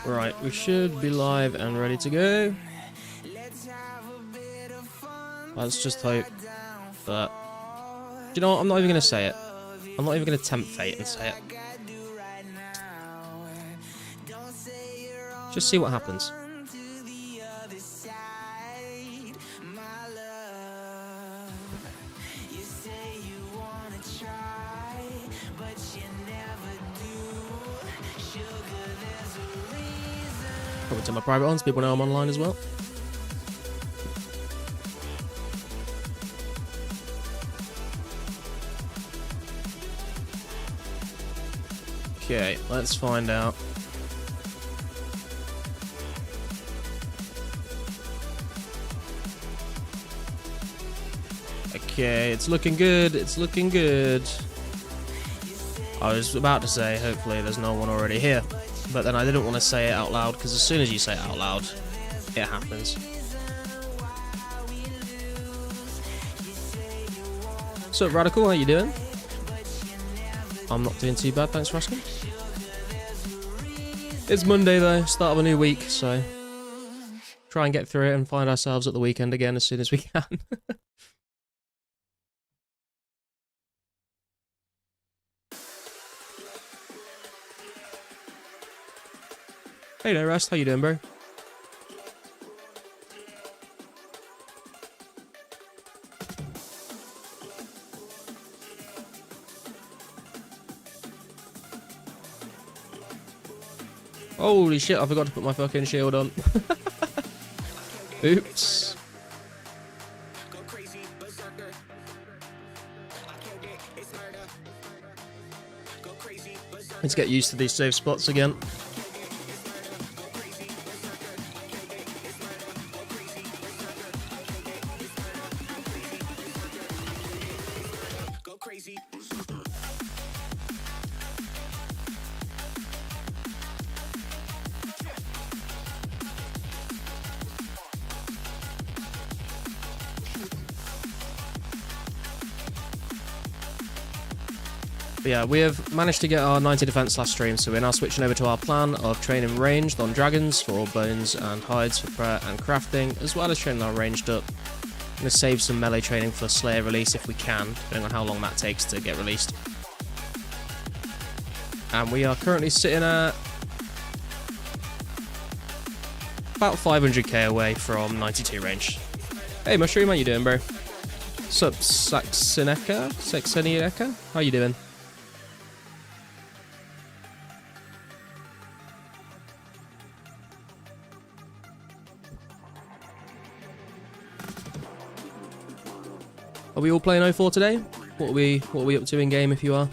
Right, we should be live and ready to go. Let's just hope that... You know what? I'm not even going to say it. I'm not even going to tempt fate and say it. Just see what happens. Probably to my private ones, people know I'm online as well. Okay, let's find out. Okay, it's looking good, it's looking good. I was about to say, hopefully there's no one already here. But then I didn't want to say it out loud, because as soon as you say it out loud, it happens. What's up, Radical? How you doing? I'm not doing too bad, thanks for asking. It's Monday though, start of a new week, so try and get through it and find ourselves at the weekend again as soon as we can. Hey there, Rest. How you doing, bro? Holy shit, I forgot to put my fucking shield on. Oops. Let's get used to these safe spots again. But yeah, we have managed to get our 90 defense last stream, so we're now switching over to our plan of training ranged on dragons for bones and hides for prayer and crafting, as well as training our ranged up. I'm going to save some melee training for Slayer release if we can, depending on how long that takes to get released. And we are currently sitting at about 500k away from 92 range. Hey Mushroom, how you doing, bro? Sup, Saxeneka? How you doing? Are we all playing 04 today? What are we up to in game if you are?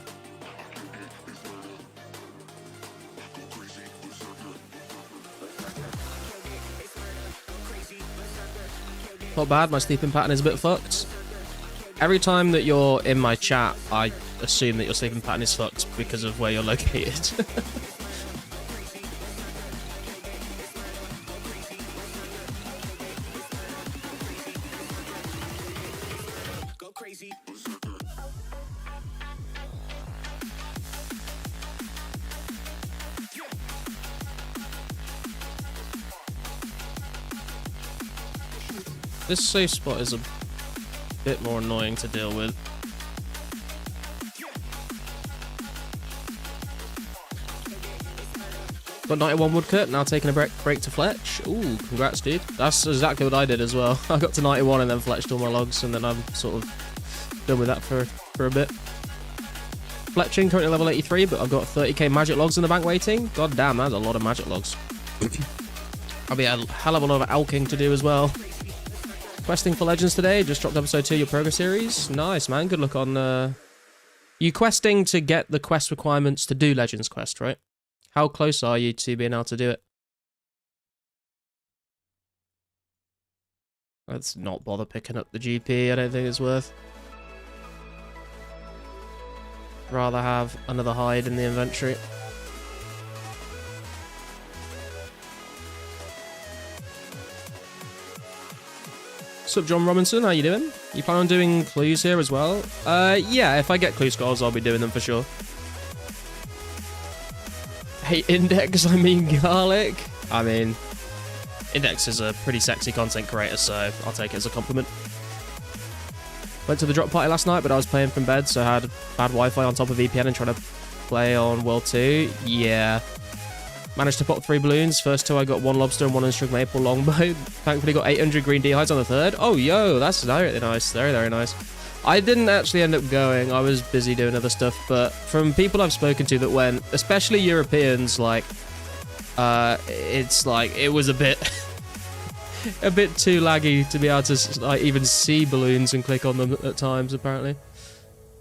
Not bad, my sleeping pattern is a bit fucked. Every time that you're in my chat, I assume that your sleeping pattern is fucked because of where you're located. This safe spot is a bit more annoying to deal with. Got 91 woodcut, now taking a break to fletch. Ooh, congrats, dude. That's exactly what I did as well. I got to 91 and then fletched all my logs, and then I'm sort of done with that for a bit. Fletching, currently level 83, but I've got 30k magic logs in the bank waiting. God damn, that's a lot of magic logs. I'll be a hell of a lot of alking to do as well. Questing for Legends today, just dropped episode 2 of your progress series. Nice, man, good luck on... You questing to get the quest requirements to do Legends quest, right? How close are you to being able to do it? Let's not bother picking up the GP, I don't think it's worth. Rather have another hide in the inventory. What's up, John Robinson? How you doing? You plan on doing clues here as well? Yeah, if I get clue scrolls, I'll be doing them for sure. Hey, Index, I mean garlic. I mean, Index is a pretty sexy content creator, so I'll take it as a compliment. Went to the drop party last night, but I was playing from bed, so I had bad Wi-Fi on top of VPN and trying to play on World 2. Yeah. Managed to pop 3 balloons. First 2, I got 1 lobster and 1 unstruck maple longbow. Thankfully got 800 green D-hides on the 3rd. Oh, yo, that's very nice. Very, very nice. I didn't actually end up going. I was busy doing other stuff, but from people I've spoken to that went, especially Europeans, like, it's like, it was a bit... a bit too laggy to be able to like even see balloons and click on them at times, apparently.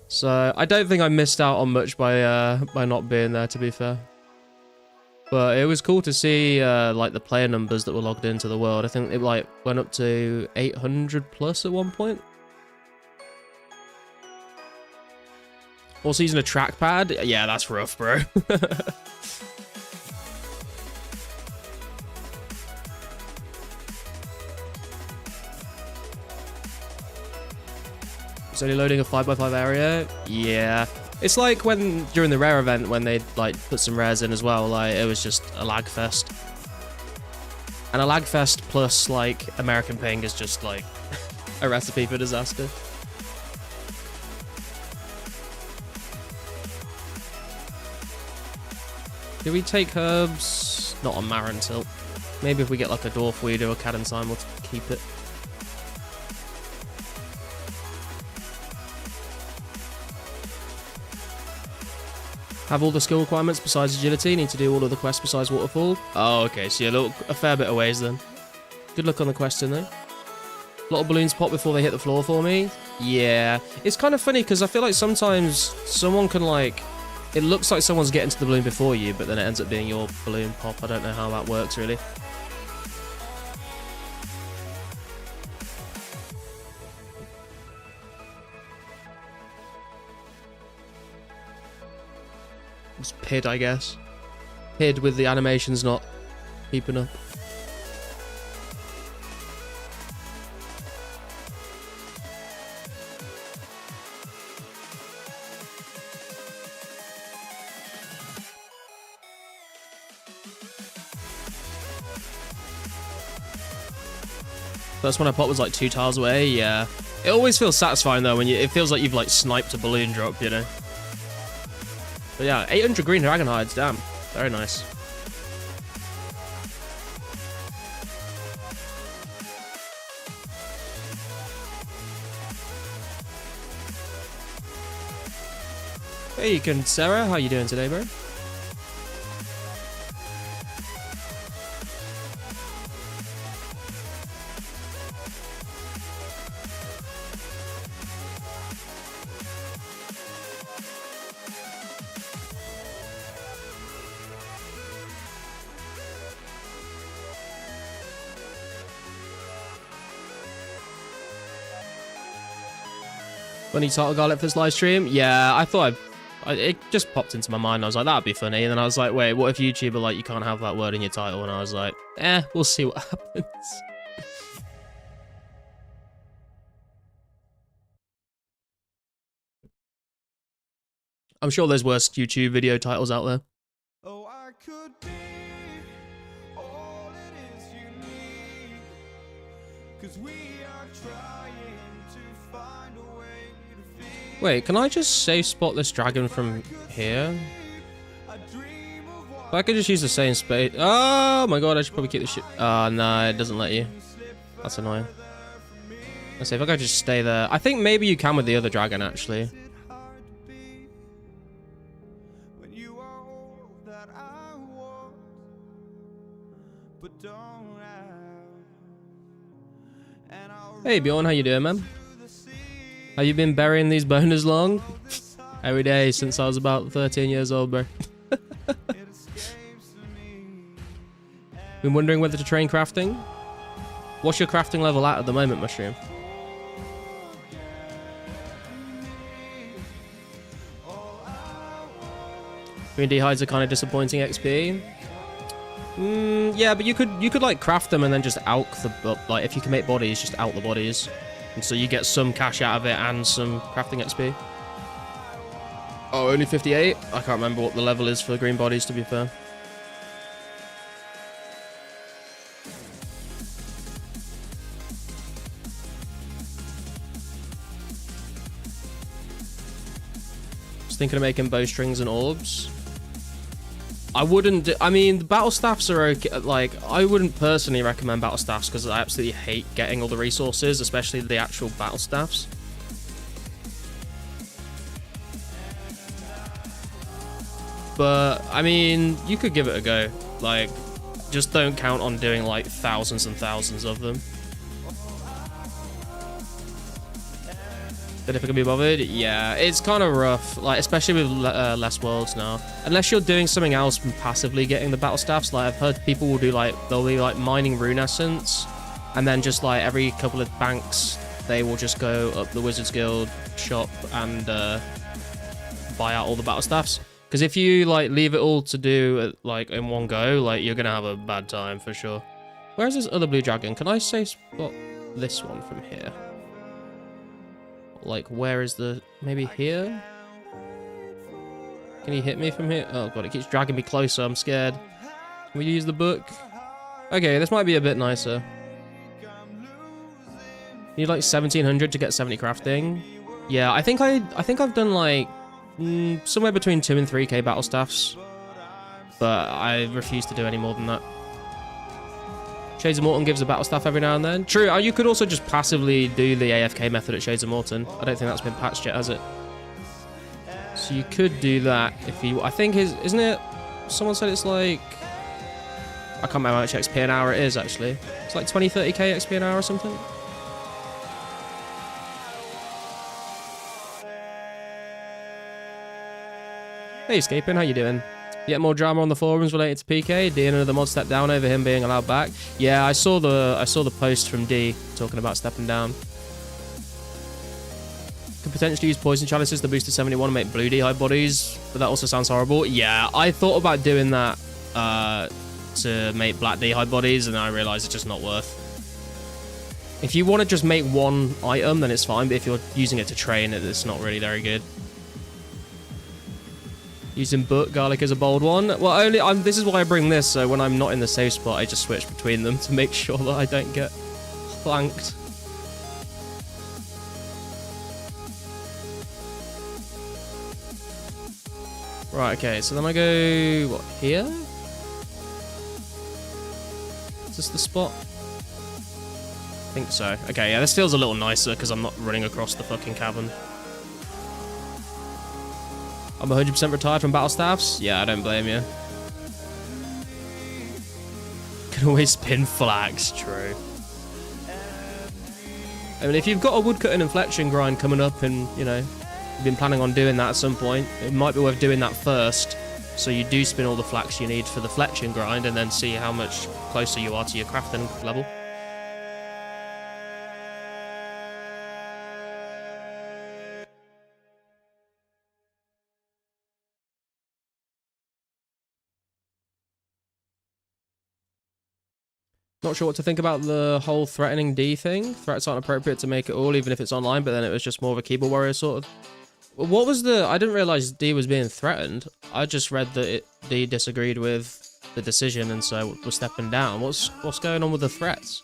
So I don't think I missed out on much by not being there, to be fair. But it was cool to see like the player numbers that were logged into the world. I think it like went up to 800 plus at one point. Also using a trackpad, yeah, that's rough, bro. It's only loading a 5x5 area. Yeah. It's like when, during the rare event, when they like put some rares in as well, like it was just a lag fest. And a lag fest plus like American ping is just like a recipe for disaster. Do we take herbs? Not on Marin tilt. Maybe if we get like a dwarf weed or a Cadden sign, we'll keep it. Have all the skill requirements besides agility. Need to do all of the quests besides waterfall. Oh, okay. So you're a fair bit of ways then. Good luck on the question though. A lot of balloons pop before they hit the floor for me. Yeah. It's kind of funny because I feel like sometimes someone can like... It looks like someone's getting to the balloon before you, but then it ends up being your balloon pop. I don't know how that works really. It's PID, I guess. PID with the animations not keeping up. First one I popped was like 2 tiles away, yeah. It always feels satisfying though when it feels like you've like sniped a balloon drop, you know. But yeah, 800 green dragon hides, damn. Very nice. Hey, Sarah, how you doing today, bro? Funny title garlic for this live stream? Yeah, I thought it just popped into my mind. I was like, that'd be funny. And then I was like, wait, what if YouTube are like, you can't have that word in your title? And I was like, we'll see what happens. I'm sure there's worse YouTube video titles out there. Oh, I could be all it is you need, 'cause we are trying to find a way to feel. Wait, can I just safe spot this dragon from here? If I could just use the same space. Oh my god, I should probably keep the shit. Oh no, it doesn't let you. That's annoying. Let's see if I could just stay there. I think maybe you can with the other dragon actually. Hey Bjorn, how you doing, man? Have you been burying these boners long? Every day since I was about 13 years old, bro. Been wondering whether to train crafting? What's your crafting level at the moment, Mushroom? Green D hides are kind of disappointing XP. Yeah, but you could like craft them and then just alch the like if you can make bodies, just out the bodies, and so you get some cash out of it and some crafting XP. Oh, only 58? I can't remember what the level is for green bodies, to be fair. thinking of making bowstrings and orbs. I wouldn't I mean, the battle staffs are okay. Like, I wouldn't personally recommend battle staffs because I absolutely hate getting all the resources, especially the actual battle staffs. But, I mean, you could give it a go. Like, just don't count on doing, like, thousands and thousands of them. But if it can be bothered, yeah, it's kind of rough, like, especially with less worlds now. Unless you're doing something else and passively getting the battle staffs, like, I've heard people will do, like, they'll be, like, mining rune essence, and then just, like, every couple of banks, they will just go up the Wizards Guild shop and buy out all the battle staffs. Because if you, like, leave it all to do, like, in one go, like, you're gonna have a bad time, for sure. Where's this other blue dragon? Can I say spot this one from here? Like, where is the... maybe here? Can he hit me from here? Oh, God, it keeps dragging me closer. I'm scared. Can we use the book? Okay, this might be a bit nicer. Need, like, 1,700 to get 70 crafting. Yeah, I think I've done, like... somewhere between 2 and 3k battle staffs, but I refuse to do any more than that. Shades of Morton gives a battle staff every now and then. True, you could also just passively do the AFK method at Shades of Morton. I don't think that's been patched yet, has it? So you could do that if you... I think isn't it... someone said it's like... I can't remember how much XP an hour it is, actually. It's like 20, 30k XP an hour or something. Hey, Escaping, how you doing? Yet more drama on the forums related to PK. D and another mod stepped down over him being allowed back. Yeah, I saw the post from D talking about stepping down. Could potentially use poison chalices to boost to 71 and make blue D-hide bodies, but that also sounds horrible. Yeah, I thought about doing that to make black D-hide bodies, and then I realized it's just not worth. If you want to just make one item, then it's fine, but if you're using it to train, it's not really very good. Using book, garlic is a bold one. Well, this is why I bring this, so when I'm not in the safe spot, I just switch between them to make sure that I don't get flanked. Right, okay, so then I go, what, here? Is this the spot? I think so. Okay, yeah, this feels a little nicer because I'm not running across the fucking cavern. I'm 100% retired from battle staffs. Yeah, I don't blame you. Can always spin flax, true. I mean, if you've got a woodcutting and fletching grind coming up and, you know, you've been planning on doing that at some point, it might be worth doing that first, so you do spin all the flax you need for the fletching grind and then see how much closer you are to your crafting level. Not sure what to think about the whole threatening D thing. Threats aren't appropriate to make it all, even if it's online, but then it was just more of a keyboard warrior sort of. What was the... I didn't realize D was being threatened. I just read that D disagreed with the decision and so was stepping down. What's going on with the threats?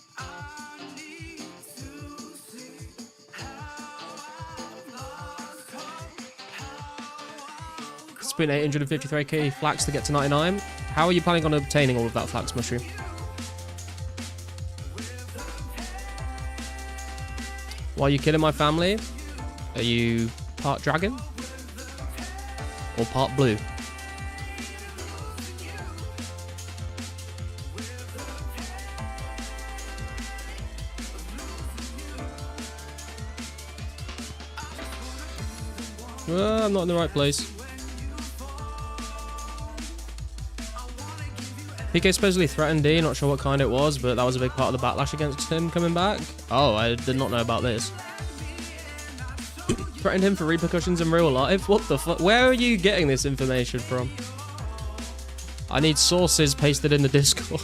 Spin 853k flax to get to 99. How are you planning on obtaining all of that flax mushroom? Why are you killing my family? Are you part dragon? Or part blue? I'm not in the right place. PK supposedly threatened D, not sure what kind it was, but that was a big part of the backlash against him coming back. Oh, I did not know about this. Threatened him for repercussions in real life? What the fuck? Where are you getting this information from? I need sources pasted in the Discord.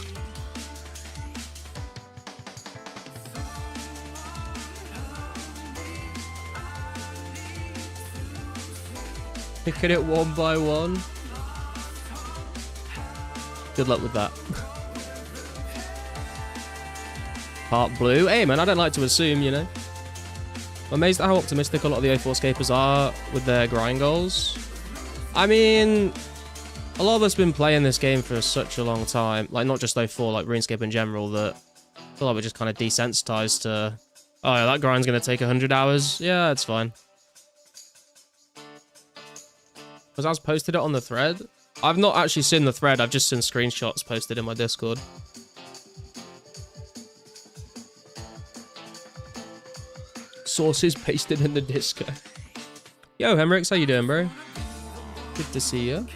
Picking it one by one. Good luck with that. Part blue. Hey man, I don't like to assume, you know. I'm amazed at how optimistic a lot of the 2004scapers are with their grind goals. I mean, a lot of us been playing this game for such a long time, like not just 2004, like RuneScape in general, that I feel like we're just kind of desensitized to, oh yeah, that grind's going to take 100 hours. Yeah, it's fine. Because I was posted it on the thread. I've not actually seen the thread, I've just seen screenshots posted in my Discord. Sources pasted in the Disco. Yo, Hemrix, how you doing, bro? Good to see you.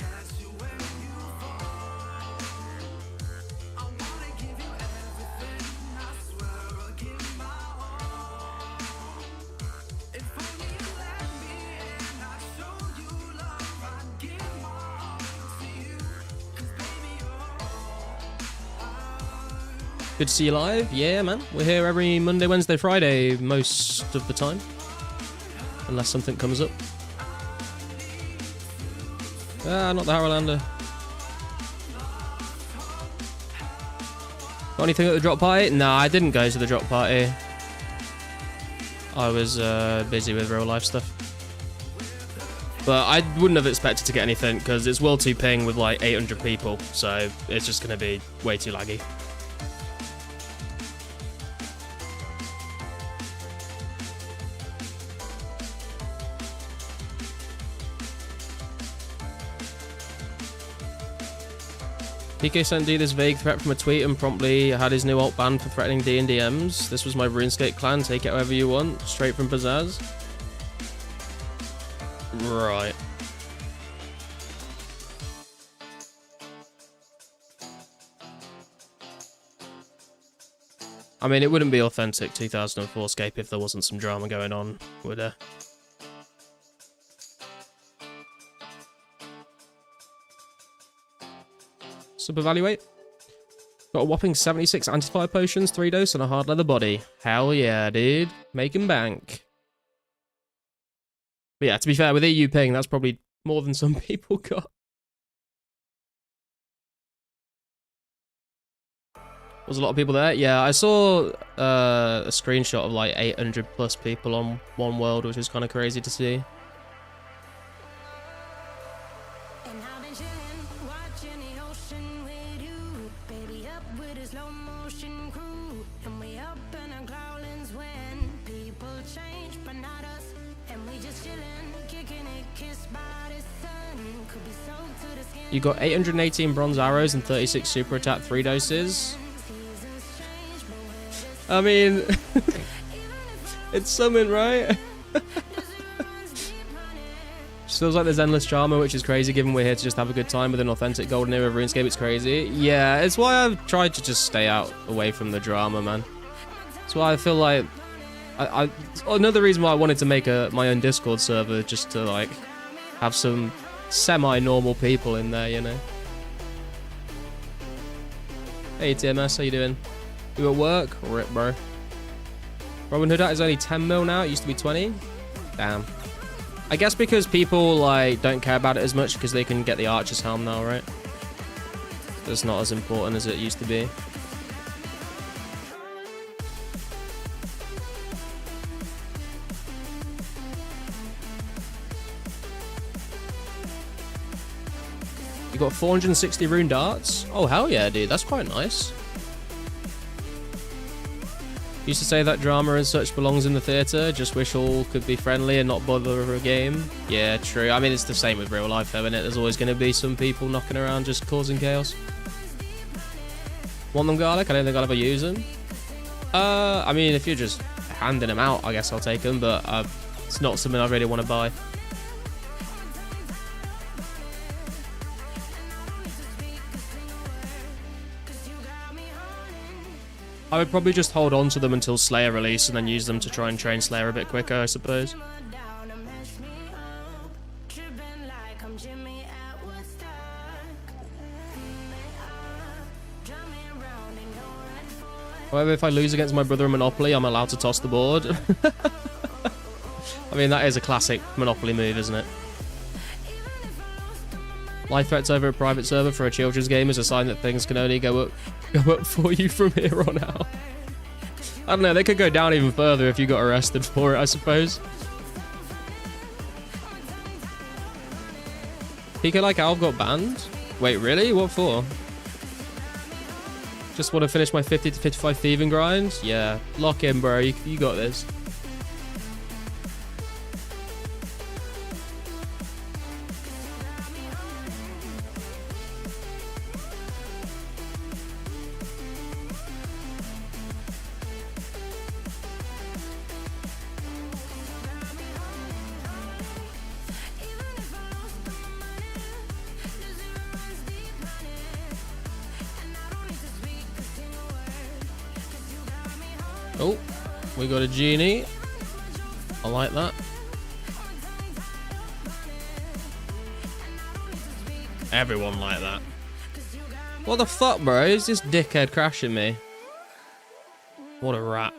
Good to see you live. Yeah, man. We're here every Monday, Wednesday, Friday most of the time. Unless something comes up. Ah, not the Harolander. Got anything at the drop party? Nah, I didn't go to the drop party. I was busy with real life stuff. But I wouldn't have expected to get anything because it's World 2 ping with like 800 people. So it's just going to be way too laggy. PK sent D this vague threat from a tweet and promptly had his new alt banned for threatening D and DMs. This was my RuneScape clan, take it however you want. Straight from Pizzazz. Right. I mean, it wouldn't be authentic 2004scape if there wasn't some drama going on, would there? Sub-evaluate. Got a whopping 76 anti-fire potions, 3 dose, and a hard leather body. Hell yeah, dude. Making bank. But yeah, to be fair, with EU ping, that's probably more than some people got. Was a lot of people there? Yeah, I saw a screenshot of like 800 plus people on one world, which was kind of crazy to see. You got 818 bronze arrows and 36 super attack 3 doses. I mean, it's something, right? Just feels like there's endless drama, which is crazy given we're here to just have a good time with an authentic golden era of RuneScape. It's crazy. Yeah, it's why I've tried to just stay out away from the drama, man. That's why I feel like another reason why I wanted to make my own Discord server, just to like have some semi-normal people in there, you know. Hey TMS, how you doing? You at work? Rip, bro. Robin Hood is only 10 mil now. It used to be 20. Damn. I guess because people like don't care about it as much because they can get the Archer's Helm now, right? It's not as important as it used to be. You got 460 rune darts. Oh hell yeah, dude. That's quite nice. Used to say that drama and such belongs in the theatre. Just wish all could be friendly and not bother over a game. Yeah, true. I mean, it's the same with real life, though, isn't it? There's always going to be some people knocking around just causing chaos. Want them garlic? I don't think I'll ever use them. I mean, if you're just handing them out, I guess I'll take them, but it's not something I really want to buy. I would probably just hold on to them until Slayer release and then use them to try and train Slayer a bit quicker, I suppose. However, if I lose against my brother in Monopoly, I'm allowed to toss the board. I mean, that is a classic Monopoly move, isn't it? Life threats over a private server for a children's game is a sign that things can only go up for you from here on out. I don't know, they could go down even further if you got arrested for it, I suppose. PK Like Alv got banned? Wait, really? What for? Just want to finish my 50 to 55 thieving grind? Yeah. Lock in, bro. You got this. Oh, we got a genie. I like that. Everyone like that. What the fuck, bro? Is this dickhead crashing me? What a rat.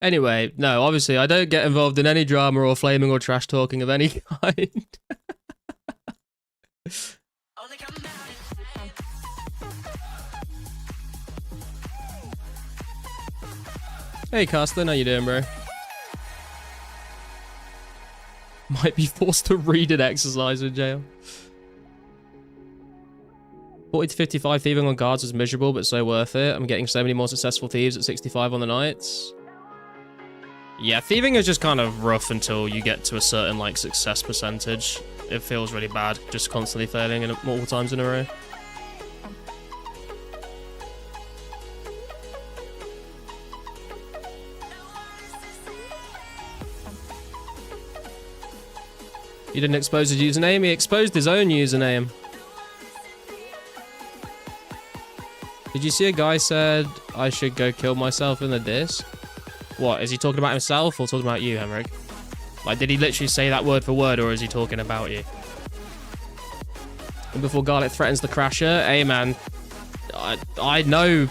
Anyway, no, obviously I don't get involved in any drama or flaming or trash talking of any kind. Hey, Castlin, how you doing, bro? Might be forced to read an exercise in jail. 40 to 55 thieving on guards was miserable, but so worth it. I'm getting so many more successful thieves at 65 on the nights. Yeah, thieving is just kind of rough until you get to a certain, like, success percentage. It feels really bad, just constantly failing multiple times in a row. He didn't expose his username, he exposed his own username. Did you see a guy said I should go kill myself in the disc? What, is he talking about himself or talking about you, Henrik? Like, did he literally say that word for word, or is he talking about you? And before Garlic threatens the crasher, hey man, I know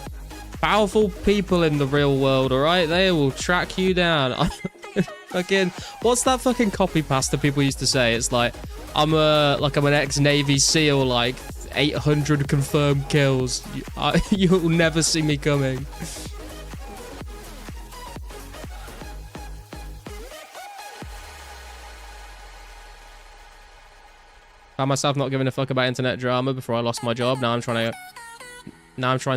powerful people in the real world, alright? They will track you down. Fucking, what's that fucking copy pasta people used to say? It's like, I'm an ex-Navy SEAL, like 800 confirmed kills. You'll never see me coming. Found myself not giving a fuck about internet drama before I lost my job. Now I'm trying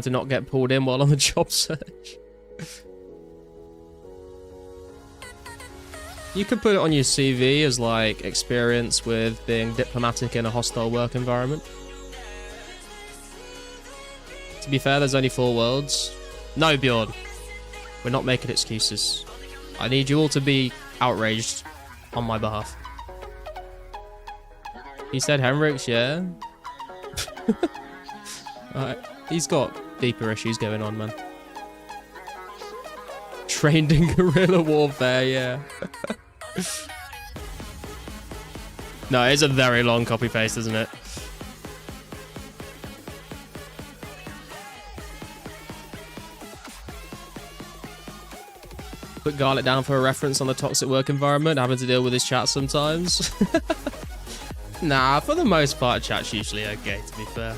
to not get pulled in while on the job search. You could put it on your CV as, like, experience with being diplomatic in a hostile work environment. To be fair, there's only 4 worlds. No, Bjorn. We're not making excuses. I need you all to be outraged on my behalf. He said Henrik's, yeah? He's got deeper issues going on, man. Trained in guerrilla warfare, yeah. No, it's a very long copy paste, isn't it? Put Garlic down for a reference on the toxic work environment, having to deal with his chat sometimes. Nah, for the most part, chat's usually okay, to be fair.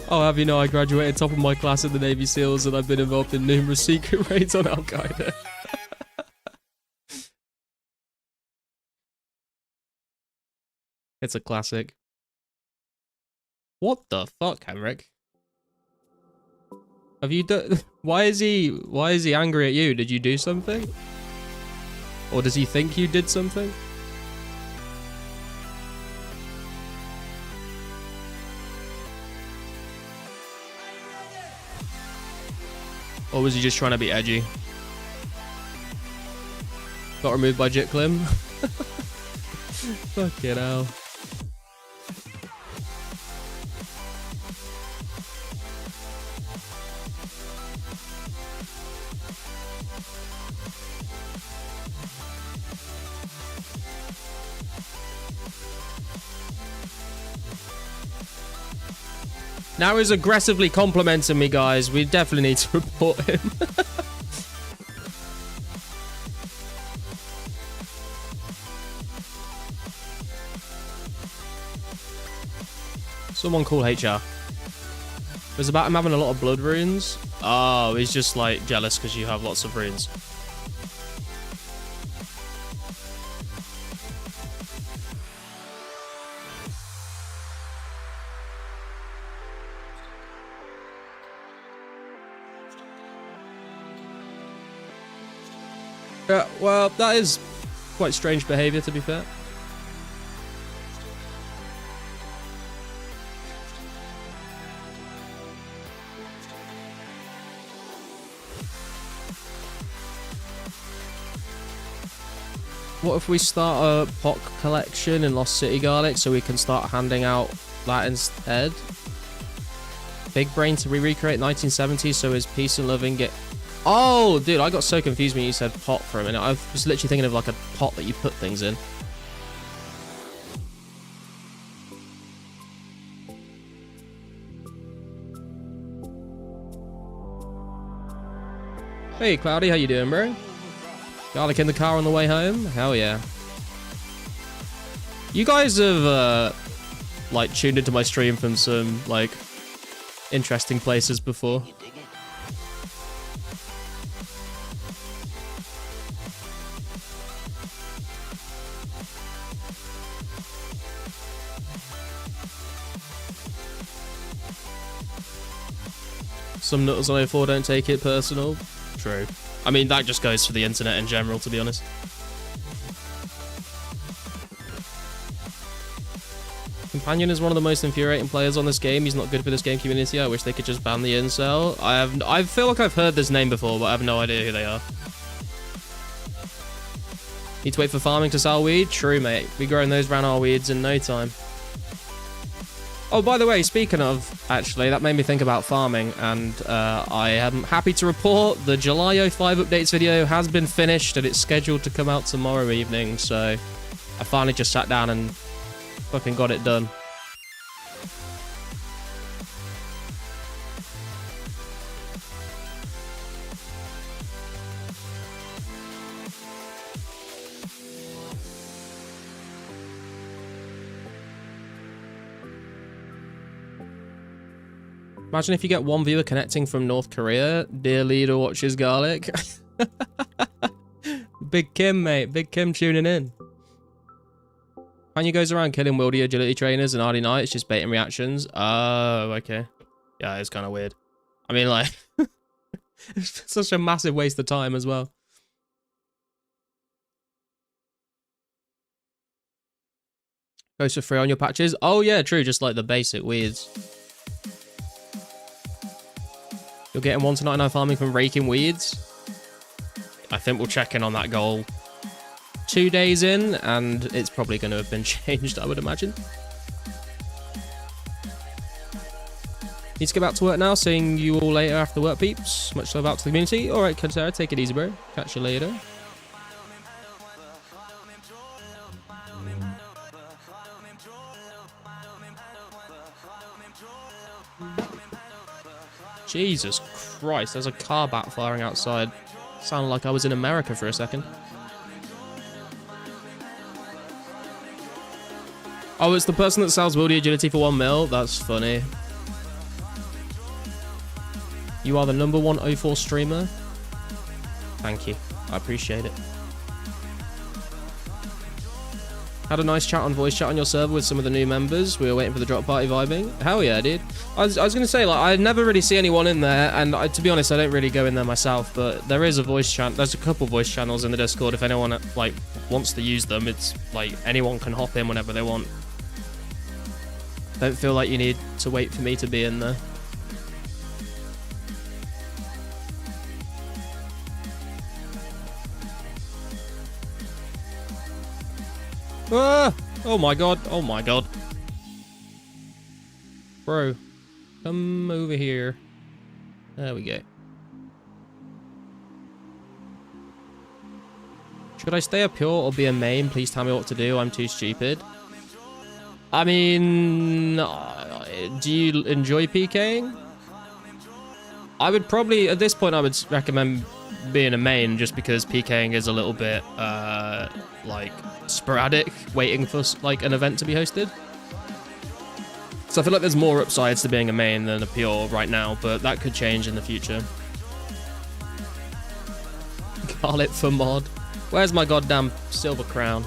Oh, have you know, I graduated top of my class in the Navy SEALs and I've been involved in numerous secret raids on Al-Qaeda. It's a classic. What the fuck, Henrik? Have you done... Why is he angry at you? Did you do something? Or does he think you did something? Or was he just trying to be edgy? Got removed by Jitclim? Fucking hell. Now he's aggressively complimenting me, guys. We definitely need to report him. Someone call HR. It was about him having a lot of blood runes. Oh, he's just like jealous because you have lots of runes. Yeah, well, that is quite strange behavior, to be fair. What if we start a POC collection in Lost City Garlic so we can start handing out that instead? Big brain to recreate 1970s so his peace and loving get... Oh, dude, I got so confused when you said pot for a minute. I was literally thinking of like a pot that you put things in. Hey, Cloudy, how you doing, bro? Garlic in the car on the way home? Hell yeah. You guys have, like, tuned into my stream from some, like, interesting places before. Some nutters on 04 don't take it personal. True. I mean, that just goes for the internet in general, to be honest. Companion is one of the most infuriating players on this game. He's not good for this game community. I wish they could just ban the incel. I feel like I've heard this name before, but I have no idea who they are. Need to wait for farming to sell weed? True, mate. We growing those brown our weeds in no time. Oh, by the way, speaking of, actually, that made me think about farming, and I am happy to report the July 05 updates video has been finished, and it's scheduled to come out tomorrow evening, so I finally just sat down and fucking got it done. Imagine if you get one viewer connecting from North Korea. Dear leader watches Garlic. Big Kim, mate. Big Kim tuning in. Kanye goes around killing wildy agility trainers and RD Knights, just baiting reactions. Oh, okay. Yeah, it's kind of weird. I mean, like, it's such a massive waste of time as well. Goes for free on your patches. Oh, yeah, true. Just like the basic weeds. You're getting 1 to 99 farming from raking weeds. I think we'll check in on that goal 2 days in, and it's probably going to have been changed, I would imagine. Need to get back to work now. Seeing you all later after work, peeps. Much love out to the community. All right, Kansara, take it easy, bro. Catch you later. Jesus Christ, there's a car backfiring outside. Sounded like I was in America for a second. Oh, it's the person that sells wildy agility for 1 mil? That's funny. You are the #1 04 streamer. Thank you. I appreciate it. Had a nice chat on voice chat on your server with some of the new members. We were waiting for the drop party vibing. Hell yeah, dude. I was going to say, like, I never really see anyone in there, and to be honest, I don't really go in there myself, but there is a voice channel. There's a couple voice channels in the Discord. If anyone, like, wants to use them, it's, like, anyone can hop in whenever they want. Don't feel like you need to wait for me to be in there. Ah! Oh my god, oh my god. Bro, come over here. There we go. Should I stay a pure or be a main? Please tell me what to do. I'm too stupid. I mean, Do you enjoy PKing? I would probably, at this point, I would recommend being a main just because PKing is a little bit, like, sporadic, waiting for, like, an event to be hosted. So I feel like there's more upsides to being a main than a pure right now, but that could change in the future. Call it for mod. Where's my goddamn silver crown?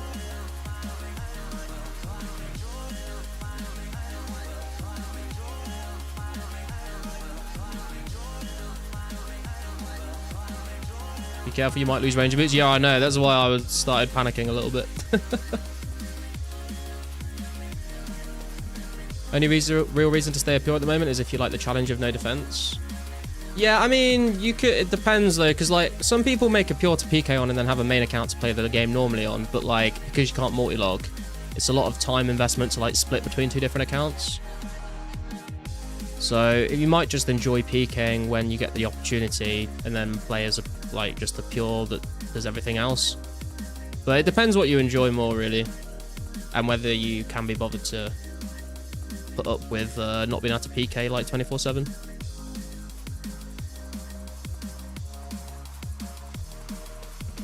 Be careful, you might lose range of boots. Yeah, I know. That's why I started panicking a little bit. Only real reason to stay a pure at the moment is if you like the challenge of no defense. Yeah, I mean, you could. It depends though, because like some people make a pure to PK on and then have a main account to play the game normally on. But like because you can't multi-log, it's a lot of time investment to like split between two different accounts. So you might just enjoy PKing when you get the opportunity, and then play as a like just a pure that does everything else. But it depends what you enjoy more really, and whether you can be bothered to put up with not being able to PK like 24/7.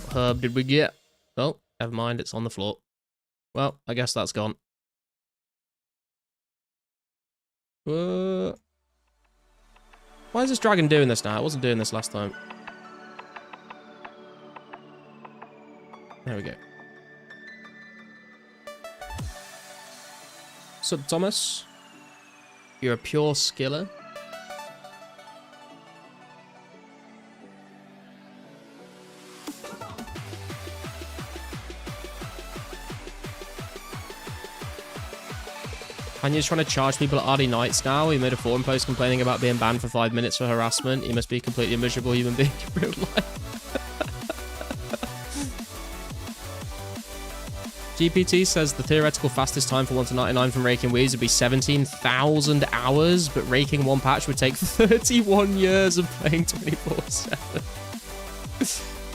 What herb did we get? Oh, never mind, it's on the floor. Well, I guess that's gone. Why is this dragon doing this now? It wasn't doing this last time. There we go. Sup, Thomas? You're a pure skiller. Kanye's trying to charge people at RD Nights now. He made a forum post complaining about being banned for 5 minutes for harassment. He must be a completely miserable human being in real life. GPT says the theoretical fastest time for 1 to 99 from raking weeds would be 17,000 hours, but raking one patch would take 31 years of playing 24/7.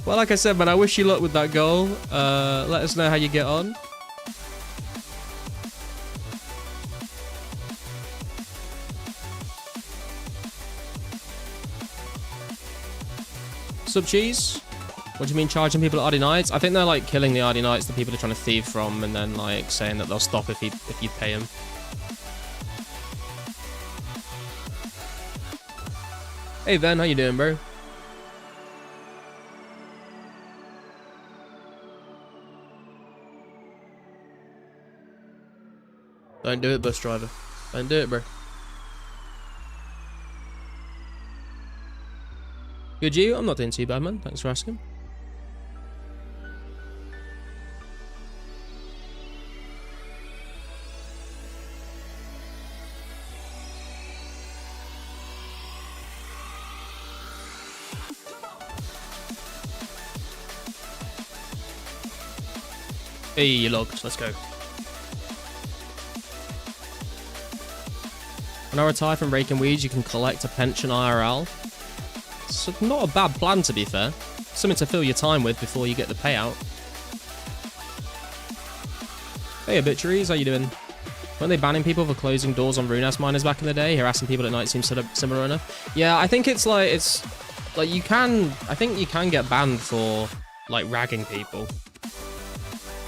Well, like I said, man, I wish you luck with that goal. Let us know how you get on. Sub cheese? What do you mean charging people at RD Nights? I think they're like killing the RD Nights that people are trying to thieve from, and then like saying that they'll stop if you pay them. Hey Ben, how you doing, bro? Don't do it, bus driver. Don't do it, bro. Good you? I'm not doing too bad, man. Thanks for asking. Hey, you logged. Let's go. When I retire from raking weeds, you can collect a pension IRL. It's not a bad plan, to be fair. Something to fill your time with before you get the payout. Hey, obituaries, how you doing? Weren't they banning people for closing doors on Runas miners back in the day? Harassing people at night seems sort of similar enough. Yeah, I think it's like you can. I think you can get banned for like ragging people.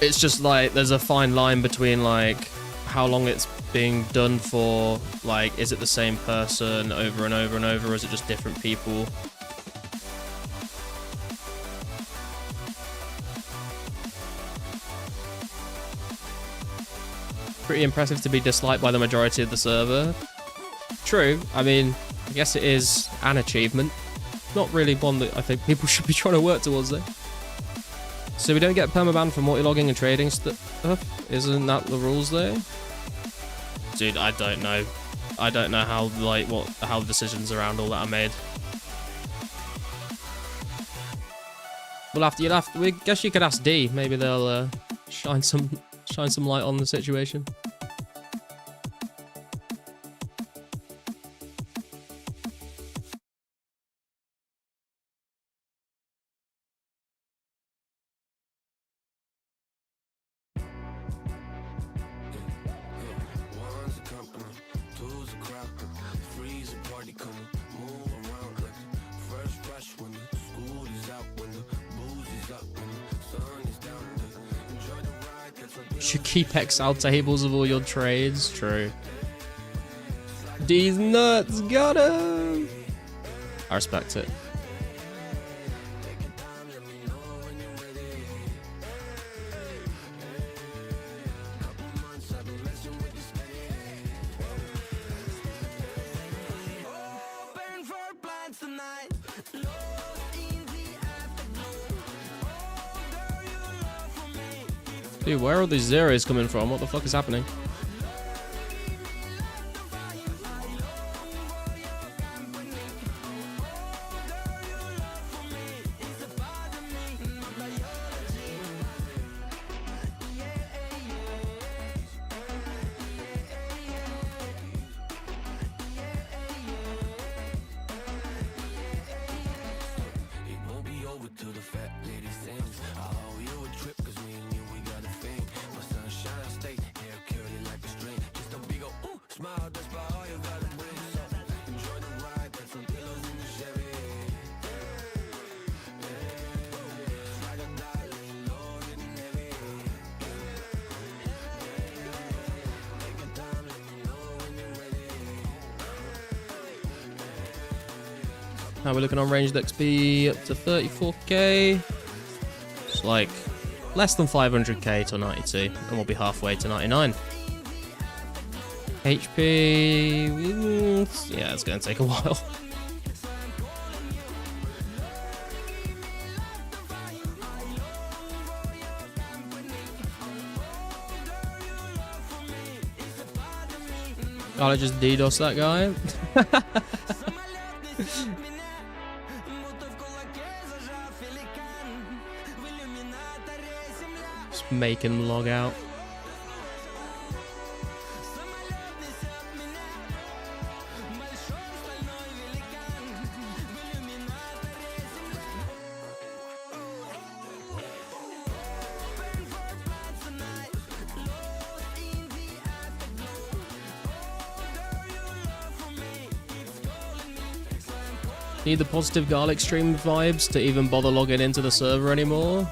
It's just like there's a fine line between like how long it's being done for. Like, is it the same person over and over and over, or is it just different people? Pretty impressive to be disliked by the majority of the server. True. I mean, I guess it is an achievement. Not really one that I think people should be trying to work towards, though. So we don't get permaban for multi-logging and trading stuff? Isn't that the rules there? Dude, I don't know. I don't know how how the decisions around all that are made. We guess you could ask D. Maybe they'll shine some light on the situation. Should keep Excel tables of all your trades. True. These nuts got him. I respect it. Dude, where are these zeros coming from? What the fuck is happening? Now we're looking on ranged XP up to 34k. It's like less than 500k to 92, and we'll be halfway to 99. HP, yeah, it's going to take a while. Gotta just DDoS that guy. Just make him log out. Need the positive garlic stream vibes to even bother logging into the server anymore?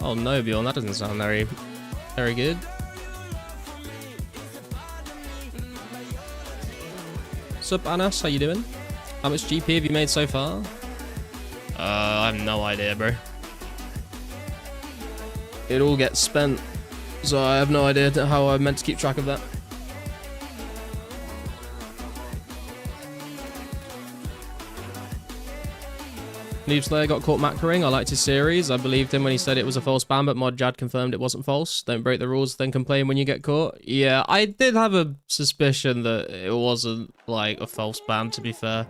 Oh no, Bjorn, that doesn't sound very good. Sup, Anas, how you doing? How much GP have you made so far? I have no idea, bro. It all gets spent, so I have no idea how I'm meant to keep track of that. Noob Slayer got caught macroing. I liked his series. I believed him when he said it was a false ban, but Mod Jad confirmed it wasn't false. Don't break the rules, then complain when you get caught. Yeah, I did have a suspicion that it wasn't, like, a false ban, to be fair.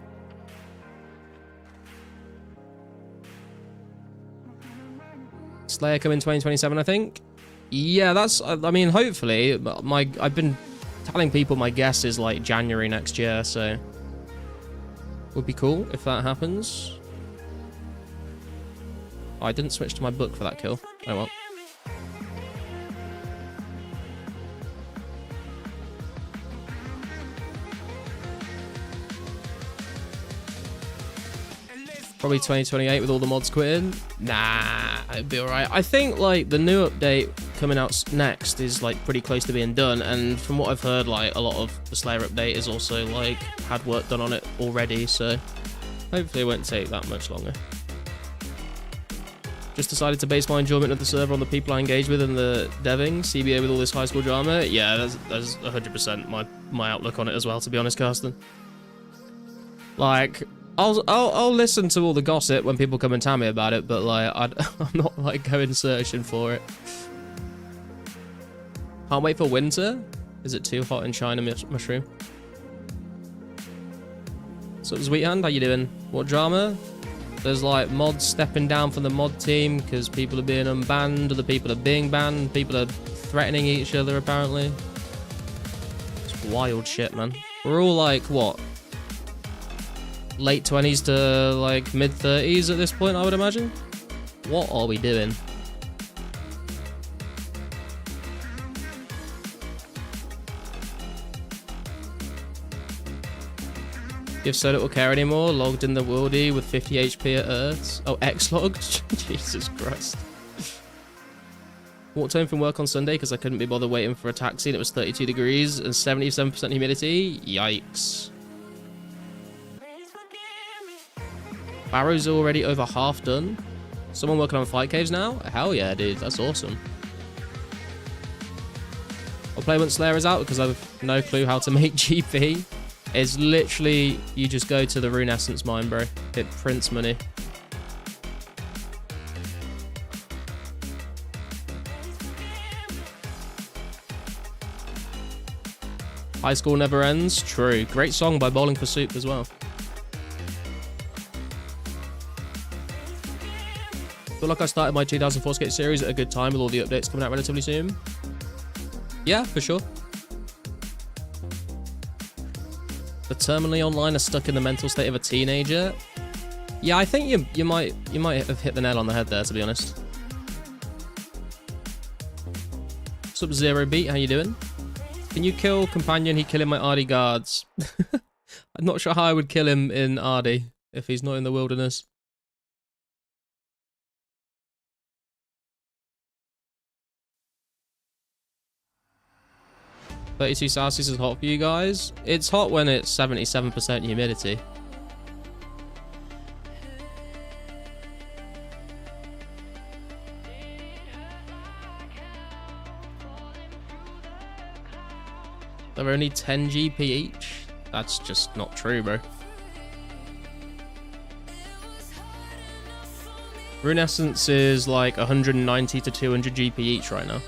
Slayer coming 2027, I think. Yeah, that's, I mean, hopefully. I've been telling people my guess is, like, January next year, so... would be cool if that happens. Oh, I didn't switch to my book for that kill. Oh well. Probably 2028 with all the mods quitting. Nah, it'd be alright. I think, like, the new update coming out next is, like, pretty close to being done. And from what I've heard, like, a lot of the Slayer update is also, like, had work done on it already. So hopefully it won't take that much longer. Just decided to base my enjoyment of the server on the people I engage with and the deving. CBA with all this high school drama. Yeah, that's 100% my outlook on it as well, to be honest, Carsten. Like, I'll listen to all the gossip when people come and tell me about it, but like I'm not like going searching for it. Can't wait for winter. Is it too hot in China, Mushroom? So, Sweet Hand, how you doing? What drama? There's like mods stepping down from the mod team because people are being unbanned, other people are being banned, people are threatening each other apparently. It's wild shit, man. We're all like, what? Late 20s to like mid 30s at this point, I would imagine. What are we doing? Give so little care anymore. Logged in the worldie with 50 HP at Earth. Oh, X-logged? Jesus Christ. Walked home from work on Sunday because I couldn't be bothered waiting for a taxi and it was 32 degrees and 77% humidity. Yikes. Barrow's already over half done. Someone working on fight caves now? Hell yeah, dude. That's awesome. I'll play once Slayer is out because I've no clue how to make GP. It's literally, you just go to the Rune Essence mine, bro. It prints money. High school never ends. True. Great song by Bowling for Soup as well. Feel like I started my 2004scape series at a good time with all the updates coming out relatively soon. Yeah, for sure. The terminally online are stuck in the mental state of a teenager. Yeah, I think you might have hit the nail on the head there, to be honest. What's up, Zero Beat? How you doing? Can you kill Companion? He killing my RD guards. I'm not sure how I would kill him in RD if he's not in the wilderness. $32 is hot for you guys. It's hot when it's 77% humidity. They're only 10 GP each. That's just not true, bro. Rune Essence is like 190 to 200 GP each right now.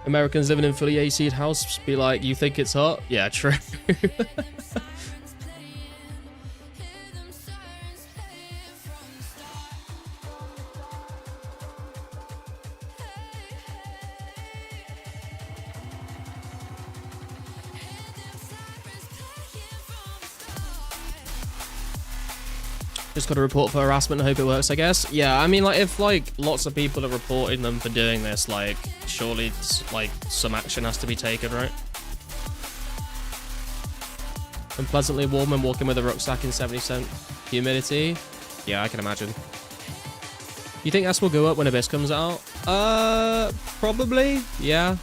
Americans living in fully AC'd house be like, you think it's hot? Yeah, true. Just got to report for harassment and hope it works, I guess. Yeah, I mean, like, if, like, lots of people are reporting them for doing this, like, surely, like, some action has to be taken, right? I'm pleasantly warm and walking with a rucksack in 70% humidity. Yeah, I can imagine. You think S will go up when Abyss comes out? Probably, yeah.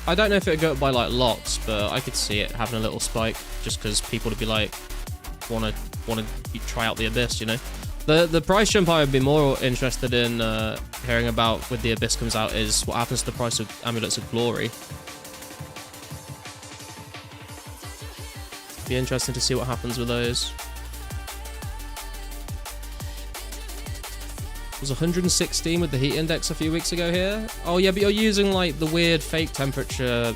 I don't know if it'll go up by, like, lots, but I could see it having a little spike, just because people would be like, want to try out the Abyss, you know. The price jump I would be more interested in hearing about with the Abyss comes out is what happens to the price of Amulets of Glory. Be interesting to see what happens with those. It was 116 with the heat index a few weeks ago here. Oh yeah, but you're using like the weird fake temperature.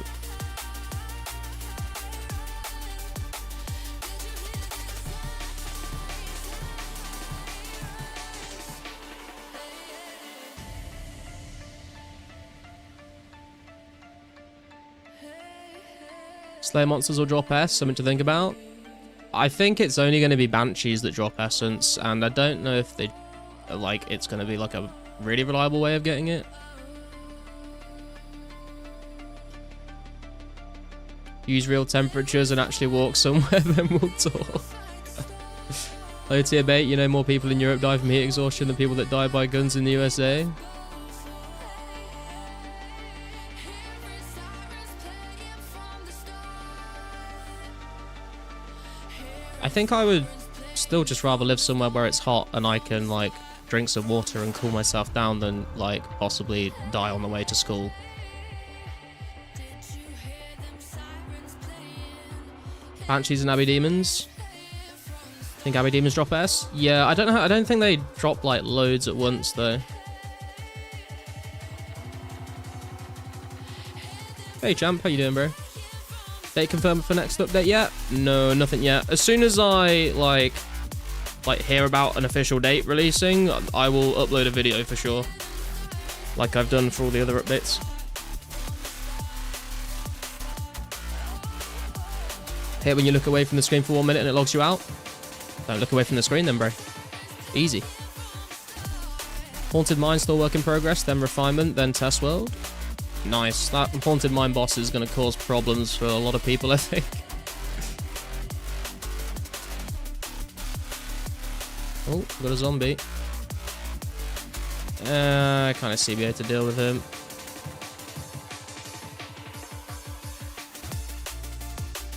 Slayer monsters will drop S, something to think about. I think it's only going to be Banshees that drop Essence, and I don't know if they, like, it's going to be like a really reliable way of getting it. Use real temperatures and actually walk somewhere, then we'll talk. Oh, tier bait, you know more people in Europe die from heat exhaustion than people that die by guns in the USA. I think I would still just rather live somewhere where it's hot and I can, like, drink some water and cool myself down than, like, possibly die on the way to school. Banshees and Abbey Demons. Think Abbey Demons drop S? Yeah, I don't know. I don't think they drop, like, loads at once, though. Hey, champ. How you doing, bro? Date confirmed for next update yet? No, nothing yet. As soon as I like hear about an official date releasing, I will upload a video for sure, like I've done for all the other updates. Hate when you look away from the screen for 1 minute and it logs you out. Don't look away from the screen then, bro. Easy. Haunted Mine still work in progress, then Refinement, then Test World. Nice. That Haunted Mine boss is going to cause problems for a lot of people, I think. Oh, got a zombie. Kind of CBA to deal with him.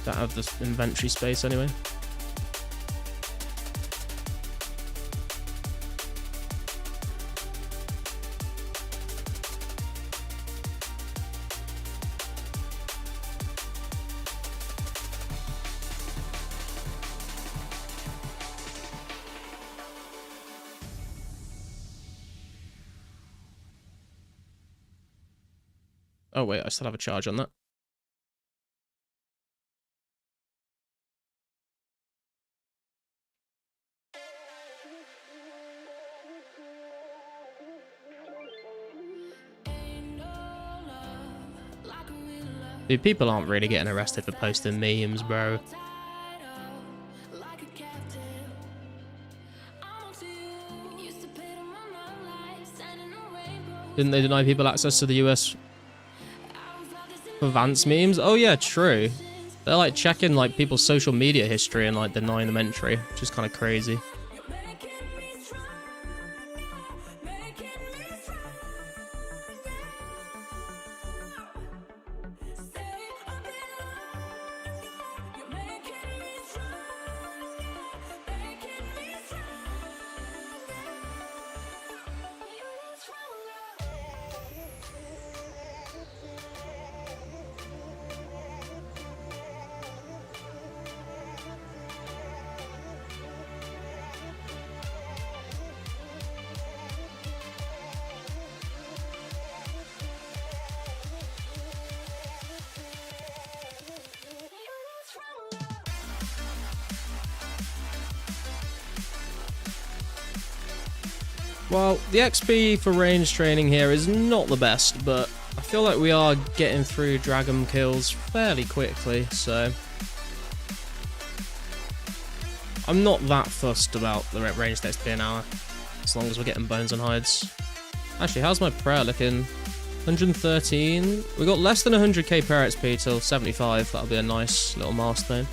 Don't have the inventory space anyway. Oh wait, I still have a charge on that. Dude, people aren't really getting arrested for posting memes, bro. Didn't they deny people access to the US for Vance memes? Oh yeah, true. They're like checking like people's social media history and like denying them entry, which is kind of crazy. Well, the XP for range training here is not the best, but I feel like we are getting through dragon kills fairly quickly, so I'm not that fussed about the ranged XP an hour, as long as we're getting bones and hides. Actually, how's my prayer looking? 113. We got less than 100k prayer XP till 75. That'll be a nice little milestone.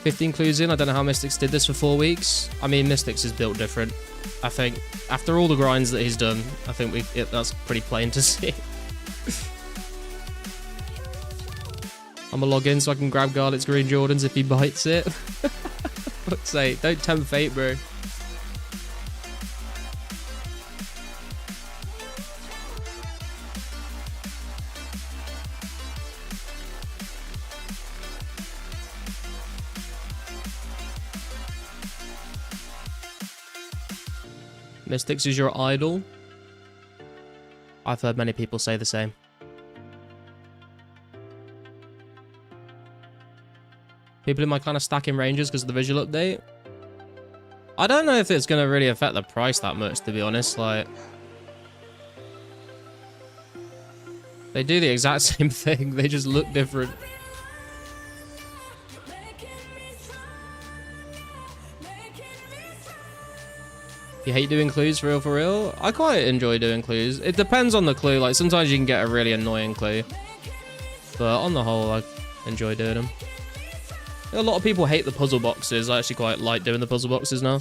15 clues in. I don't know how Mystics did this for 4 weeks. I mean, Mystics is built different. I think after all the grinds that he's done, I think that's pretty plain to see. I'm gonna log in so I can grab Garlet's Green Jordans if he bites it. Fuck's sake, don't tempt fate, bro. Mystics is your idol? I've heard many people say the same. People in my clan are stacking rangers because of the visual update. I don't know if it's going to really affect the price that much, to be honest. Like, they do the exact same thing, they just look different. You hate doing clues for real? I quite enjoy doing clues. It depends on the clue. Like, sometimes you can get a really annoying clue. But on the whole, I enjoy doing them. A lot of people hate the puzzle boxes. I actually quite like doing the puzzle boxes now.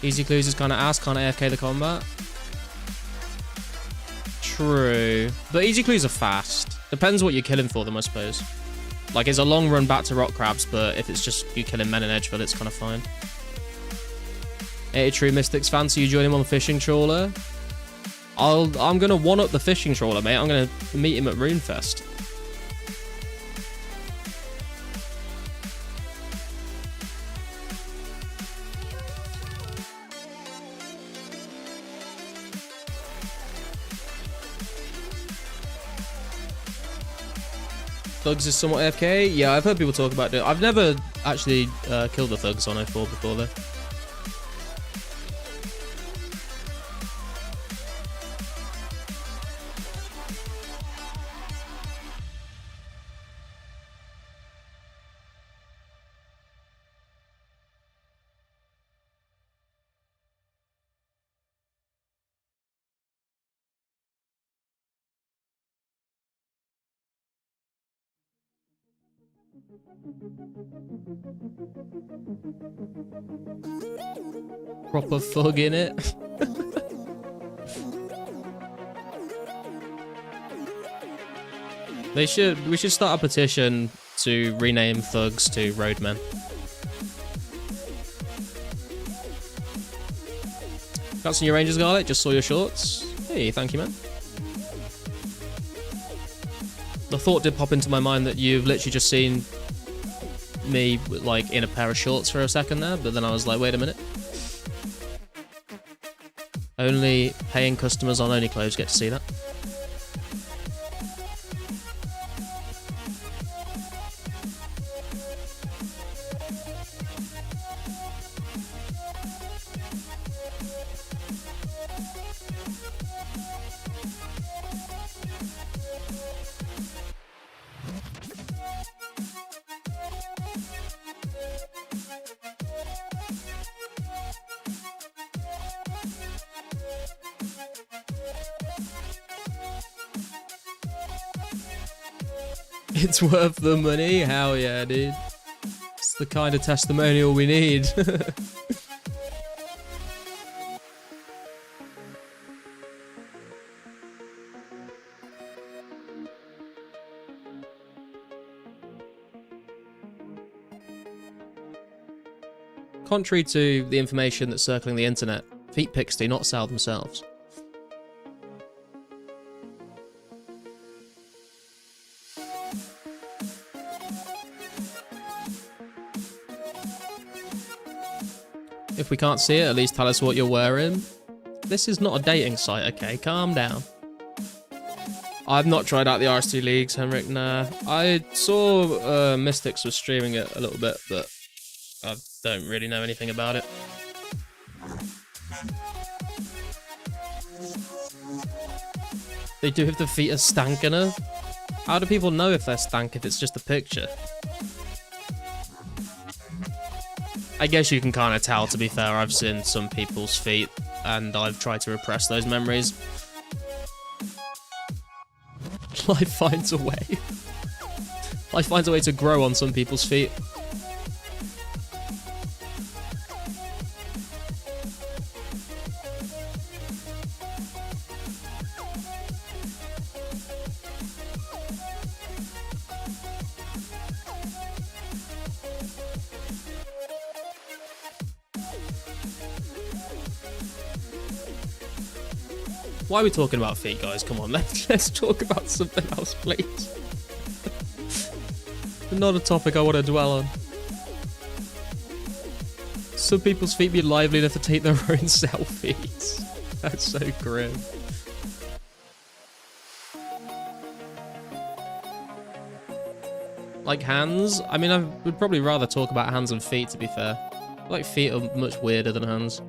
Easy clues is kind of ass, can't AFK the combat. True. But easy clues are fast. Depends what you're killing for them, I suppose. Like, it's a long run back to rock crabs, but if it's just you killing men in Edgefield, it's kind of fine. 80 true Mystics fan, so you join him on the fishing trawler? I'm going to one-up the fishing trawler, mate. I'm going to meet him at Runefest. Thugs is somewhat AFK. Yeah, I've heard people talk about it. I've never actually killed the Thugs on 04 before though. Proper thug in it. We should start a petition to rename thugs to roadmen. Got some new Rangers Garlic, just saw your shorts. Hey, thank you, man. The thought did pop into my mind that you've literally just seen me like in a pair of shorts for a second there, but then I was like, wait a minute. Only paying customers on Only Clothes get to see that. It's worth the money? Hell yeah, dude. It's the kind of testimonial we need. Contrary to the information that's circling the internet, feet pics do not sell themselves. If we can't see it, at least tell us what you're wearing. This is not a dating site, okay? Calm down. I've not tried out the RST Leagues, Henrik, nah. I saw Mystics was streaming it a little bit, but I don't really know anything about it. They do have the feet are stankin'. How do people know if they're stank if it's just a picture? I guess you can kind of tell, to be fair. I've seen some people's feet, and I've tried to repress those memories. Life finds a way. Life finds a way to grow on some people's feet. Why are we talking about feet, guys? Come on, let's talk about something else, please. Not a topic I want to dwell on. Some people's feet be lively enough to take their own selfies. That's so grim. Like hands? I mean, I would probably rather talk about hands and feet, to be fair. Like, feet are much weirder than hands.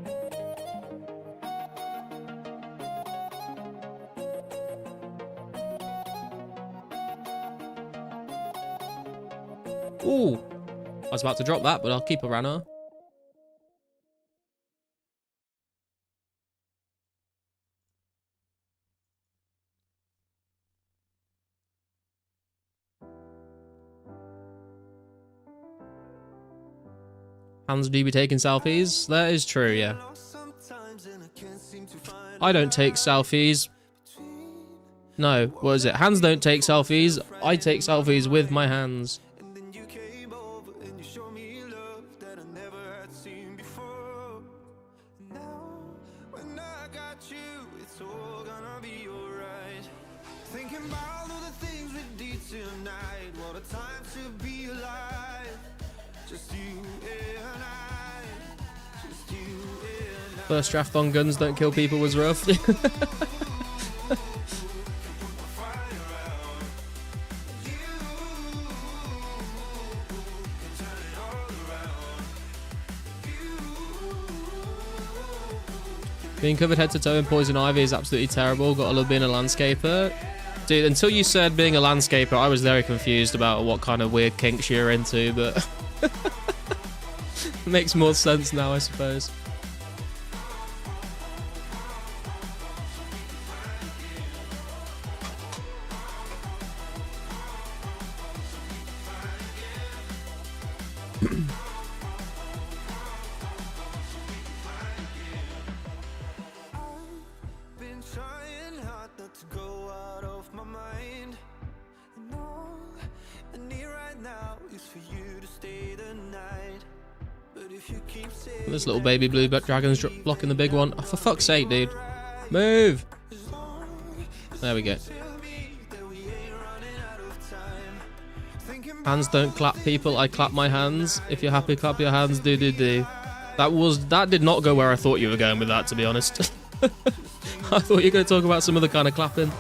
Ooh, I was about to drop that, but I'll keep a runner. Hands do be taking selfies? That is true, yeah. I don't take selfies. No, what is it? Hands don't take selfies. I take selfies with my hands. First draft on guns don't kill people was rough. Being covered head to toe in poison ivy is absolutely terrible. Gotta love being a landscaper. Dude, until you said being a landscaper, I was very confused about what kind of weird kinks you're into, but it makes more sense now, I suppose. This little baby blue dragon's blocking the big one. Oh, for fuck's sake, dude. Move! There we go. Hands don't clap, people. I clap my hands. If you're happy, clap your hands. Do, do, do. That did not go where I thought you were going with that, to be honest. I thought you were going to talk about some other kind of clapping.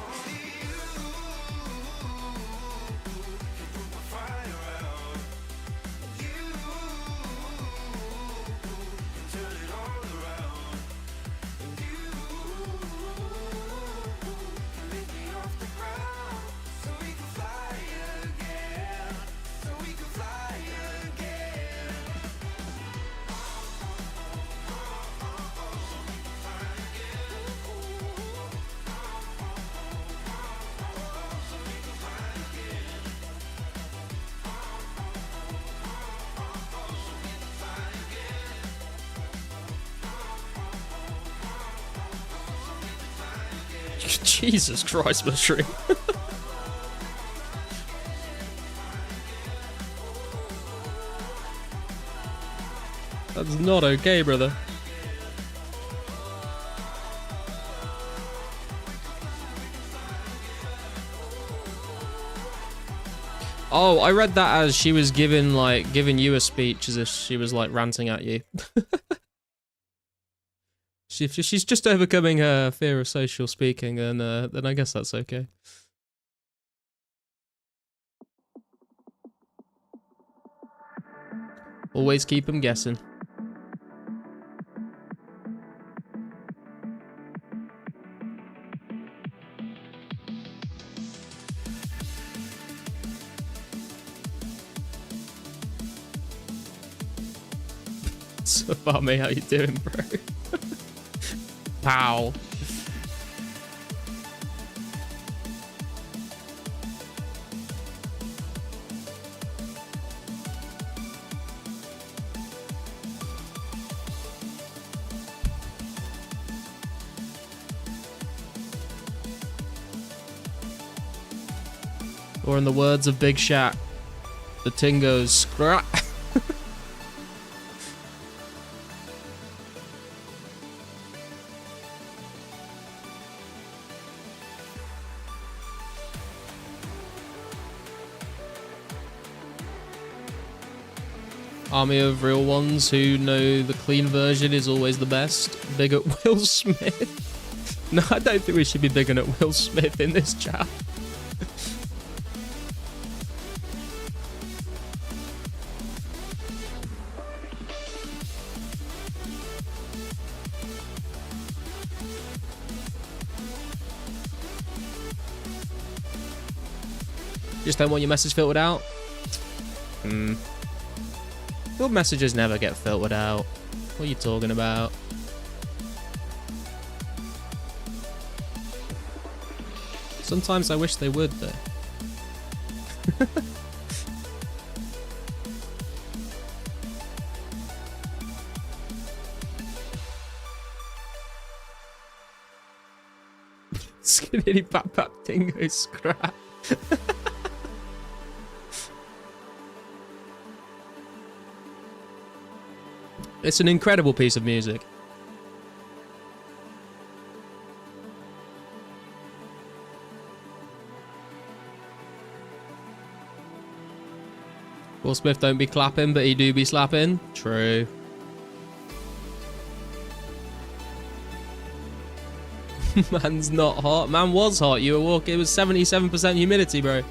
Jesus Christ, mushroom. That's not okay, brother. Oh, I read that as she was giving you a speech, as if she was like ranting at you. If she's just overcoming her fear of social speaking, then I guess that's okay. Always keep them guessing. So far, mate, how you doing, bro? Pow. Or in the words of Big Shaq, the ting goes scrap. Army of real ones who know the clean version is always the best. Big at Will Smith. No, I don't think we should be bigging at Will Smith in this chat. Just don't want your message filtered out? Your messages never get filtered out. What are you talking about? Sometimes I wish they would, though. Skinny pat pat dingo scrap. It's an incredible piece of music. Will Smith don't be clapping, but he do be slapping. True. Man's not hot. Man was hot. You were walking. It was 77% humidity, bro.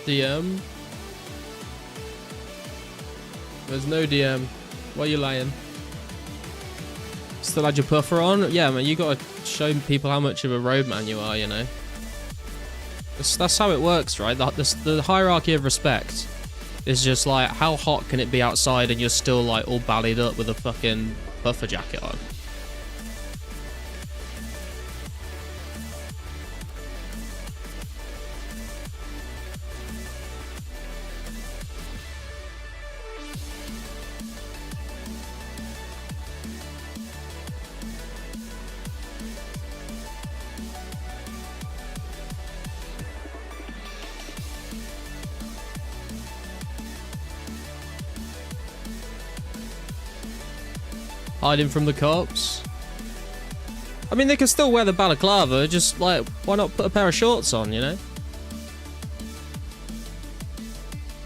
DM. There's no DM. Why are you lying? Still had your puffer on? Yeah, man, you gotta show people how much of a roadman you are, you know? That's how it works, right? The hierarchy of respect is just like, how hot can it be outside and you're still like all ballied up with a fucking puffer jacket on? Hiding from the cops. I mean, they can still wear the balaclava, just like, why not put a pair of shorts on, you know?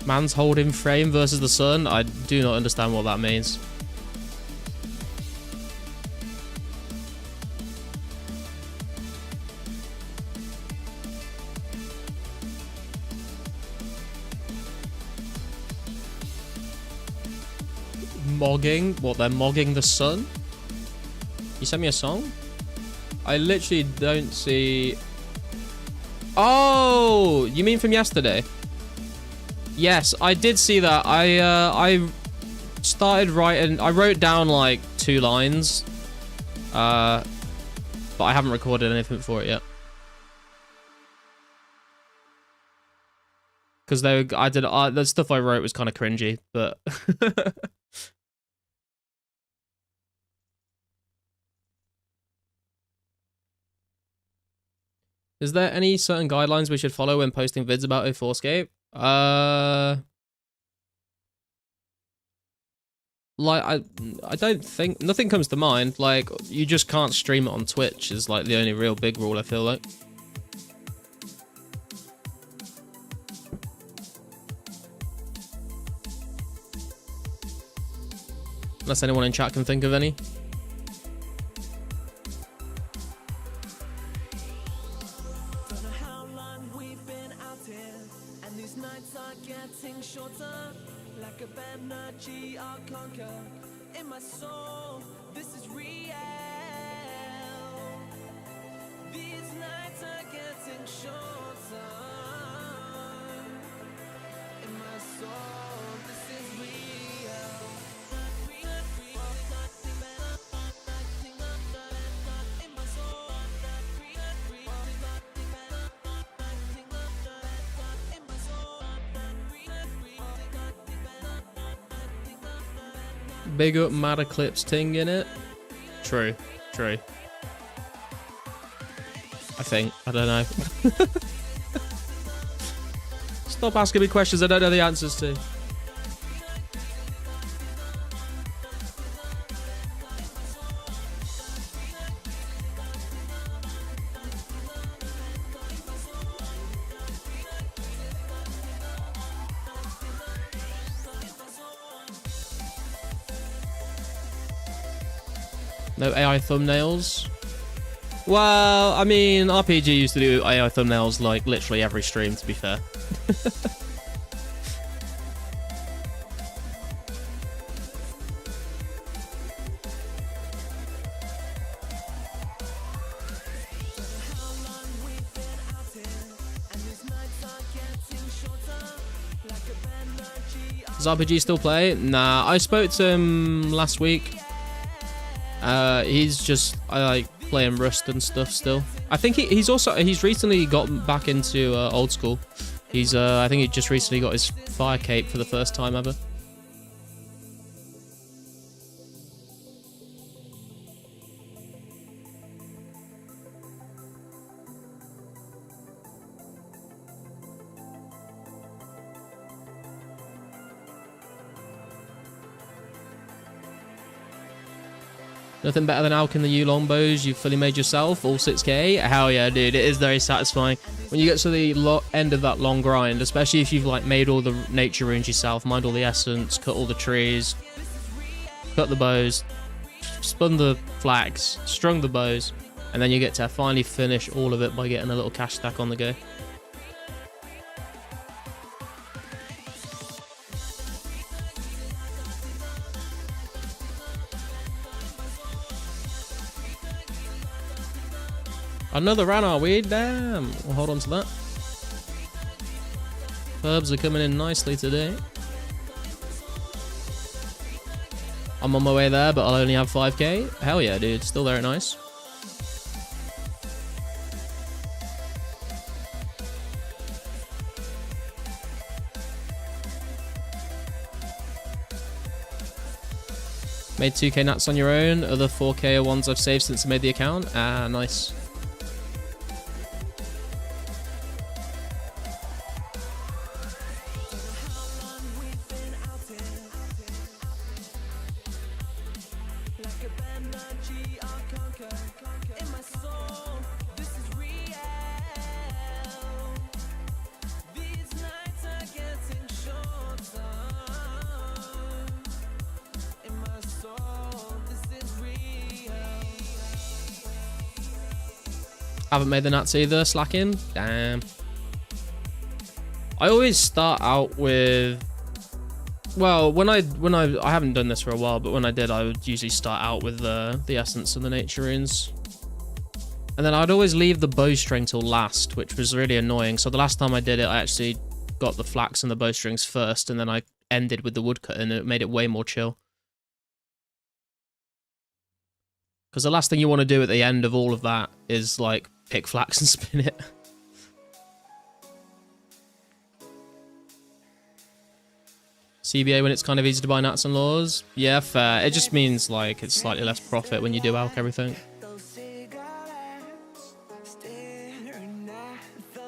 Man's holding frame versus the sun? I do not understand what that means. Mogging? What, they're mogging the sun? You sent me a song? I literally don't see... Oh! You mean from yesterday? Yes, I did see that. I started writing... I wrote down like 2 lines. But I haven't recorded anything for it yet. Because the stuff I wrote was kind of cringy, but... Is there any certain guidelines we should follow when posting vids about 2004scape? Like, I don't think... Nothing comes to mind. Like, you just can't stream it on Twitch is, like, the only real big rule, I feel like. Unless anyone in chat can think of any. Big up Mad Eclipse ting in it. True, true. I think. I don't know. Stop asking me questions I don't know the answers to. No AI thumbnails? Well, I mean, RPG used to do AI thumbnails like literally every stream, to be fair. Does RPG still play? Nah, I spoke to him last week. He's just like playing Rust and stuff still. I think he's recently got back into old school. I think he just recently got his fire cape for the first time ever. Nothing better than alking the U longbows you've fully made yourself, all 6k. Hell yeah, dude, it is very satisfying. When you get to the end of that long grind, especially if you've like made all the nature runes yourself, mined all the essence, cut all the trees, cut the bows, spun the flags, strung the bows, and then you get to finally finish all of it by getting a little cash stack on the go. Another run, are we? Damn. We'll hold on to that. Herbs are coming in nicely today. I'm on my way there, but I'll only have 5k. Hell yeah, dude. Still very nice. Made 2k nats on your own. Other 4k are ones I've saved since I made the account. Ah, nice. Haven't made the nuts either, slacking. Damn. I always start out with, well, when I haven't done this for a while, but when I did, I would usually start out with the essence and the nature runes. And then I'd always leave the bowstring till last, which was really annoying. So the last time I did it, I actually got the flax and the bowstrings first, and then I ended with the woodcut, and it made it way more chill. Because the last thing you want to do at the end of all of that is, like, pick flax and spin it. CBA when it's kind of easy to buy nuts and laws. Yeah, fair. It just means, like, it's slightly less profit when you do alch everything.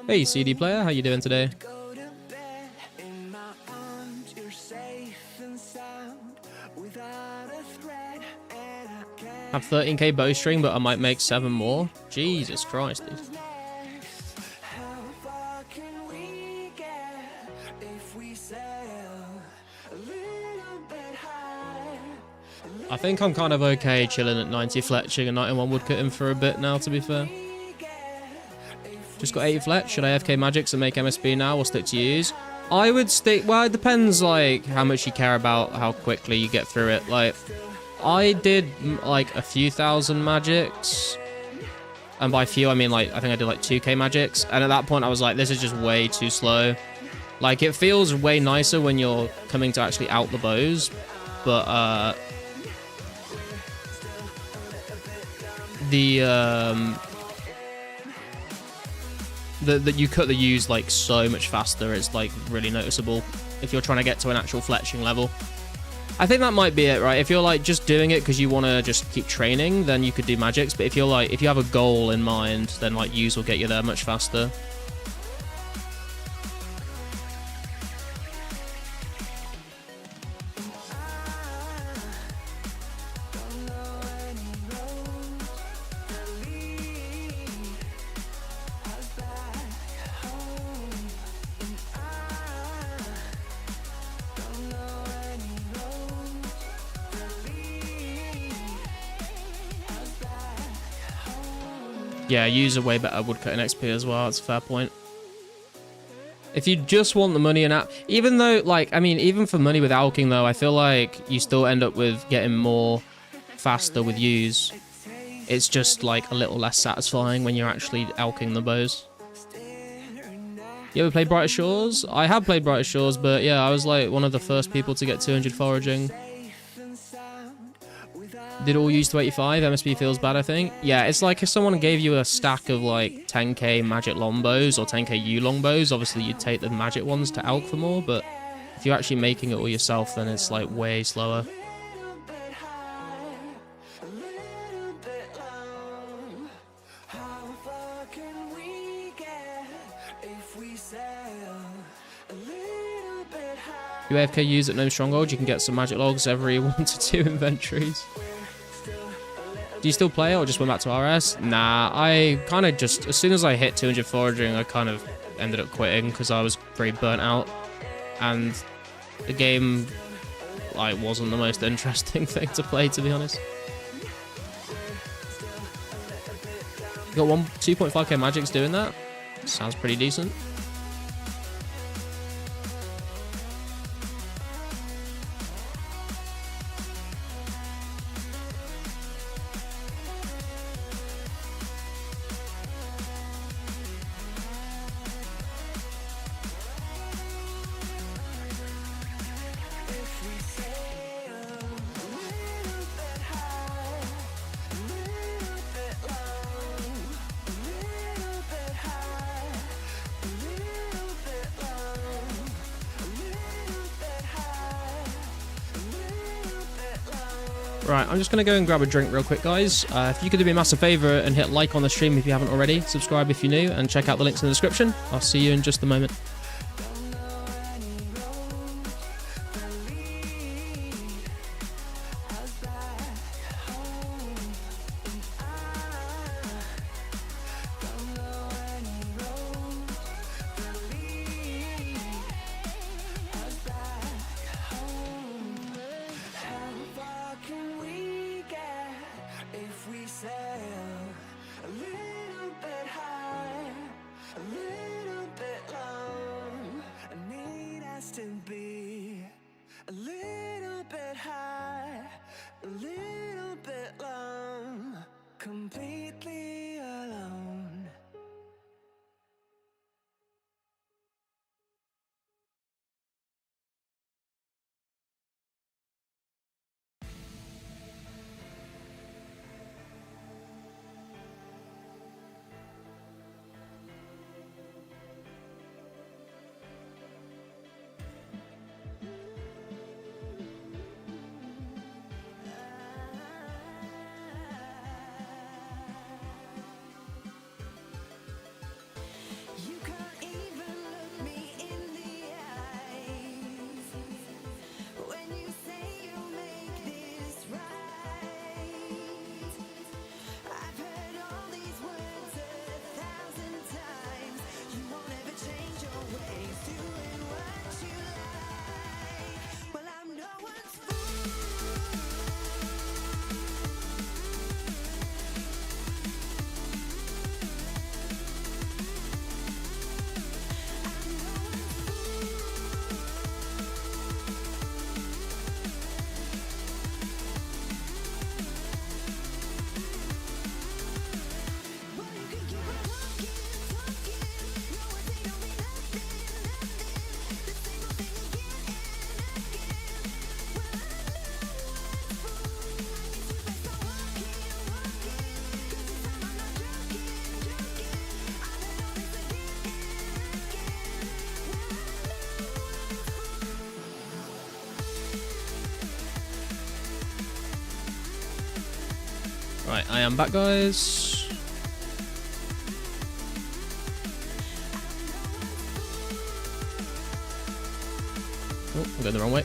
Hey, CD player, how you doing today? Have 13k bowstring, but I might make 7 more. Jesus Christ, dude. I think I'm kind of okay chilling at 90 fletching and 91 woodcutting for a bit now, to be fair. Just got 80 fletch. Should I FK magics and make MSB now or stick to use? I would stick, well, it depends, like, how much you care about how quickly you get through it. Like, I did, like, a few thousand magics. And by few, I mean, like, I think I did, like, 2k magics. And at that point, I was like, this is just way too slow. Like, it feels way nicer when you're coming to actually out the bows. But, that you cut the use like so much faster is like really noticeable if you're trying to get to an actual fletching level. I think that might be it, right? If you're like just doing it because you want to just keep training, then you could do magics. But if you're like, if you have a goal in mind, then like use will get you there much faster. Yeah, use a way better woodcutting XP as well. That's a fair point. If you just want the money and even though, like, I mean, even for money with alching though, I feel like you still end up with getting more faster with use. It's just like a little less satisfying when you're actually alching the bows. You ever played Brighter Shores? I have played Brighter Shores, but yeah, I was like one of the first people to get 200 foraging. Did all use to 85? MSP feels bad, I think. Yeah, it's like if someone gave you a stack of like 10k magic longbows or 10k U longbows, obviously you'd take the magic ones to alch for more, but if you're actually making it all yourself, then it's like way slower. You AFK use at no stronghold, you can get some magic logs every 1 to 2 inventories. Do you still play it or just went back to RS? Nah, I kind of just, as soon as I hit 200 foraging, I kind of ended up quitting because I was very burnt out. And the game, like, wasn't the most interesting thing to play, to be honest. You got 2.5k magics doing that? Sounds pretty decent. Right, I'm just going to go and grab a drink real quick, guys. If you could do me a massive favour and hit like on the stream if you haven't already, subscribe if you're new, and check out the links in the description. I'll see you in just a moment. Completely alone. You can't even look me in the eyes when you say you'll make this right. I've heard all these words 1,000 times. You won't ever change your ways, doing what you like. Well, I'm no one's fool. Right, I am back, guys. Oh, I'm going the wrong way.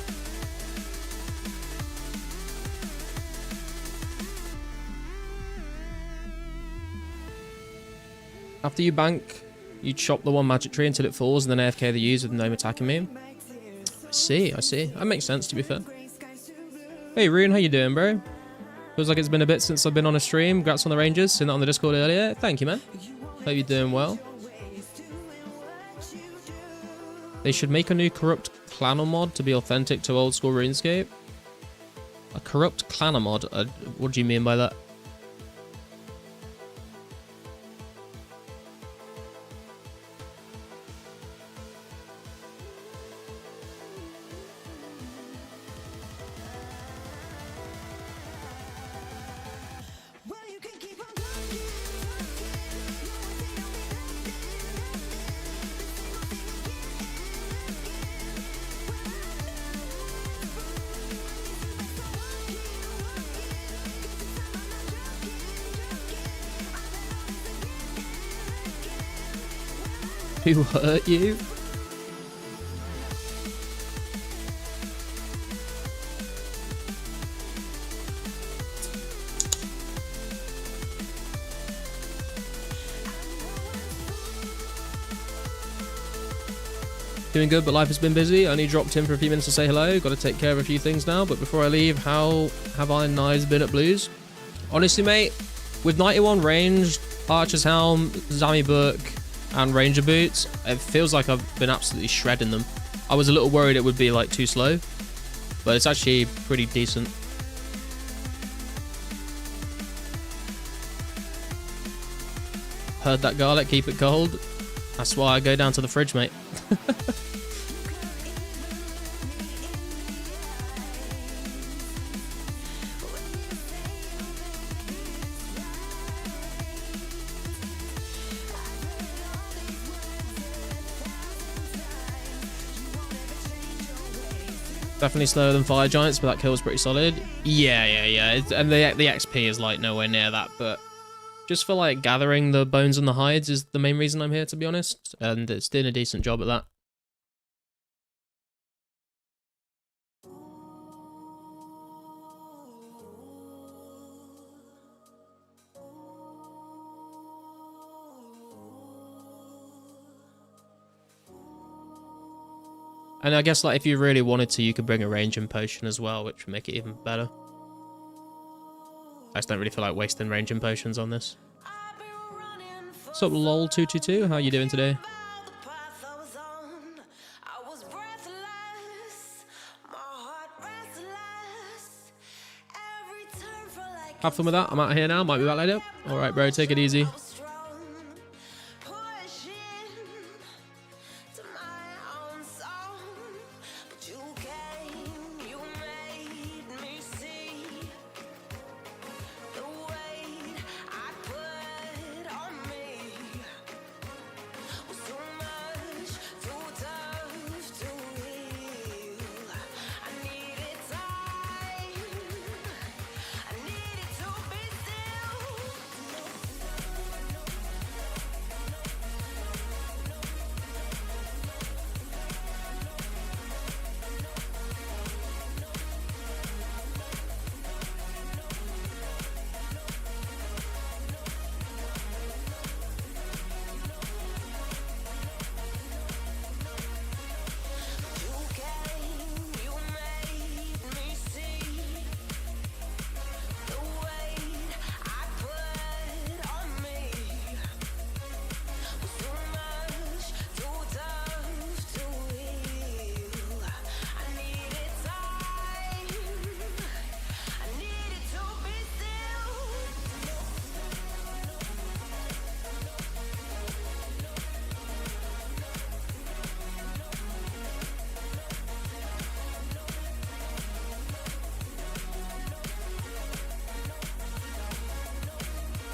After you bank, you chop the one magic tree until it falls and then AFK the use with no attacking me. I see. That makes sense, to be fair. Hey, Rune, how you doing, bro? Feels like it's been a bit since I've been on a stream. Congrats on the Rangers. Seen that on the Discord earlier. Thank you, man. Hope you're doing well. They should make a new corrupt clanner mod to be authentic to old school RuneScape. A corrupt clanner mod? What do you mean by that? Who hurt you? Doing good, but life has been busy. Only dropped in for a few minutes to say hello. Got to take care of a few things now. But before I leave, how have Iron Knives been at Blues? Honestly, mate, with 91 ranged, Archer's Helm, Zami Book, and Ranger Boots, it feels like I've been absolutely shredding them. I was a little worried it would be like too slow, but it's actually pretty decent. Heard that, garlic, keep it cold. That's why I go down to the fridge, mate. Definitely slower than Fire Giants, but that kill was pretty solid. Yeah. And the XP is like nowhere near that, but just for like gathering the bones and the hides is the main reason I'm here, to be honest. And it's doing a decent job at that. And I guess like if you really wanted to, you could bring a ranging potion as well, which would make it even better. I just don't really feel like wasting ranging potions on this. What's up, lol222? How you doing today? Have fun with that. I'm out of here now. Might be back later. All right, bro. Take it easy.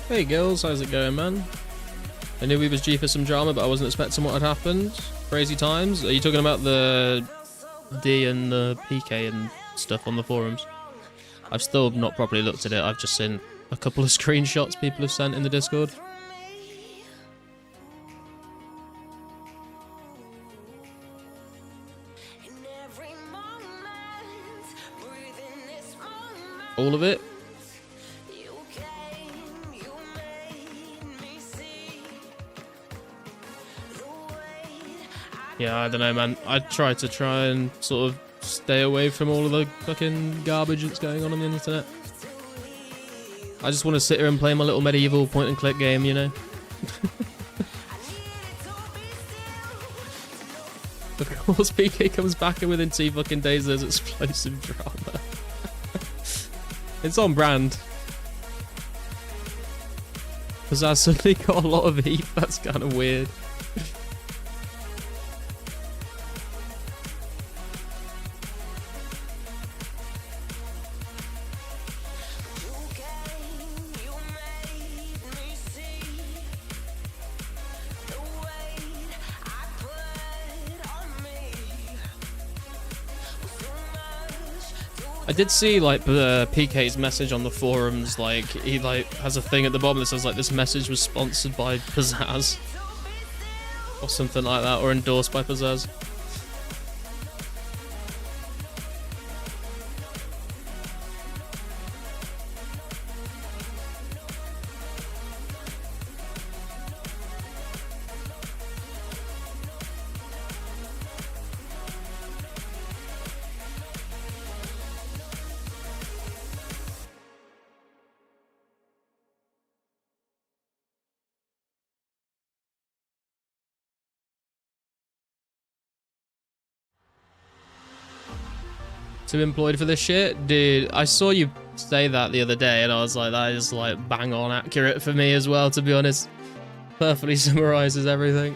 Hey girls, how's it going, man? I knew we was due for some drama, but I wasn't expecting what had happened. Crazy times. Are you talking about the D and the PK and stuff on the forums? I've still not properly looked at it. I've just seen a couple of screenshots people have sent in the Discord. All of it? Yeah, I don't know, man. I try and sort of stay away from all of the fucking garbage that's going on the internet. I just want to sit here and play my little medieval point-and-click game, you know? Of course, PK comes back and within 2 fucking days there's explosive drama. It's on brand. Because I suddenly got a lot of heat. That's kind of weird. I did see like PK's message on the forums, like he like has a thing at the bottom that says like this message was sponsored by Pizzazz or something like that, or endorsed by Pizzazz. Too employed for this shit? Dude, I saw you say that the other day and I was like, that is like bang on accurate for me as well, to be honest. Perfectly summarizes everything.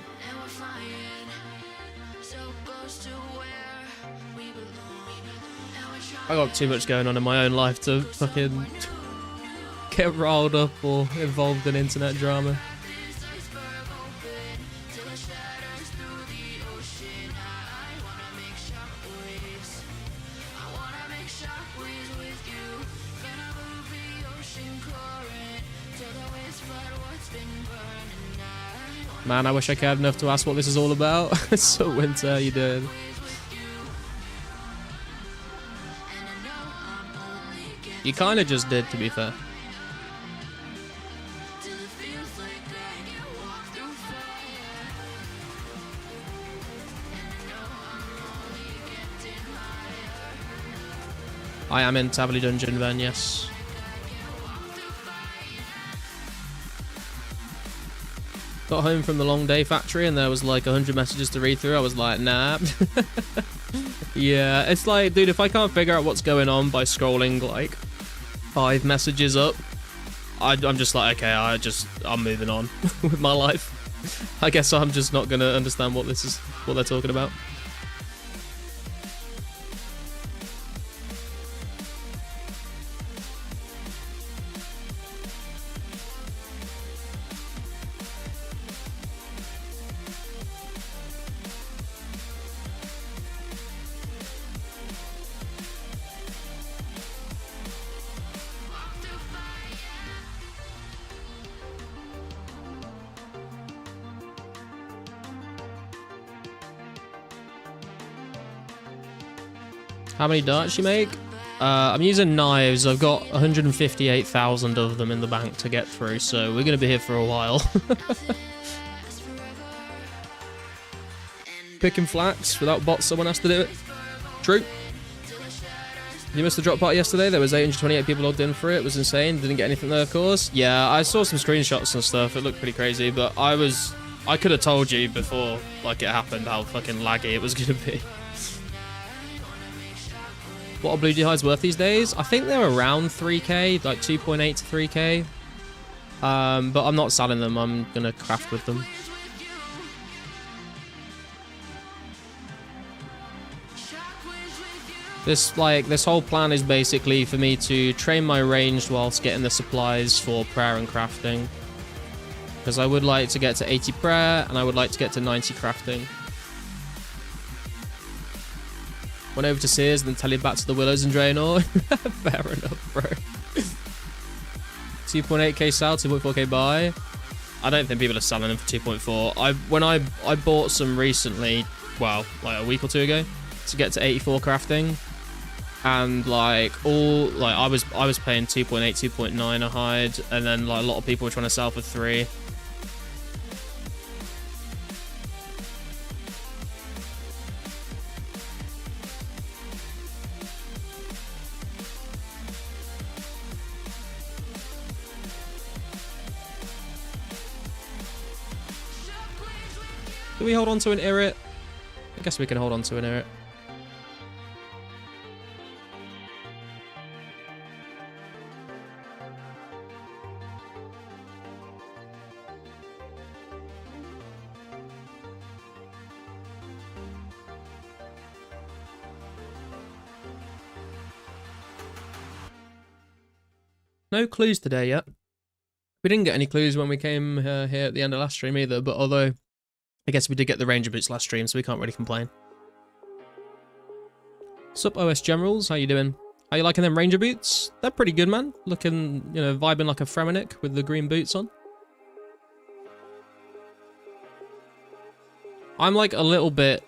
I got too much going on in my own life to fucking get riled up or involved in internet drama. Man, I wish I cared enough to ask what this is all about. So Winter, how you doing? You kind of just did, to be fair. I am in Tavily Dungeon then, yes. Got home from the long day factory and there was like 100 messages to read through. I was like, nah. Yeah, it's like, dude, if I can't figure out what's going on by scrolling like 5 messages up, I'm just like, okay, I'm moving on with my life. I guess I'm just not gonna understand what they're talking about. How many darts you make? I'm using knives. I've got 158,000 of them in the bank to get through, so we're going to be here for a while. Picking flax without bots, someone has to do it. True. You missed the drop party yesterday. There was 828 people logged in for it. It was insane. Didn't get anything there, of course. Yeah, I saw some screenshots and stuff. It looked pretty crazy, but I could have told you before like it happened how fucking laggy it was going to be. What are blue hides worth these days? I think they're around 3k, like 2.8 to 3k. But I'm not selling them. I'm gonna craft with them. This whole plan is basically for me to train my ranged whilst getting the supplies for prayer and crafting. Because I would like to get to 80 prayer and I would like to get to 90 crafting. Went over to Sears and then tele back to the Willows and Draenor. Fair enough, bro. 2.8k sell, 2.4k buy. I don't think people are selling them for 2.4. When I bought some recently, well, like a week or two ago, to get to 84 crafting, and I was paying 2.8, 2.9 a hide, and then like a lot of people were trying to sell for 3. Do we hold on to an Irrit? I guess we can hold on to an Irrit. No clues today yet. We didn't get any clues when we came here at the end of last stream either, but although I guess we did get the Ranger Boots last stream, so we can't really complain. Sup OS Generals, how you doing? How you liking them Ranger Boots? They're pretty good, man. Looking, you know, vibing like a Fremennik with the green boots on. I'm like a little bit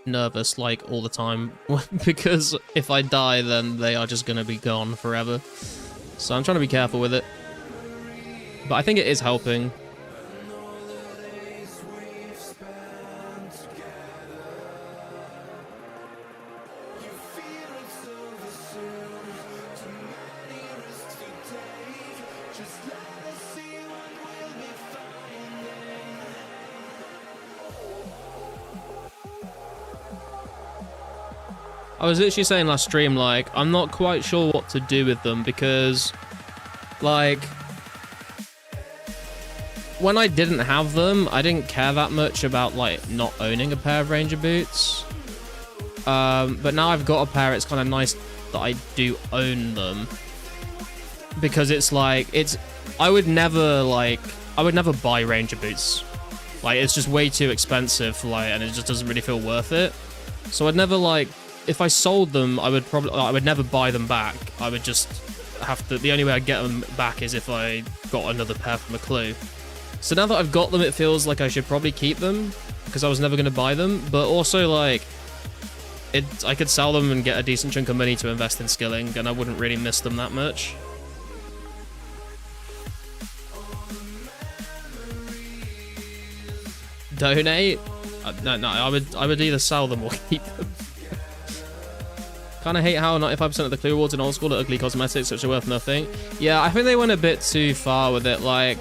nervous like all the time because if I die then they are just gonna be gone forever. So I'm trying to be careful with it. But I think it is helping. I was literally saying last stream, like, I'm not quite sure what to do with them because, like, when I didn't have them, I didn't care that much about, like, not owning a pair of Ranger Boots. But now I've got a pair, it's kind of nice that I do own them. Because it's like, I would never buy Ranger Boots. Like, it's just way too expensive, like, and it just doesn't really feel worth it. So I'd never, like, if I sold them, I would never buy them back. I would just have to. The only way I get them back is if I got another pair from a clue. So now that I've got them, it feels like I should probably keep them because I was never going to buy them. But also, like, I could sell them and get a decent chunk of money to invest in skilling, and I wouldn't really miss them that much. Donate? No, I would either sell them or keep them. Kind of hate how 95% of the clear rewards in old school are ugly cosmetics, which are worth nothing. Yeah, I think they went a bit too far with it. Like,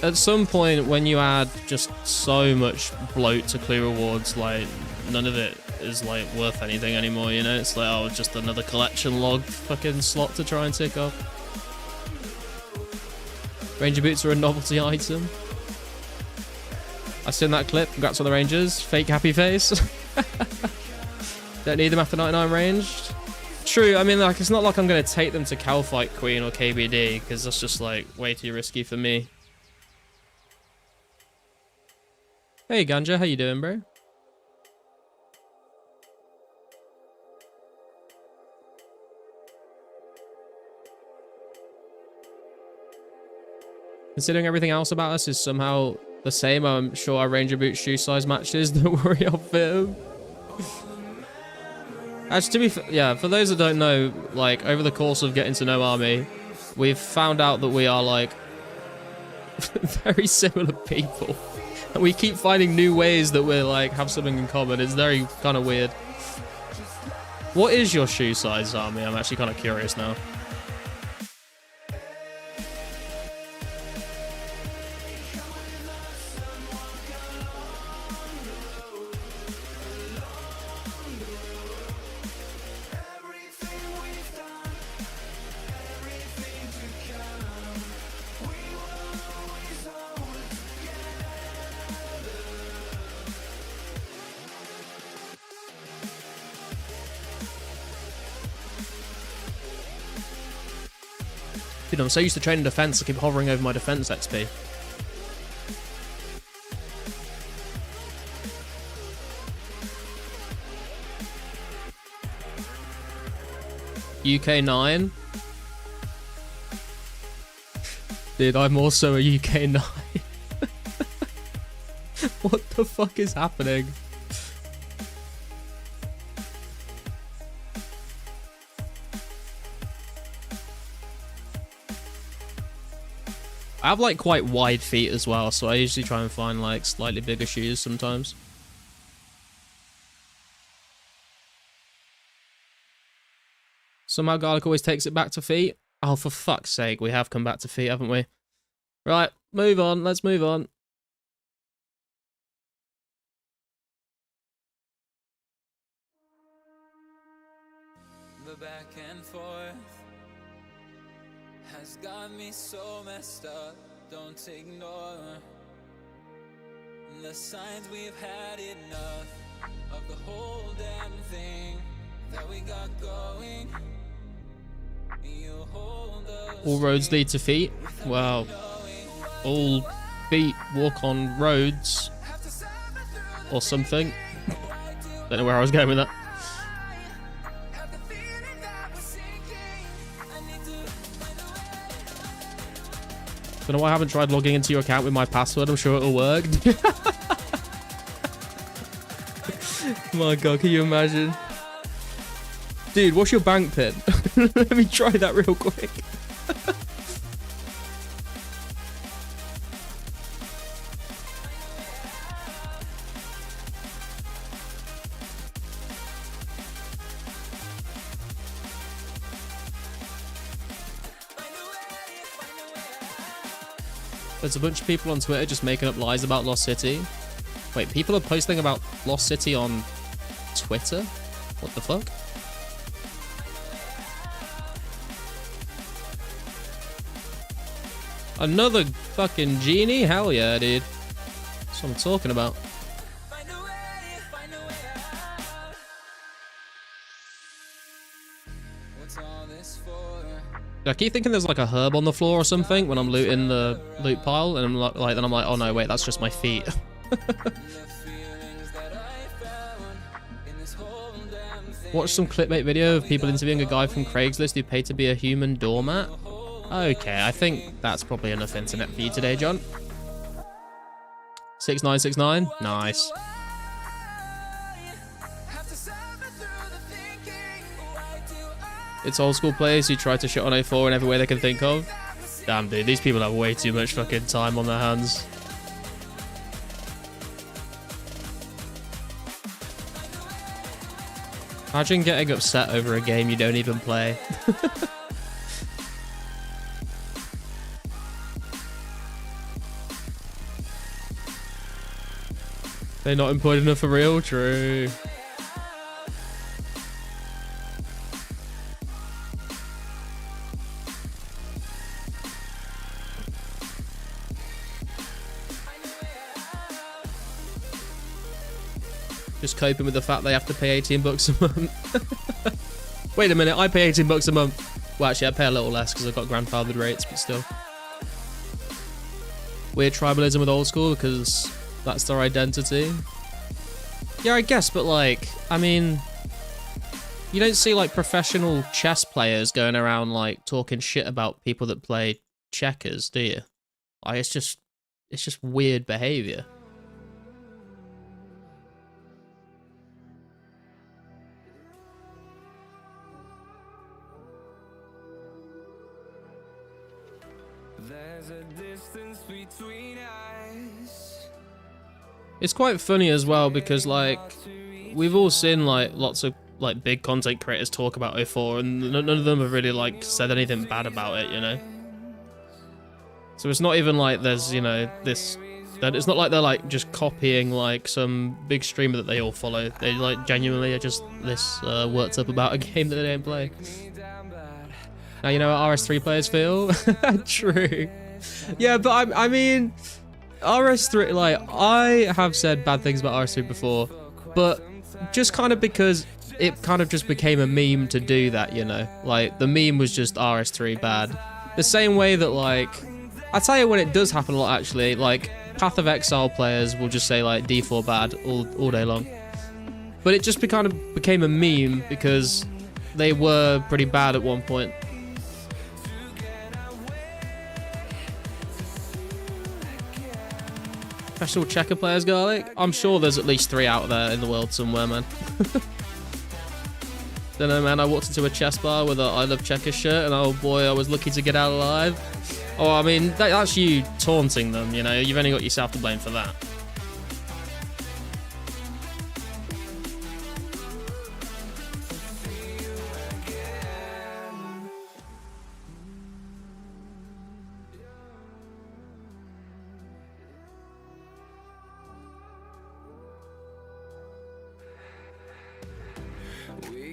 at some point, when you add just so much bloat to clear rewards, like, none of it is, like, worth anything anymore, you know? It's like, oh, just another collection log fucking slot to try and tick off. Ranger boots are a novelty item. I've seen that clip. Congrats on the Rangers. Fake happy face. Don't need them after 99 ranged. True, I mean, like, it's not like I'm going to take them to Calfight Queen or KBD, because that's just, like, way too risky for me. Hey, Ganja, how you doing, bro? Considering everything else about us is somehow the same, I'm sure our Ranger boot shoe size matches. Don't worry, I'll fit them. Actually, yeah, for those that don't know, like, over the course of getting to know Army, we've found out that we are, like, very similar people. And we keep finding new ways that we're, like, have something in common. It's very kind of weird. What is your shoe size, Army? I'm actually kind of curious now. Dude, I'm so used to training defense, I keep hovering over my defense XP. UK 9? Dude, I'm also a UK 9. What the fuck is happening? I have, like, quite wide feet as well, so I usually try and find, like, slightly bigger shoes sometimes. Somehow Garlic always takes it back to feet. Oh, for fuck's sake, we have come back to feet, haven't we? Right, move on, let's move on. The back and forth has got me so messed up. Don't ignore the signs. We've had enough of the whole damn thing that we got going. You hold us. All roads lead to feet. Wow. All feet walk on roads or something. Don't know where I was going with that. Don't know why I haven't tried logging into your account with my password. I'm sure it'll work. My god, can you imagine? Dude, what's your bank pin? Let me try that real quick. There's a bunch of people on Twitter just making up lies about Lost City. Wait, people are posting about Lost City on Twitter? What the fuck? Another fucking genie? Hell yeah, dude. That's what I'm talking about. I keep thinking there's like a herb on the floor or something when I'm looting the loot pile, and I'm like, then I'm like, oh no, wait, that's just my feet. Watch some clickbait video of people interviewing a guy from Craigslist who paid to be a human doormat. Okay, I think that's probably enough internet for you today, John. 6969, nice. It's old school players who try to shit on 04 in every way they can think of. Damn, dude, these people have way too much fucking time on their hands. Imagine getting upset over a game you don't even play. They're not employed enough for real? True. Just coping with the fact they have to pay 18 bucks a month. Wait a minute, I pay 18 bucks a month. Well, actually, I pay a little less because I've got grandfathered rates, but still. Weird tribalism with old school because that's their identity. Yeah, I guess, but like, I mean, you don't see like professional chess players going around like talking shit about people that play checkers, do you? Like, it's just weird behavior. There's a distance between us. It's quite funny as well because like we've all seen like lots of like big content creators talk about 04 and none of them have really like said anything bad about it, you know. So it's not even like there's, you know, this, that it's not like they're like just copying like some big streamer that they all follow. They like genuinely are just this worked up about a game that they don't play. Now you know how RS3 players feel? True. Yeah, but I mean, RS3, like, I have said bad things about RS3 before, but just kind of because it kind of just became a meme to do that, you know? Like, the meme was just RS3 bad. The same way that, like, I tell you when it does happen a lot, actually, like, Path of Exile players will just say, like, D4 bad all day long. But it just kind of became a meme because they were pretty bad at one point. Professional checker players, Garlic? I'm sure there's at least 3 out there in the world somewhere, man. Don't know, man. I walked into a chess bar with a I Love Checkers shirt, and oh boy, I was lucky to get out alive. Oh, I mean, that's you taunting them, you know? You've only got yourself to blame for that.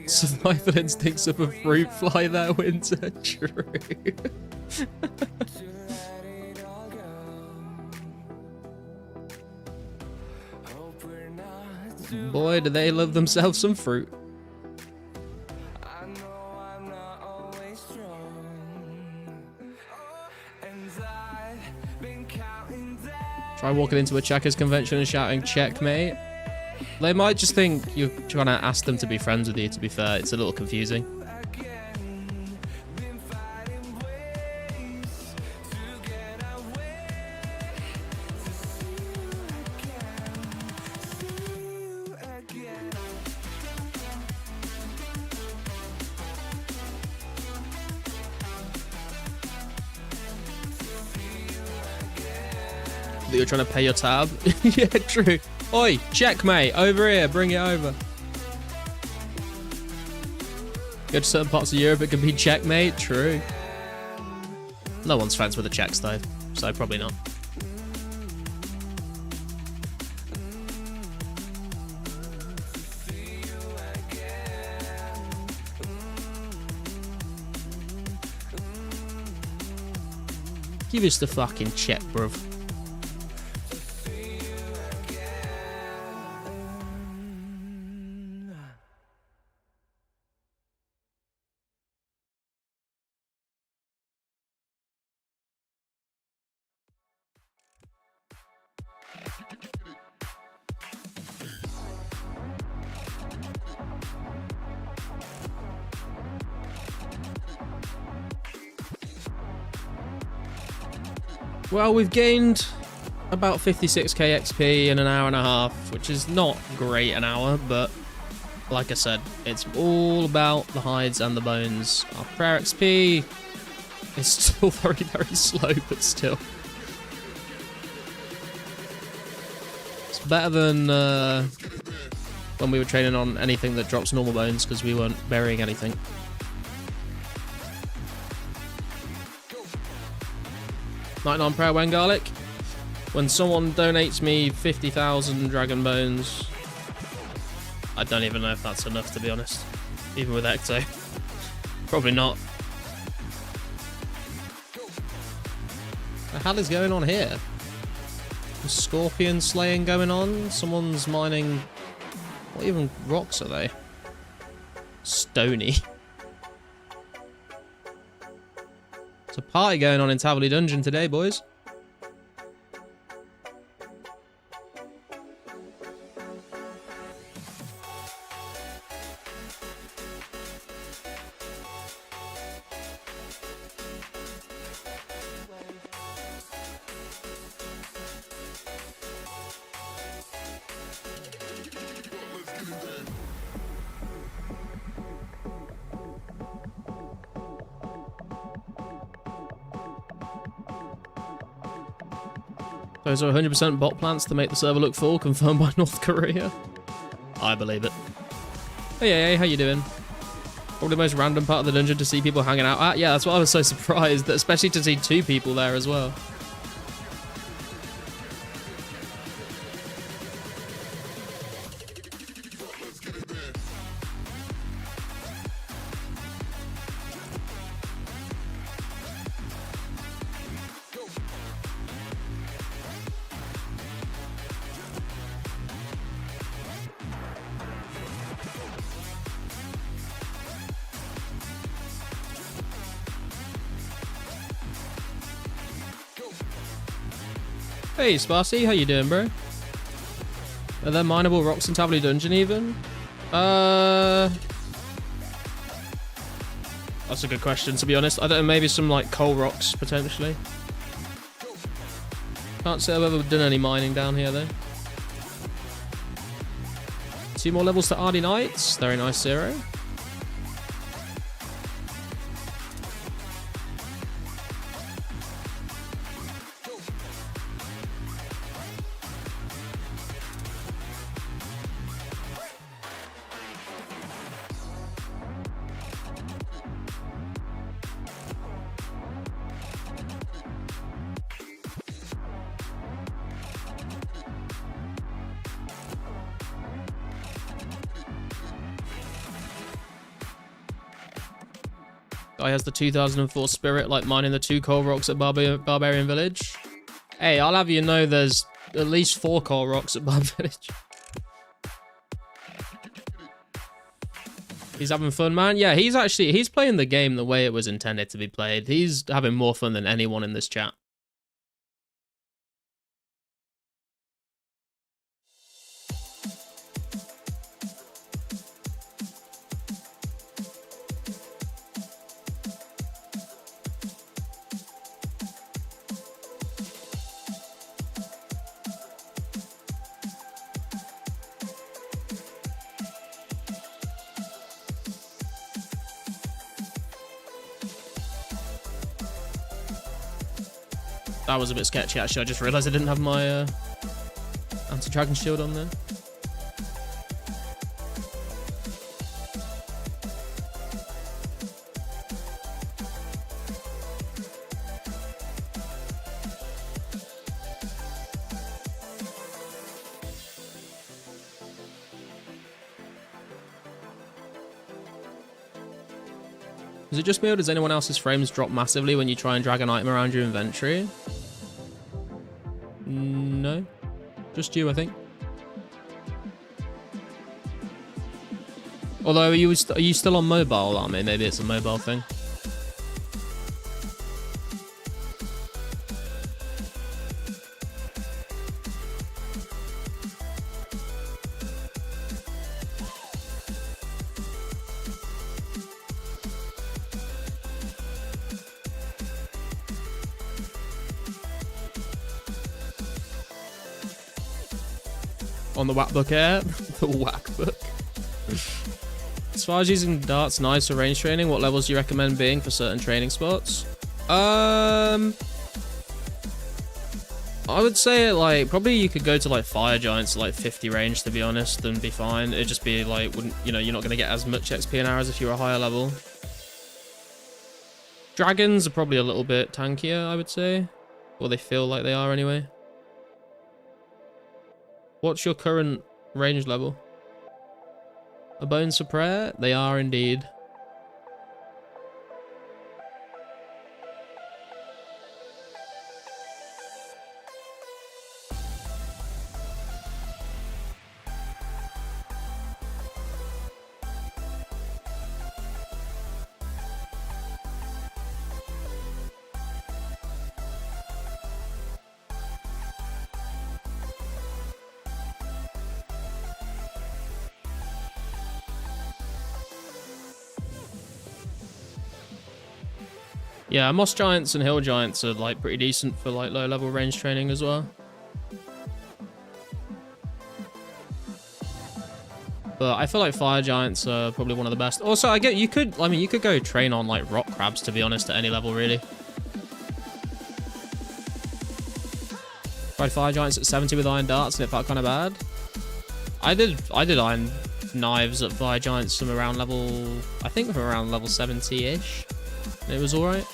Survival instincts of a fruit fly that winter. True. Boy, do they love themselves some fruit. Try walking into a checkers convention and shouting checkmate. They might just think you're trying to ask them to be friends with you, to be fair. It's a little confusing. That you're trying to pay your tab? Yeah, true. Oi, checkmate, over here, bring it over. Go to certain parts of Europe, it can be checkmate, true. No one's friends with the Czechs though, so probably not. Give us the fucking check, bruv. Well, we've gained about 56k XP in an hour and a half, which is not great an hour, but like I said, it's all about the hides and the bones. Our prayer XP is still very, very slow, but still. It's better than when we were training on anything that drops normal bones, because we weren't burying anything. Night on prayer, when garlic. When someone donates me 50,000 dragon bones, I don't even know if that's enough, to be honest. Even with Ecto. Probably not. What the hell is going on here? Scorpion slaying going on? Someone's mining... What even rocks are they? Stony. It's a party going on in Taverley Dungeon today, boys. Those are 100% bot plants to make the server look full, confirmed by North Korea. I believe it. Hey, how you doing? Probably the most random part of the dungeon to see people hanging out at. Yeah, that's why I was so surprised, that especially to see 2 people there as well. Hey Sparsy, how you doing, bro? Are there mineable rocks in Taverley Dungeon even? That's a good question, to be honest. I don't know, maybe some like coal rocks potentially. Can't say I've ever done any mining down here though. 2 more levels to RD Knights. Very nice, Zero. Guy has the 2004 spirit, like mining the 2 coal rocks at Barbarian Village. Hey, I'll have you know there's at least 4 coal rocks at Bar Village. He's having fun, man. Yeah, he's playing the game the way it was intended to be played. He's having more fun than anyone in this chat. That was a bit sketchy, actually. I just realised I didn't have my anti-dragon shield on there. Is it just me or does anyone else's frames drop massively when you try and drag an item around your inventory? No. Just you, I think. Although, are you still on mobile, Army? Maybe it's a mobile thing. On the Whackbook Air. The Whackbook. As far as using darts knives for range training, what levels do you recommend being for certain training spots? I would say like probably you could go to like fire giants at like 50 range, to be honest, and be fine. It'd just be like, wouldn't, you know, you're not going to get as much XP and arrows if you're a higher level. Dragons are probably a little bit tankier, I would say. Or they feel like they are anyway. What's your current range level? A bones for prayer? They are indeed. Yeah, moss giants and hill giants are like pretty decent for like low level range training as well. But I feel like fire giants are probably one of the best. Also, you could go train on like rock crabs, to be honest, at any level really. Tried fire giants at 70 with iron darts and it felt kind of bad. I did iron knives at fire giants from around level, I think from around level 70-ish. It was alright.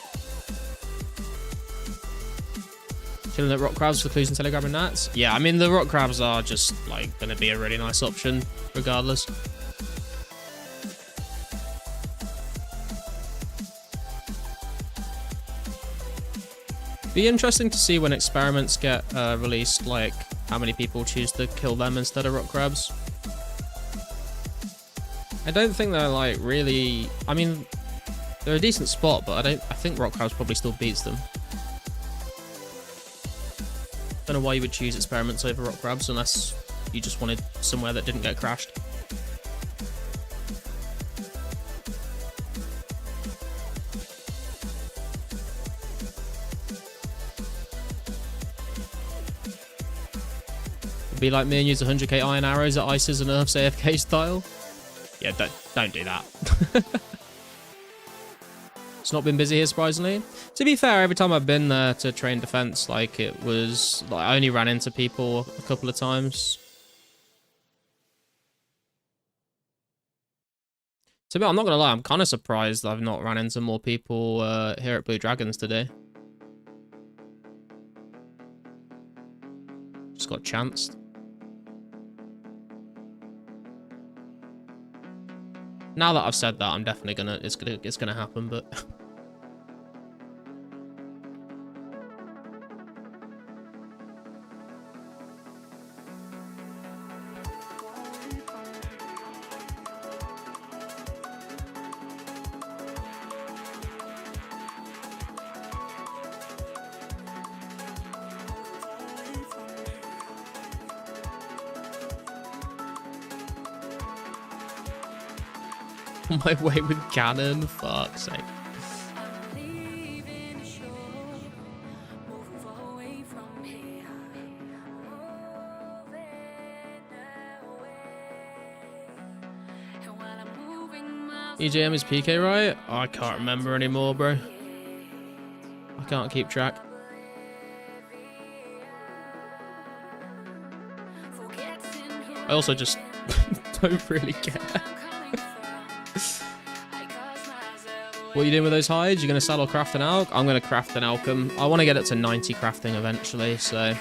Chilling at rock crabs for clues and telegram and gnats. Yeah, I mean the rock crabs are just like gonna be a really nice option regardless. Be interesting to see when experiments get released, like how many people choose to kill them instead of rock crabs. I don't think they're like really, I mean, they're a decent spot, but I think rock crabs probably still beats them. Don't know why you would choose experiments over rock crabs unless you just wanted somewhere that didn't get crashed. It'd be like me and use 100k iron arrows at ICES and Earth's AFK style. Yeah, don't do that. It's not been busy here, surprisingly. To be fair, every time I've been there to train defense, like it was like I only ran into people a couple of times. So I'm not gonna lie, I'm kind of surprised I've not ran into more people here at Blue Dragons today. Just got chanced. Now that I've said that, I'm definitely gonna it's gonna happen, but my way with cannon, fuck's sake. EJM is PK, right? Oh, I can't remember anymore, bro. I can't keep track. I also just don't really care. What are you doing with those hides? You're going to saddle craft an alch? I'm going to craft an alchem. I want to get it to 90 crafting eventually, so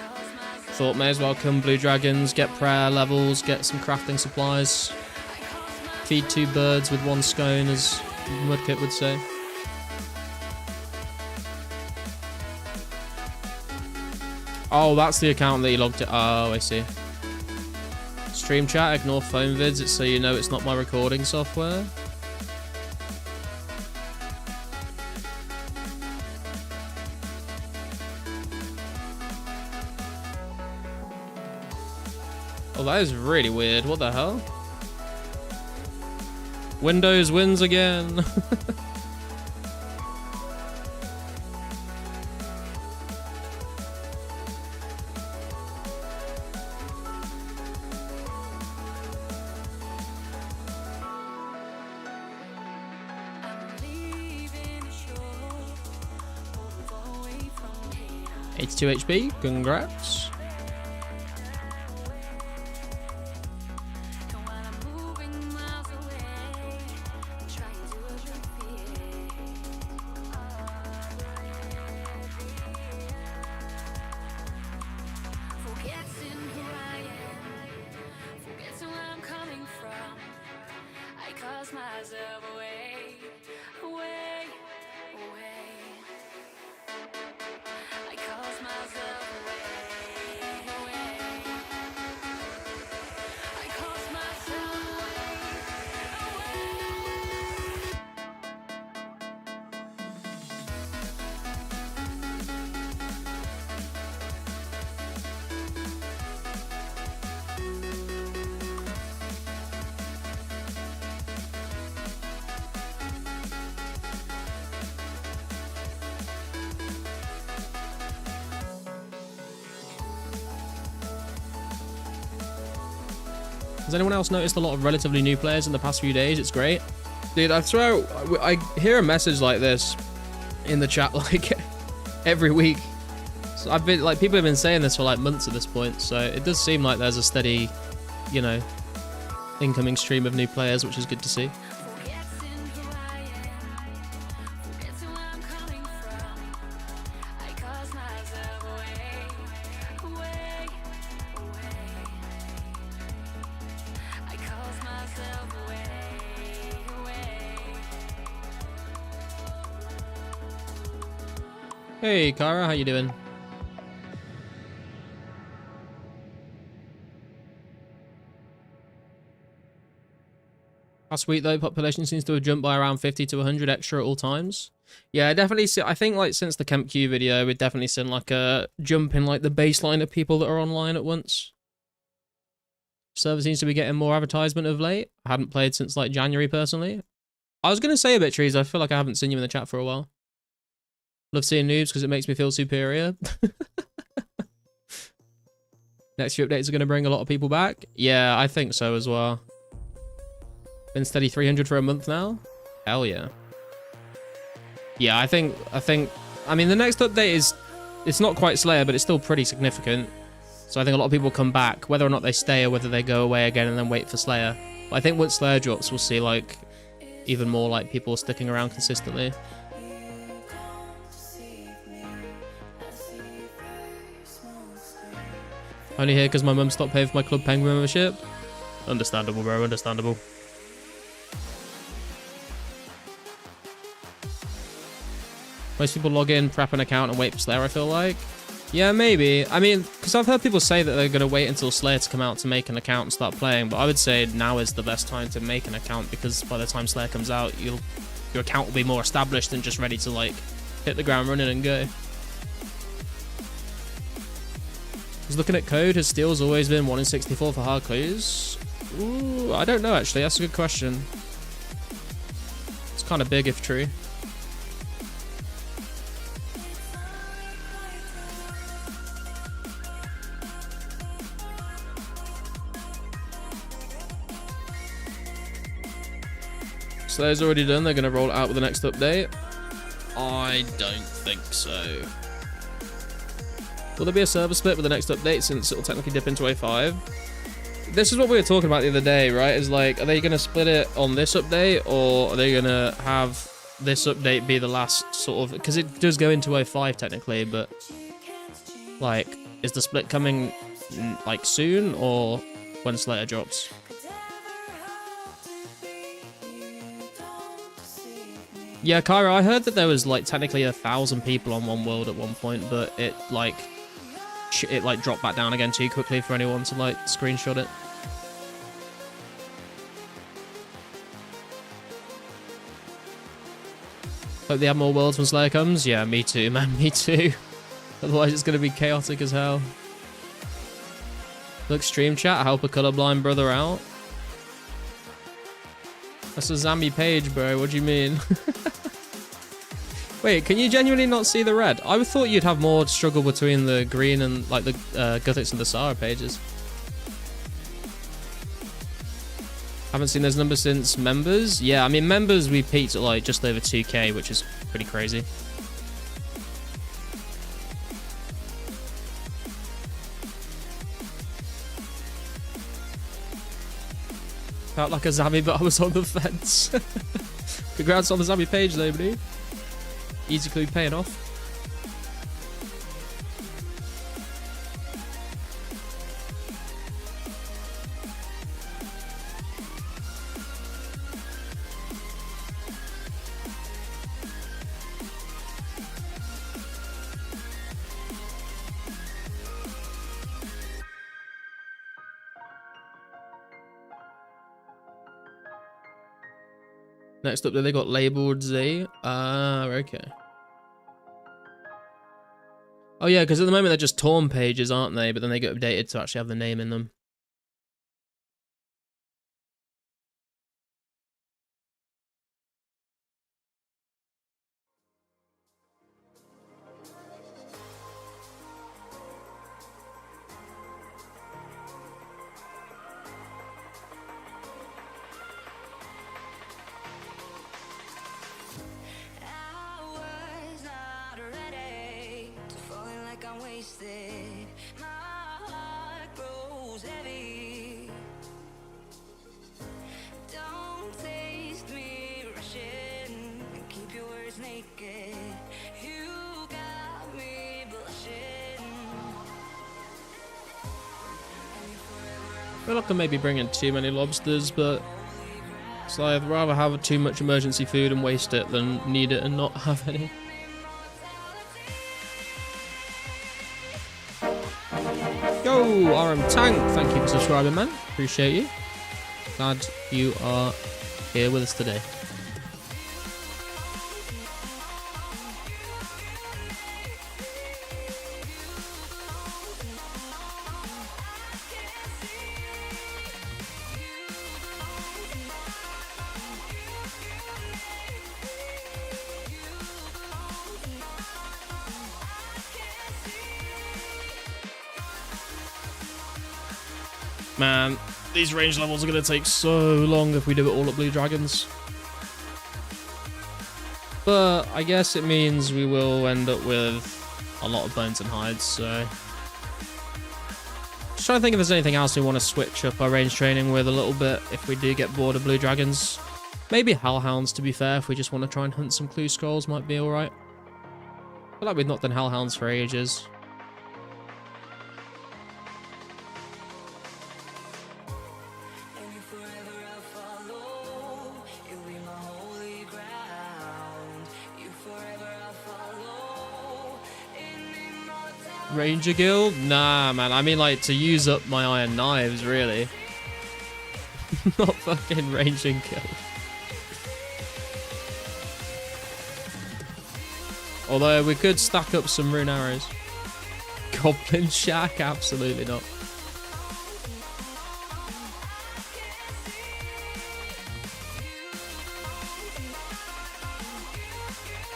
thought may as well come Blue Dragons, get prayer levels, get some crafting supplies. Feed 2 birds with 1 scone, as Mudkip would say. Oh, that's the account that you logged it. Oh, I see. Stream chat, ignore phone vids, it's so you know it's not my recording software. Oh, that is really weird. What the hell? Windows wins again. 82 HP, congrats. And while I'm moving miles away, I'm trying to alleviate forgetting who I am, forgetting where I'm coming from. I cause myself away, away, away. I cause myself away, away. I cause myself away, away. Has anyone else noticed a lot of relatively new players in the past few days? It's great. Dude, I hear a message like this in the chat like every week. So I've been like, people have been saying this for like months at this point. So it does seem like there's a steady, you know, incoming stream of new players, which is good to see. Forgetting who I am, forgetting where I'm coming from. I cause myself away, away, away. I cause myself away, away. Hey, Kara, how you doing? Last week though, population seems to have jumped by around 50 to 100 extra at all times. Yeah, I definitely see. I think like since the Camp Q video, we've definitely seen like a jump in like the baseline of people that are online at once. Server seems to be getting more advertisement of late. I hadn't played since like January personally. I was gonna say a bit, Trees. I feel like I haven't seen you in the chat for a while. Love seeing noobs because it makes me feel superior. Next few updates are gonna bring a lot of people back. Yeah, I think so as well. Been steady 300 for a month now. Hell yeah. Yeah, I mean, the next update is, it's not quite Slayer, but it's still pretty significant. So I think a lot of people come back, whether or not they stay or whether they go away again and then wait for Slayer. But I think once Slayer drops, we'll see like even more like people sticking around consistently. Only here because my mum stopped paying for my Club Penguin membership. Understandable, bro, understandable. Most people log in, prep an account, and wait for Slayer, I feel like. Yeah, maybe. I mean, because I've heard people say that they're going to wait until Slayer to come out to make an account and start playing, but I would say now is the best time to make an account because by the time Slayer comes out, your account will be more established and just ready to, like, hit the ground running and go. I was looking at code. Has Steel's always been 1 in 64 for hard clues? Ooh, I don't know, actually. That's a good question. It's kind of big if true. Slayer's already done. They're going to roll it out with the next update. I don't think so. Will there be a server split with the next update since it'll technically dip into A5? This is what we were talking about the other day, right? Is like, are they going to split it on this update or are they going to have this update be the last sort of... Because it does go into A5 technically, but like, is the split coming like soon or when Slayer drops? Yeah, Kyra, I heard that there was like technically 1,000 people on one world at one point, but it like dropped back down again too quickly for anyone to like screenshot it. Hope they have more worlds when Slayer comes. Yeah, me too, man, me too. Otherwise it's gonna be chaotic as hell. Look, stream chat, help a colorblind brother out. That's a Zambi page, bro. What do you mean? Wait, can you genuinely not see the red? I thought you'd have more struggle between the green and like the Guthix and the Sara pages. Haven't seen those numbers since members. Yeah, I mean members we peaked at like just over 2k, which is pretty crazy. Felt like a Zammy, but I was on the fence. Congrats on the Zammy page, though, buddy. Easy clue paying off. Next up, they got labeled Z. Okay. Oh yeah, because at the moment they're just torn pages, aren't they? But then they get updated to actually have the name in them. I was not ready to falling like I'm wasted. My heart grows heavy. Don't taste me rushing and keep your words naked. You got me blushing. I feel like I may be bringing too many lobsters, but so I'd rather have too much emergency food and waste it than need it and not have any. Yo, RM Tank, thank you for subscribing, man. Appreciate you. Glad you are here with us today. Man, these range levels are going to take so long if we do it all at Blue Dragons. But I guess it means we will end up with a lot of bones and hides, so... Just trying to think if there's anything else we want to switch up our range training with a little bit if we do get bored of Blue Dragons. Maybe Hellhounds, to be fair, if we just want to try and hunt some clue scrolls, might be alright. I feel like we've not done Hellhounds for ages. Ranger Guild? Nah, man. I mean, like, to use up my iron knives, really. Not fucking Ranging Guild. Although, we could stack up some rune arrows. Goblin Shack? Absolutely not.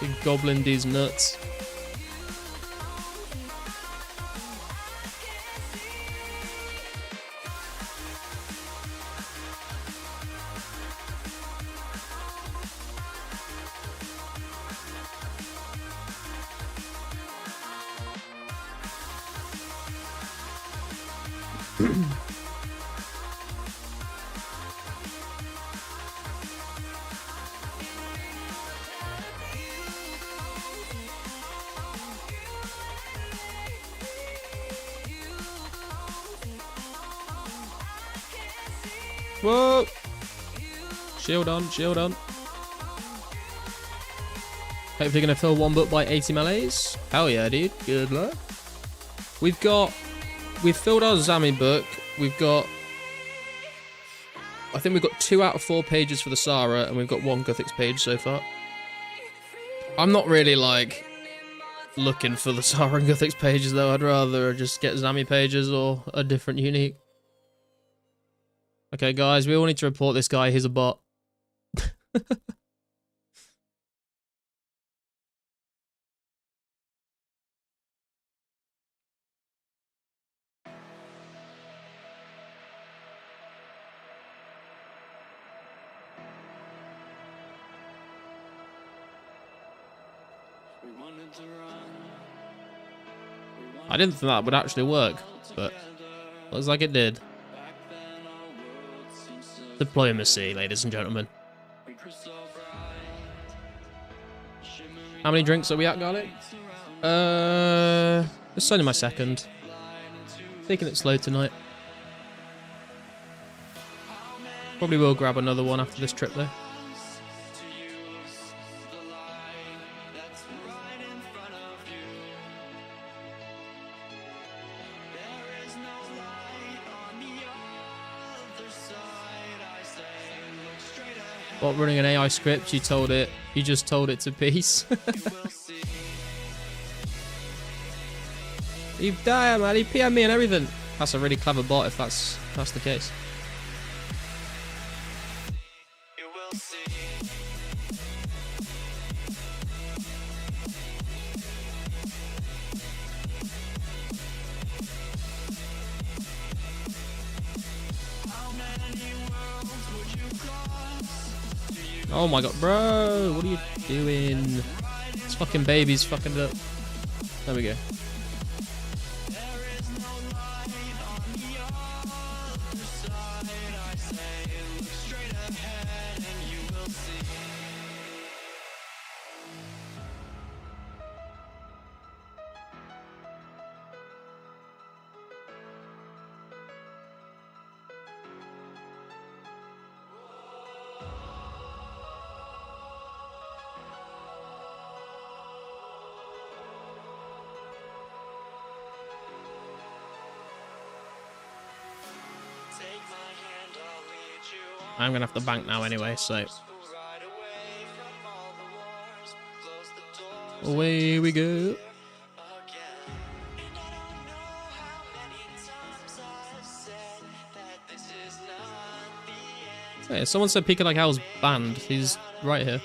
Big Goblin these nuts. Whoa! Shield on, shield on. Hopefully gonna fill one book by 80 melees. Hell yeah, dude. Good luck. We've filled our Zammy book. I think we've got 2 out of 4 pages for the Sara, and we've got 1 Guthix page so far. I'm not really, like, looking for the Sara and Guthix pages, though. I'd rather just get Zammy pages or a different unique. Okay, guys, we all need to report this guy. He's a bot. I didn't think that would actually work, but looks like it did. Diplomacy, ladies and gentlemen. How many drinks are we at, Garlic? It's only my second. Taking it slow tonight. Probably will grab another one after this trip though. What, running an AI script? You just told it to peace. You damn, man, he PM'd me and everything. That's a really clever bot if that's the case. Oh my god, bro, what are you doing? This fucking baby's fucking it up. There we go. I'm gonna have to bank now anyway, so away we go. Hey, someone said Pika Like Hell's banned. He's right here.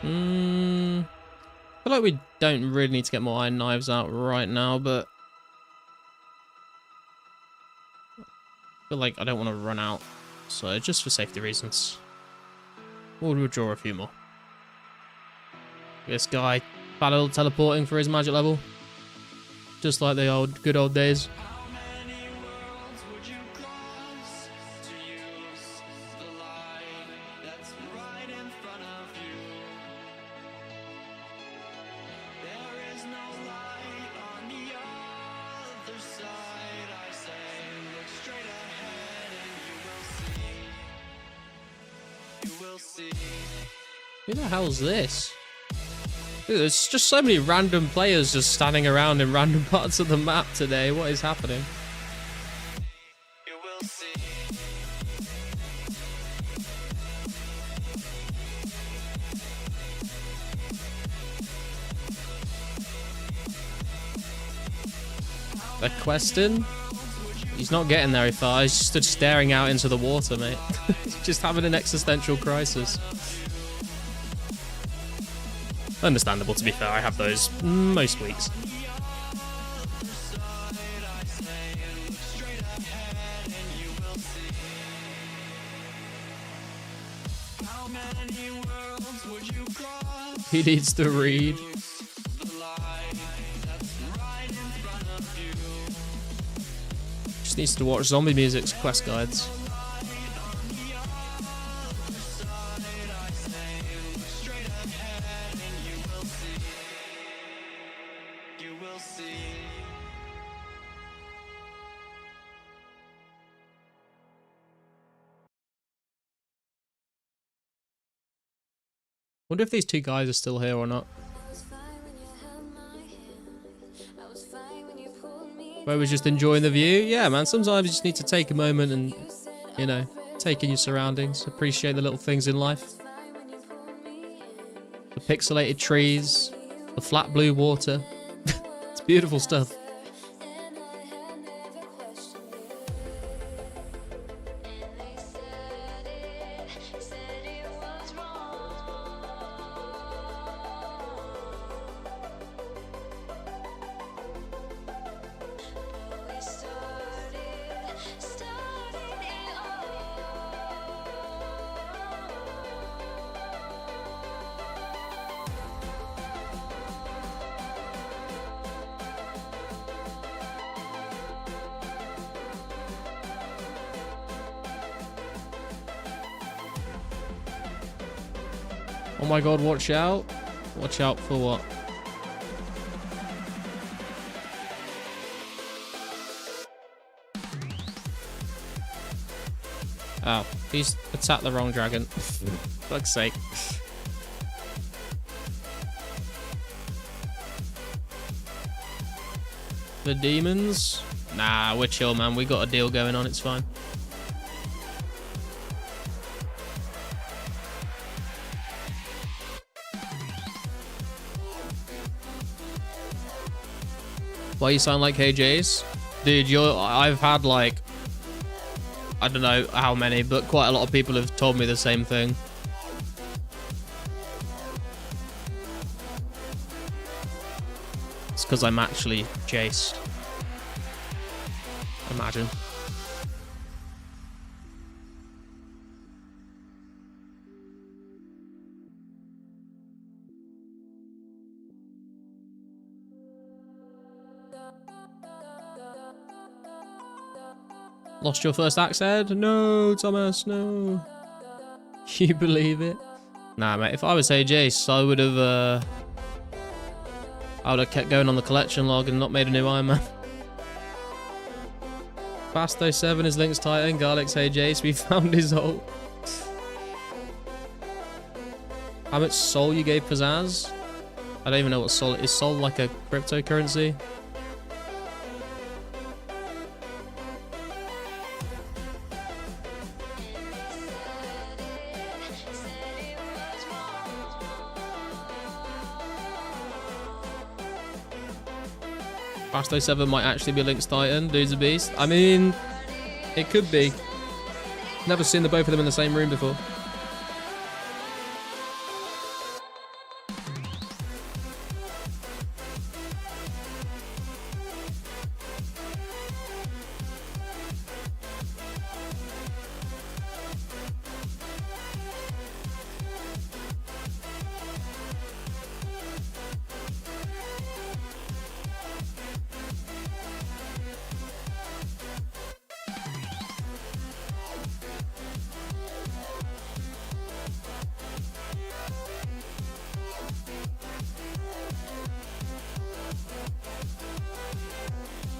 I feel like we don't really need to get more iron knives out right now, but I feel like I don't want to run out, so just for safety reasons, we'll withdraw a few more. This guy, parallel teleporting for his magic level, just like the good old days. Who the hell's this? Dude, there's just so many random players just standing around in random parts of the map today. What is happening? They're questing? He's not getting very far. He's just stood staring out into the water, mate. He's just having an existential crisis. Understandable, to be fair. I have those most weeks. He needs to read. Just needs to watch Zombie Music's quest guides. Wonder if these two guys are still here or not. Where we're just enjoying the view. Yeah, man, sometimes you just need to take a moment and, you know, take in your surroundings. Appreciate the little things in life. The pixelated trees. The flat blue water. It's beautiful stuff. Oh my god, watch out. Watch out for what? Oh, he's attacked the wrong dragon. Fuck's sake. The demons? Nah, we're chill, man. We got a deal going on. It's fine. Why you sound like KJ's? Dude, I've had like, I don't know how many, but quite a lot of people have told me the same thing. It's because I'm actually Jace. Imagine. Lost your first axe head? No, Thomas, no. You believe it? Nah, mate, if I was Jace, I would have kept going on the collection log and not made a new Iron Man. Fasto 7 is Link's Titan, Garlic's Jace, we found his ult. How much soul you gave Pizzazz? I don't even know what soul is. Soul like a cryptocurrency? Fasto 7 might actually be Link's Titan. Dude's a beast. I mean, it could be. Never seen the both of them in the same room before.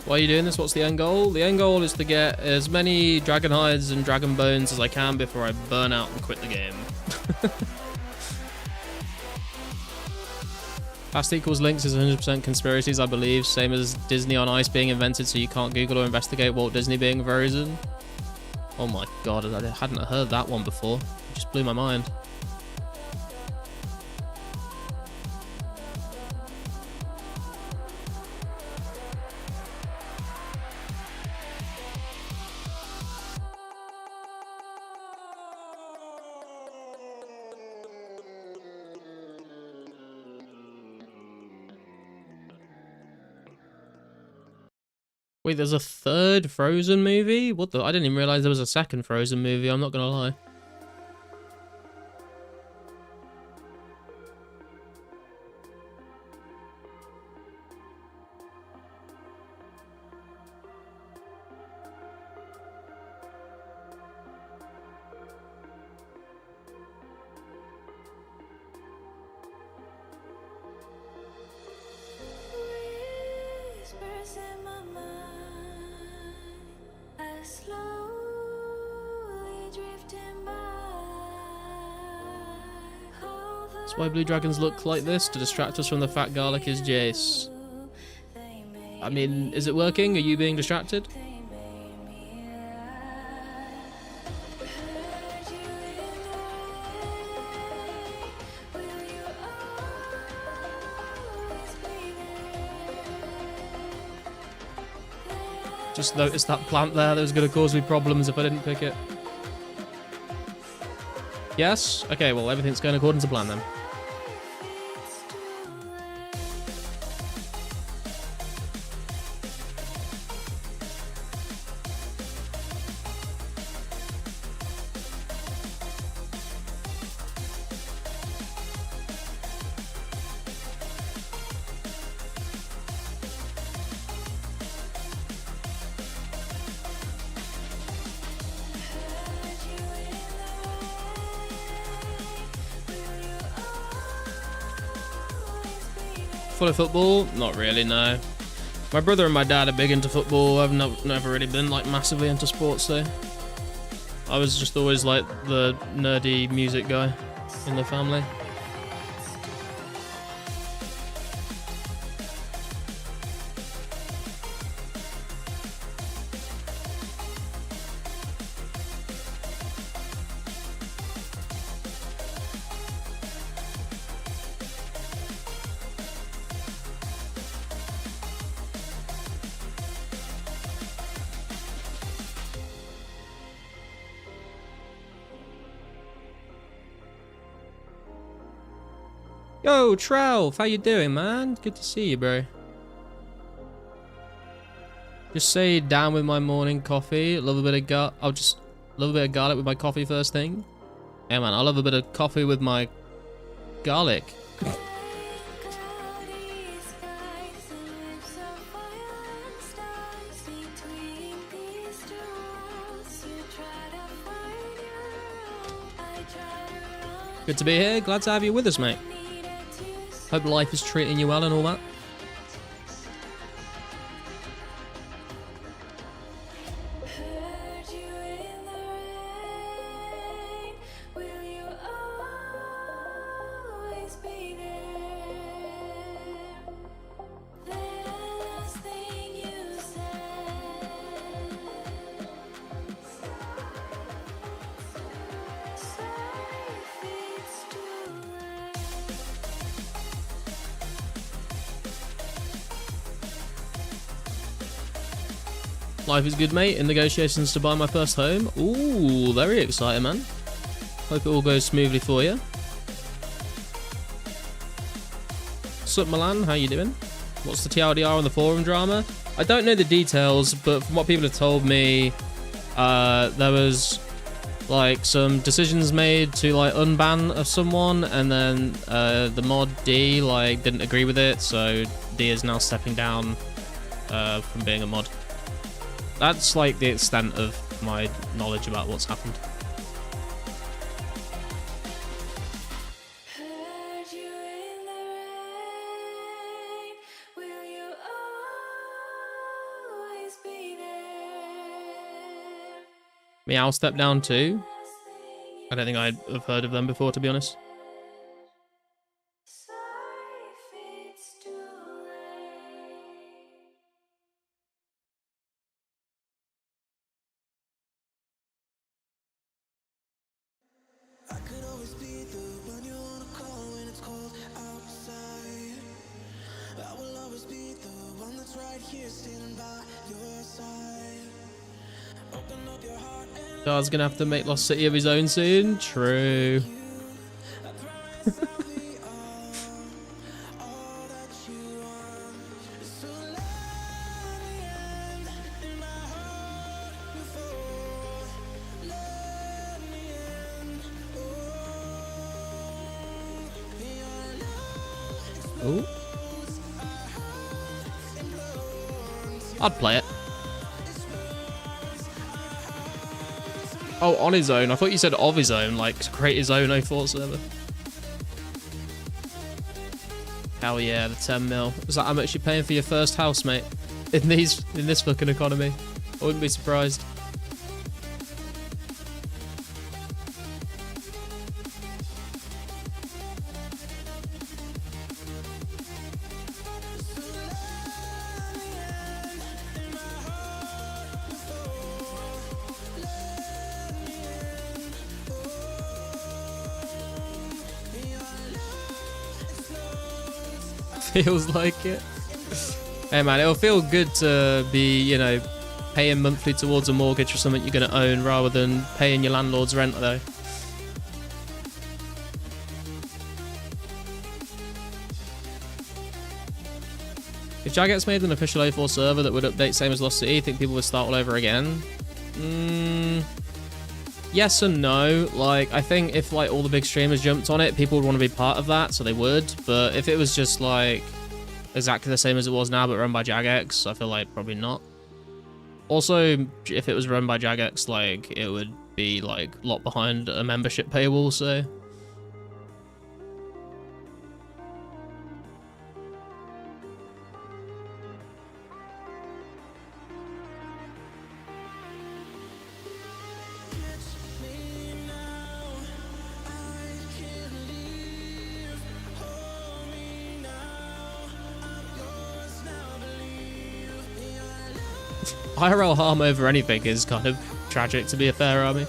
Why are you doing this? What's the end goal? The end goal is to get as many dragon hides and dragon bones as I can before I burn out and quit the game. Past equals links is 100% conspiracies, I believe. Same as Disney on Ice being invented so you can't Google or investigate Walt Disney being frozen. Oh my god, I hadn't heard that one before. It just blew my mind. Wait, there's a third Frozen movie? What the? I didn't even realize there was a second Frozen movie, I'm not gonna lie. Whispers in my mind, I slowly drifting by. That's why blue dragons look like this, to distract us from the fact Garlic is Jace. I mean, is it working? Are you being distracted? Just noticed that plant there that was going to cause me problems if I didn't pick it. Yes? Okay, well, everything's going according to plan then. Follow football? Not really, no. My brother and my dad are big into football. I've never really been like massively into sports though. I was just always like the nerdy music guy in the family. Yo, Trelf, how you doing, man? Good to see you, bro. Just say down with my morning coffee. Love a bit of love a bit of garlic with my coffee first thing. Yeah, man, I love a bit of coffee with my garlic. Good to be here. Glad to have you with us, mate. Hope life is treating you well and all that. Life is good, mate. In negotiations to buy my first home. Ooh, very exciting, man. Hope it all goes smoothly for you. Sup, Milan? How you doing? What's the TLDR on the forum drama? I don't know the details, but from what people have told me, there was like some decisions made to like unban of someone, and then the mod D like didn't agree with it, so D is now stepping down from being a mod. That's like the extent of my knowledge about what's happened. Meow step down too. I don't think I'd have heard of them before, to be honest. God's gonna have to make Lost City of his own soon. True. Oh. I'd play it. Oh, on his own. I thought you said of his own, like to create his own 04 server. Hell yeah, the 10 mil. Is that how much you're paying for your first house, mate? In this fucking economy. I wouldn't be surprised. Feels like it. Hey man, it'll feel good to be, you know, paying monthly towards a mortgage for something you're going to own rather than paying your landlord's rent though. If Jagex made an official 04 server that would update same as Lost City, I think people would start all over again. Yes and no. Like, I think if like all the big streamers jumped on it, people would want to be part of that, so they would. But if it was just like exactly the same as it was now but run by Jagex, I feel like probably not. Also, if it was run by Jagex, like it would be like locked behind a membership paywall, so IRL harm over anything is kind of tragic, to be a fair, Army.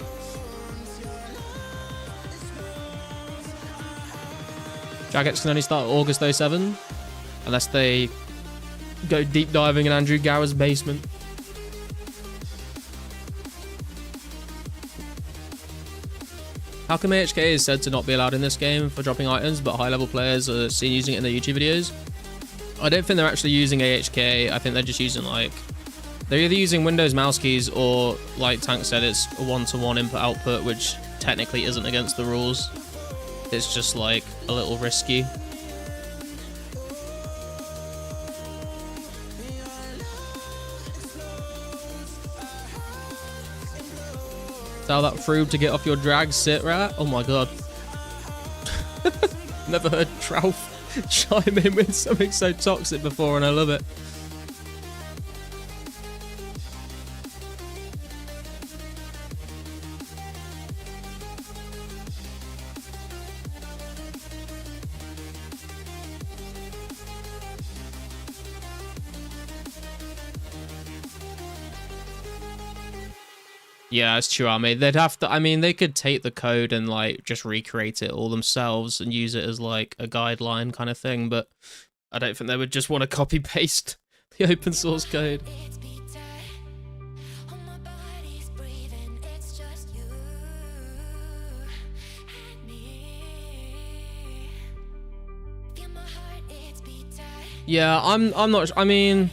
Jagex can only start August 07, unless they go deep diving in Andrew Gower's basement. How come AHK is said to not be allowed in this game for dropping items, but high-level players are seen using it in their YouTube videos? I don't think they're actually using AHK. I think they're just using, like... They're either using Windows mouse keys or, like Tank said, it's a one-to-one input-output, which technically isn't against the rules. It's just, like, a little risky. Tell that froob to get off your drag, sit rat. Oh my god. Never heard Trouf chime in with something so toxic before, and I love it. Yeah, it's true, Army. They'd have to, I mean, they could take the code and, like, just recreate it all themselves and use it as, like, a guideline kind of thing, but I don't think they would just want to copy-paste the open source code. Yeah, I'm not, I mean...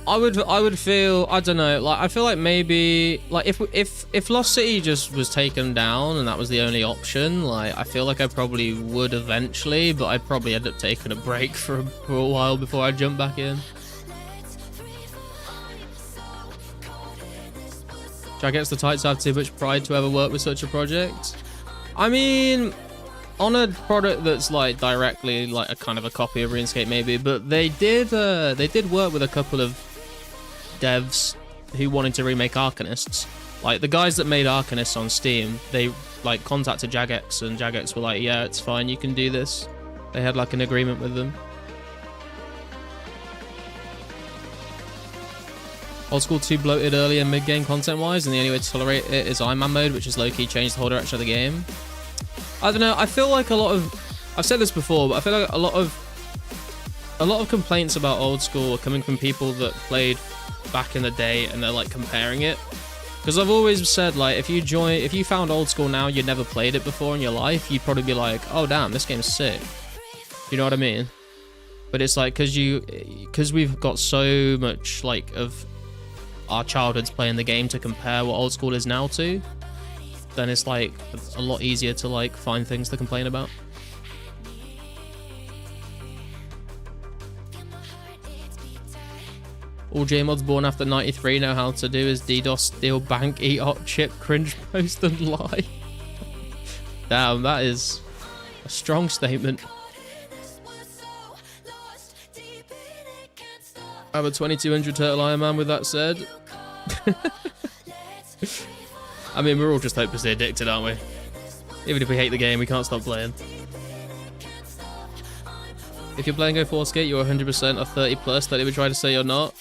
I would feel, I don't know, like I feel like maybe like if Lost City just was taken down and that was the only option, like I feel like I probably would eventually, but I'd probably end up taking a break for a while before I jump back in. Jagex the Tights have too much pride to ever work with such a project. I mean, on a product that's like directly like a kind of a copy of RuneScape maybe, but they did work with a couple of devs who wanted to remake Arcanists. Like the guys that made Arcanists on Steam, they like contacted Jagex and Jagex were like, yeah, it's fine, you can do this. They had like an agreement with them. Old School 2 bloated early and mid-game content-wise, and the only way to tolerate it is Iron Man mode, which is low-key changed the whole direction of the game. I don't know, I feel like a lot of... I've said this before, but I feel like a lot of complaints about Old School are coming from people that played back in the day and they're like comparing it. Because I've always said, like, if you found Old School now, you'd never played it before in your life, you'd probably be like, oh damn, this game's sick. You know what I mean? But it's like, because we've got so much, like, of our childhoods playing the game to compare what Old School is now to, then it's like a lot easier to like find things to complain about. All JMods born after 93 know how to do is DDoS, steal, bank, eat hot chip, cringe post and lie. Damn, that is a strong statement. I have a 2200 Turtle Iron Man with that said. I mean, we're all just hopelessly addicted, aren't we? Even if we hate the game, we can't stop playing. If you're playing 2004scape, you're 100% or 30 plus. That they would try to say you're not.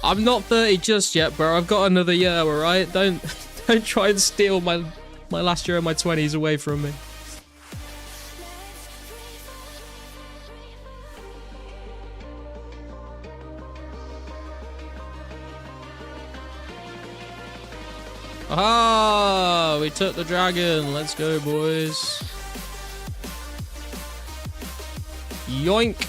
I'm not 30 just yet, bro. I've got another year, alright? Don't try and steal my last year of my 20s away from me. Ah, we took the dragon. Let's go, boys. Yoink.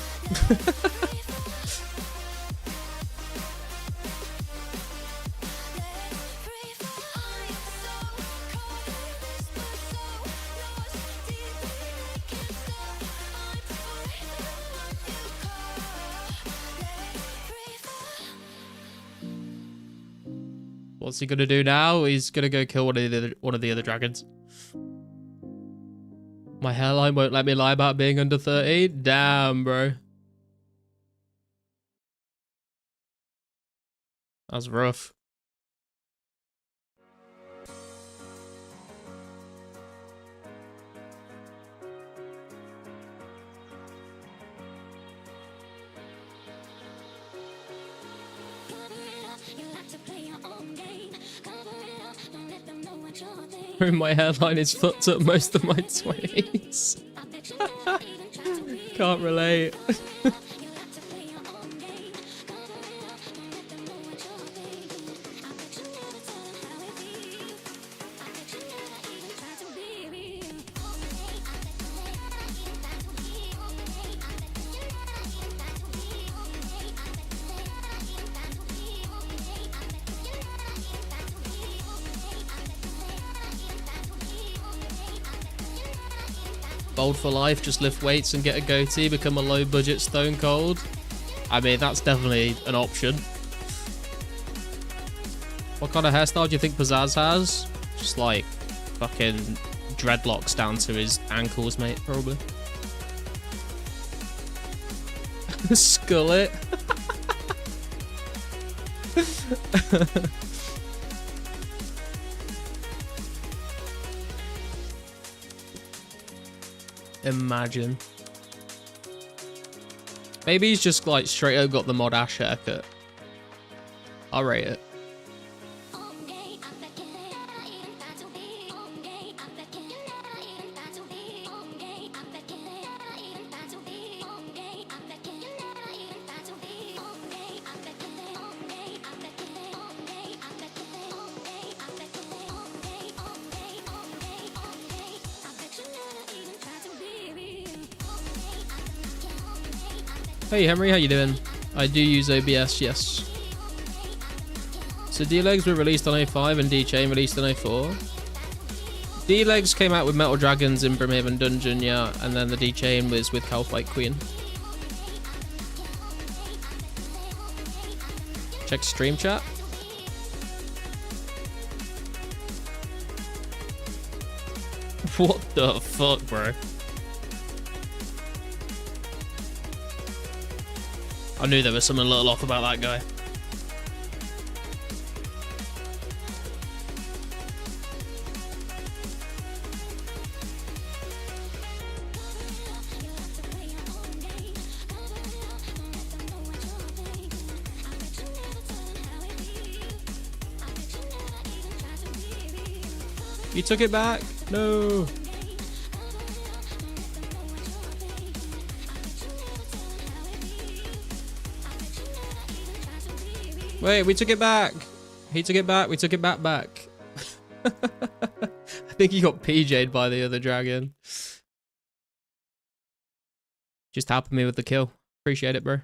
What's he gonna do now? He's gonna go kill one of the other dragons. My hairline won't let me lie about being under 30. Damn, bro. That's rough. My hairline is fucked up most of my 20s. Can't relate. Bold for life, just lift weights and get a goatee, become a low budget stone cold. I mean, that's definitely an option. What kind of hairstyle do you think Pizzazz has? Just like fucking dreadlocks down to his ankles, mate, probably. Skullet. Imagine. Maybe he's just like straight up got the mod Ash haircut. I'll rate it. Hey Henry, how you doing? I do use OBS, yes. So D-Legs were released on 05 and D-Chain released on 04. D-Legs came out with Metal Dragons in Brimhaven Dungeon, yeah, and then the D-Chain was with Calfight Queen. Check stream chat. What the fuck, bro? I knew there was something a little off about that guy. You took it back? No. Wait, we took it back. He took it back. We took it back. I think he got PJ'd by the other dragon. Just helping me with the kill. Appreciate it, bro.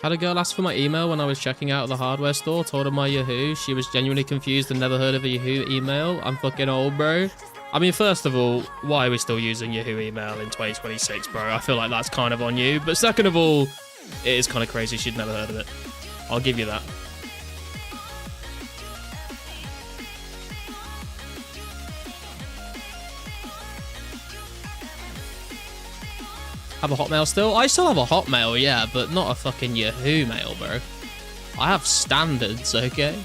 Had a girl ask for my email when I was checking out of the hardware store, told her my Yahoo. She was genuinely confused and never heard of a Yahoo email. I'm fucking old, bro. I mean, first of all, why are we still using Yahoo email in 2026, bro? I feel like that's kind of on you. But second of all, it is kind of crazy she'd never heard of it. I'll give you that. Have a Hotmail still? I still have a Hotmail, yeah, but not a fucking Yahoo mail, bro. I have standards, okay?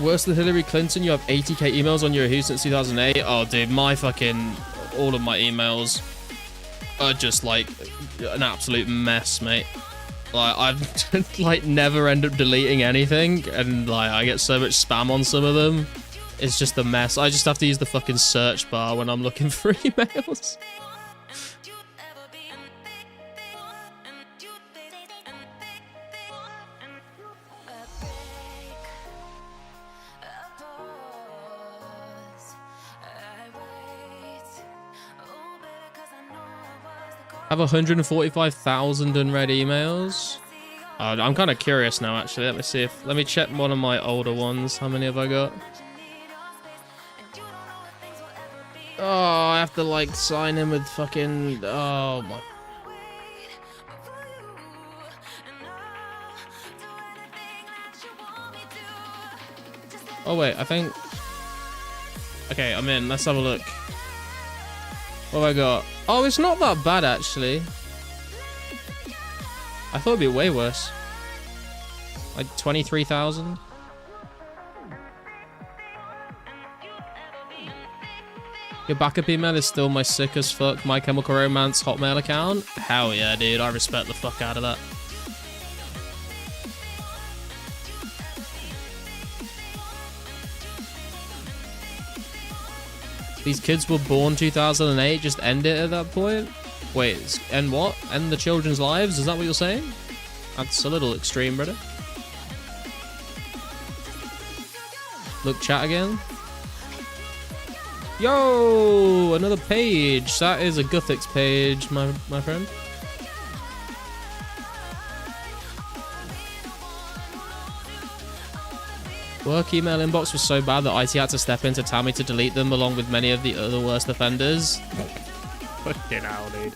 Worse than Hillary Clinton, you have 80k emails on your Yahoo since 2008. Oh, dude, my fucking... all of my emails are just, like, an absolute mess, mate. Like, I've, like, never end up deleting anything, and, like, I get so much spam on some of them. It's just a mess. I just have to use the fucking search bar when I'm looking for emails. I have 145,000 unread emails. I'm kind of curious now, actually. Let me check one of my older ones. How many have I got? Oh, I have to, like, sign in with fucking... Oh, my... Oh, wait, I think... Okay, I'm in. Let's have a look. What have I got? Oh, it's not that bad, actually. I thought it'd be way worse. Like 23,000. Your backup email is still my sick as fuck My Chemical Romance Hotmail account. Hell yeah, dude. I respect the fuck out of that. These kids were born 2008. Just end it at that point. Wait, end what? End the children's lives? Is that what you're saying? That's a little extreme, brother. Look, chat again. Yo, another page. That is a Guthix page, my friend. Work email inbox was so bad that IT had to step in to tell me to delete them along with many of the other worst offenders. Fucking hell, dude.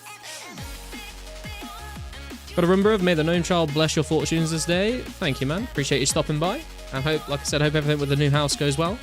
Got a rumber of may the gnome child bless your fortunes this day. Thank you, man. Appreciate you stopping by. And hope, like I said, hope everything with the new house goes well.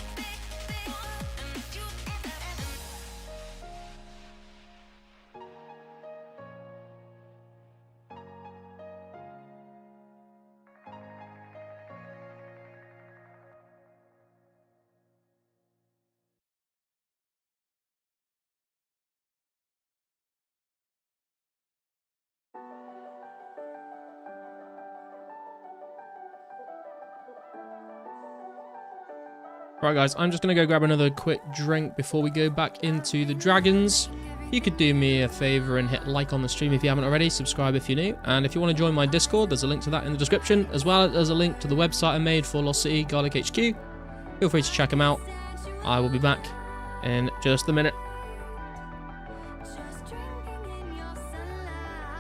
Right, guys, I'm just going to go grab another quick drink before we go back into the dragons. You could do me a favor and hit like on the stream if you haven't already, subscribe if you're new, and if you want to join my Discord, there's a link to that in the description, as well as a link to the website I made for Lost City Garlic HQ. Feel free to check them out. I will be back in just a minute. Just drinking in your sunlight.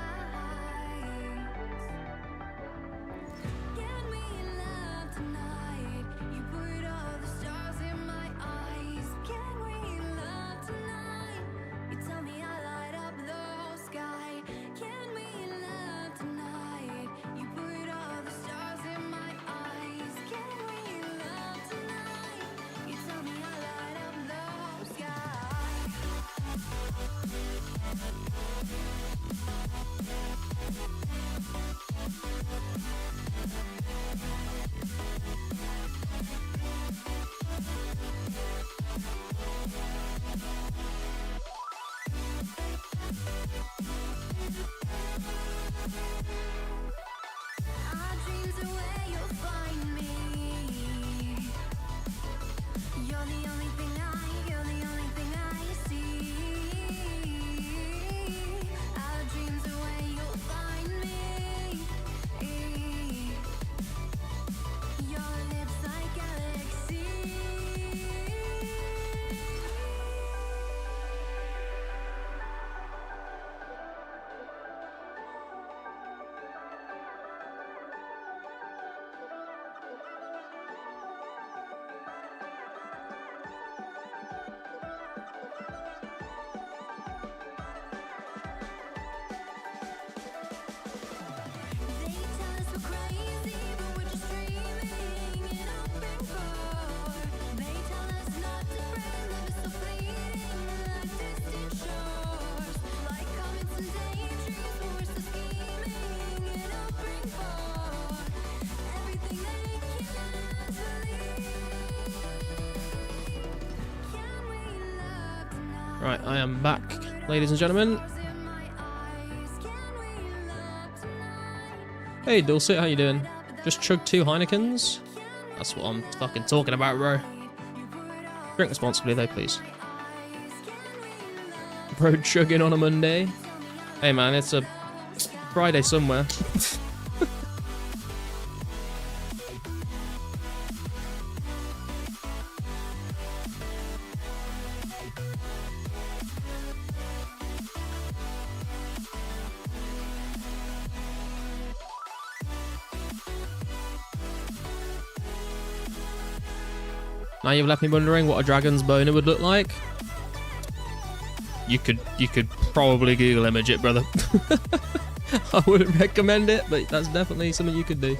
Can we love tonight? You put all the stars in my eyes. Can we love tonight? You tell me I light up the whole sky. Can we love tonight? You put all the stars in my eyes. Can we love tonight? You tell me I light up the whole sky. Our dreams are where you'll find me. You're the only thing I see. Our dreams are where you'll find me. Your lips like galaxies. They tell us we're crazy, but we're just dreaming in open court. They tell us not to friend, love is so fleeting, like distant shores. Like comets and daydreams, but we're still scheming in open court. Everything they can't believe. Can we love tonight? Right, I am back, ladies and gentlemen. Stars in my eyes. Can we love tonight? Hey, Dulcet, how you doing? Just chugged 2 Heinekens. That's what I'm fucking talking about, bro. Drink responsibly, though, please. Bro, chugging on a Monday. Hey, man, it's a Friday somewhere. Now you've left me wondering what a dragon's boner would look like. You could probably Google image it, brother. I wouldn't recommend it, but that's definitely something you could do.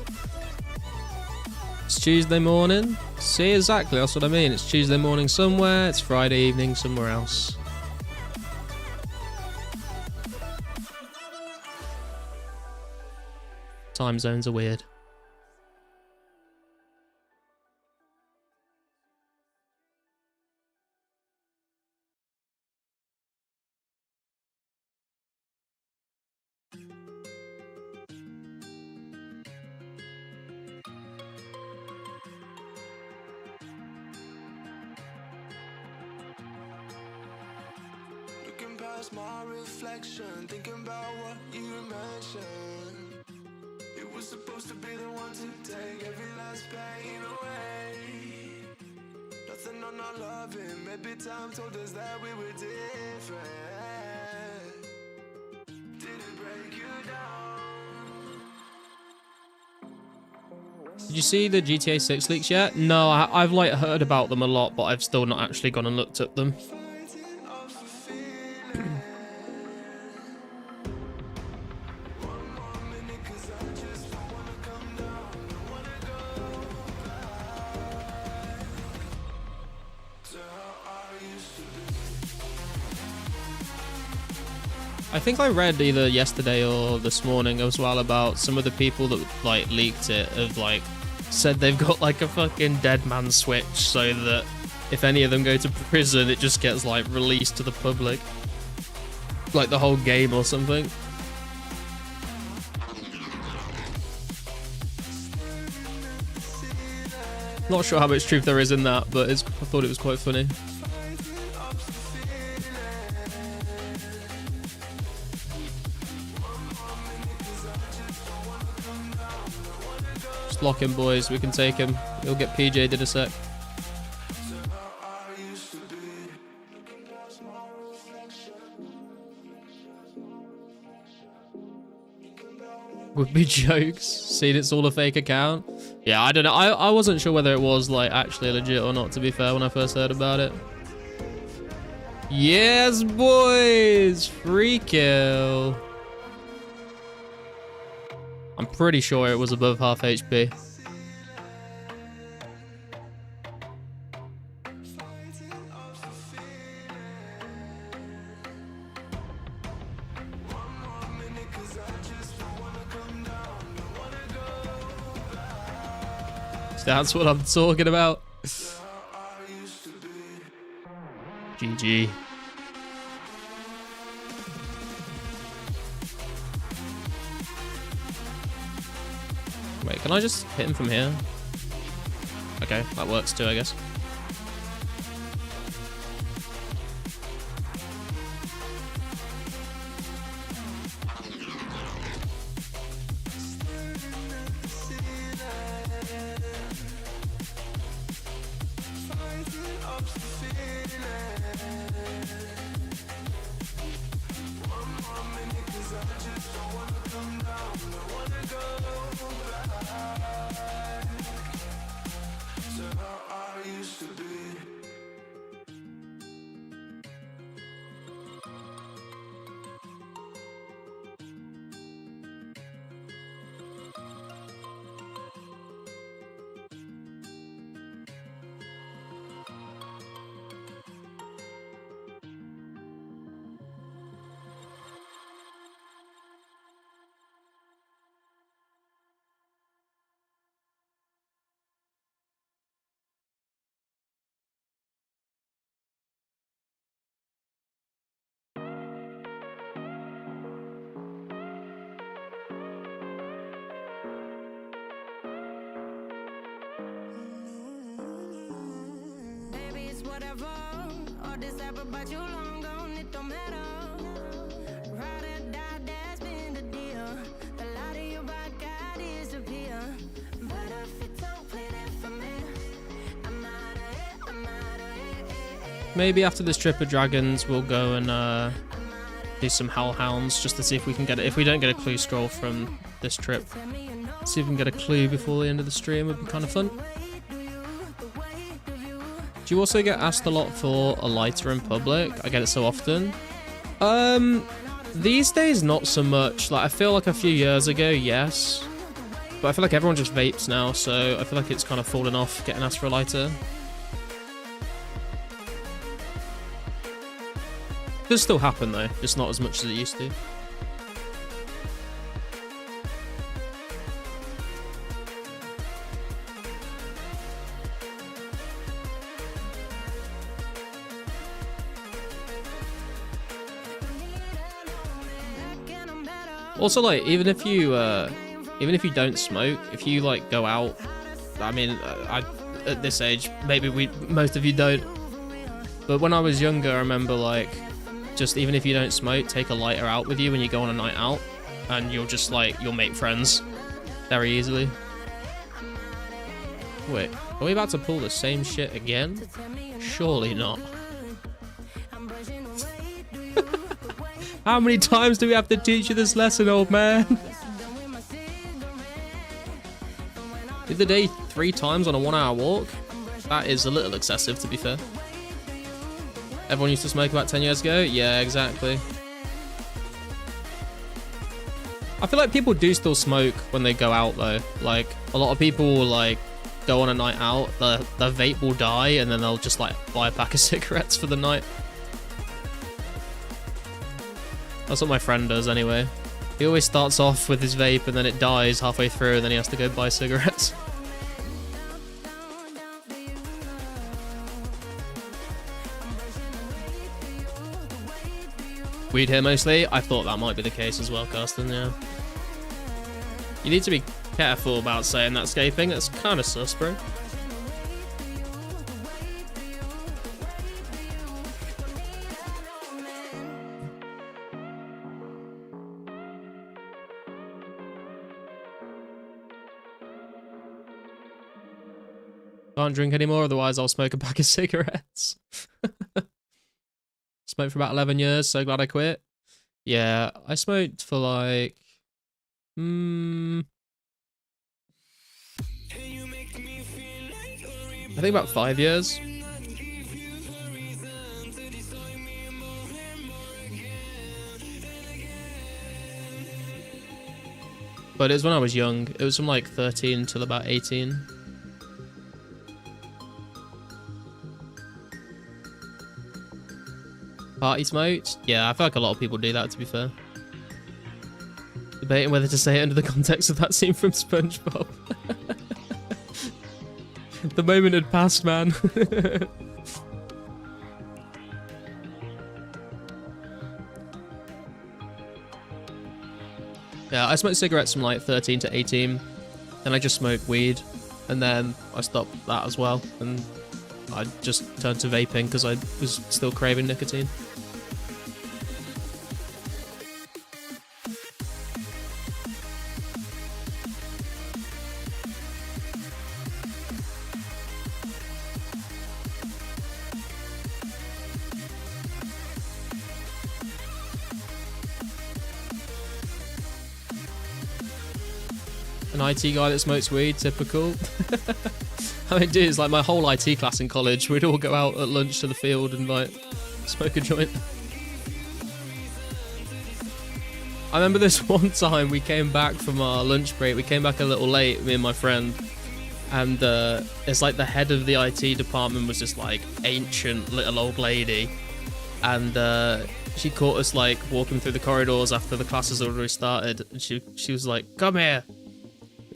It's Tuesday morning. See, exactly, that's what I mean. It's Tuesday morning somewhere, it's Friday evening somewhere else. Time zones are weird. Looking past my reflection, thinking about what you mentioned. It was supposed to be the one to take every last pain away. Nothing on our loving, maybe time told us that we were different. Did it break you down? Did you see the GTA 6 leaks yet? No, I've like heard about them a lot, but I've still not actually gone and looked at them. I think I read either yesterday or this morning as well about some of the people that like leaked it have like said they've got like a fucking dead man switch so that if any of them go to prison it just gets like released to the public. Like the whole game or something. Not sure how much truth there is in that, but I thought it was quite funny. Just lock him, boys. We can take him. He'll get PJ'd in a sec. Would be jokes. Seen it's all a fake account. Yeah, I don't know. I wasn't sure whether it was like actually legit or not, to be fair, when I first heard about it. Yes, boys! Free kill. I'm pretty sure it was above half HP. That's what I'm talking about. GG. Wait, can I just hit him from here? Okay, that works too, I guess. Baby, it's whatever. All this ever about you long gone, it don't matter. Ride or die, that's been the deal. The light of your back, I disappear. But if it don't play that for me, I'm out of it, I'm out of it. Maybe after this trip of dragons, we'll go and do some hellhounds just to see if we can get it. If we don't get a clue scroll from this trip, see if we can get a clue before the end of the stream. Would be kind of fun. Do you also get asked a lot for a lighter in public? I get it so often. These days, not so much. Like, I feel like a few years ago, yes. But I feel like everyone just vapes now, so I feel like it's kind of fallen off getting asked for a lighter. Does still happen though, just not as much as it used to. Also, like, even if you don't smoke, if you like go out, I mean, at this age, maybe most of you don't. But when I was younger, I remember like, just even if you don't smoke, take a lighter out with you when you go on a night out, and you'll just like, you'll make friends very easily. Wait, are we about to pull the same shit again? Surely not. How many times do we have to teach you this lesson, old man? The other day, 3 times on a 1-hour walk? That is a little excessive, to be fair. Everyone used to smoke about 10 years ago? Yeah, exactly. I feel like people do still smoke when they go out, though. Like, a lot of people will, like, go on a night out, the vape will die, and then they'll just, like, buy a pack of cigarettes for the night. That's what my friend does anyway. He always starts off with his vape and then it dies halfway through and then he has to go buy cigarettes. Weed here mostly? I thought that might be the case as well, Carsten, yeah. You need to be careful about saying that scaping, that's kind of sus, bro. Can't drink anymore, otherwise I'll smoke a pack of cigarettes. Smoked for about 11 years, so glad I quit. Yeah, I smoked for like... I think about 5 years. But it was when I was young. It was from like 13 till about 18. Party smoked? Yeah, I feel like a lot of people do that, to be fair. Debating whether to say it under the context of that scene from SpongeBob. The moment had passed, man. Yeah, I smoked cigarettes from like 13 to 18. Then I just smoked weed. And then I stopped that as well. And I just turned to vaping because I was still craving nicotine. An IT guy that smokes weed, typical. I mean, dude, it's like my whole IT class in college. We'd all go out at lunch to the field and like smoke a joint. I remember this one time we came back from our lunch break. We came back a little late, me and my friend. And it's like the head of the IT department was this like ancient little old lady. And she caught us like walking through the corridors after the classes already started. And she was like, "Come here."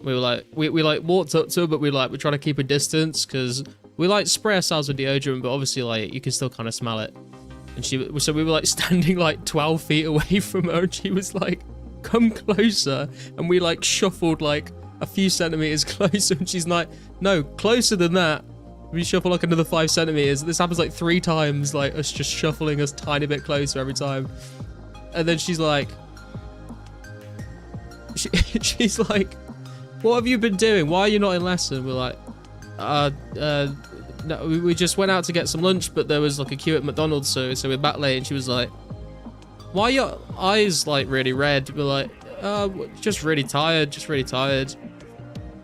We were like, we like walked up to her, but we were trying to keep a distance because we like spray ourselves with deodorant, but obviously like you can still kind of smell it. And so we were like standing like 12 feet away from her, and she was like, "Come closer," and we like shuffled like a few centimeters closer, and she's like, "No, closer than that." We shuffle like another 5 centimeters. This happens like 3 times, like us just shuffling us tiny bit closer every time. And then she's like, she's like, "What have you been doing? Why are you not in lesson?" We're like, no, we just went out to get some lunch, but there was like a queue at McDonald's, so we're back late." And she was like, "Why are your eyes like really red?" We're like, just really tired.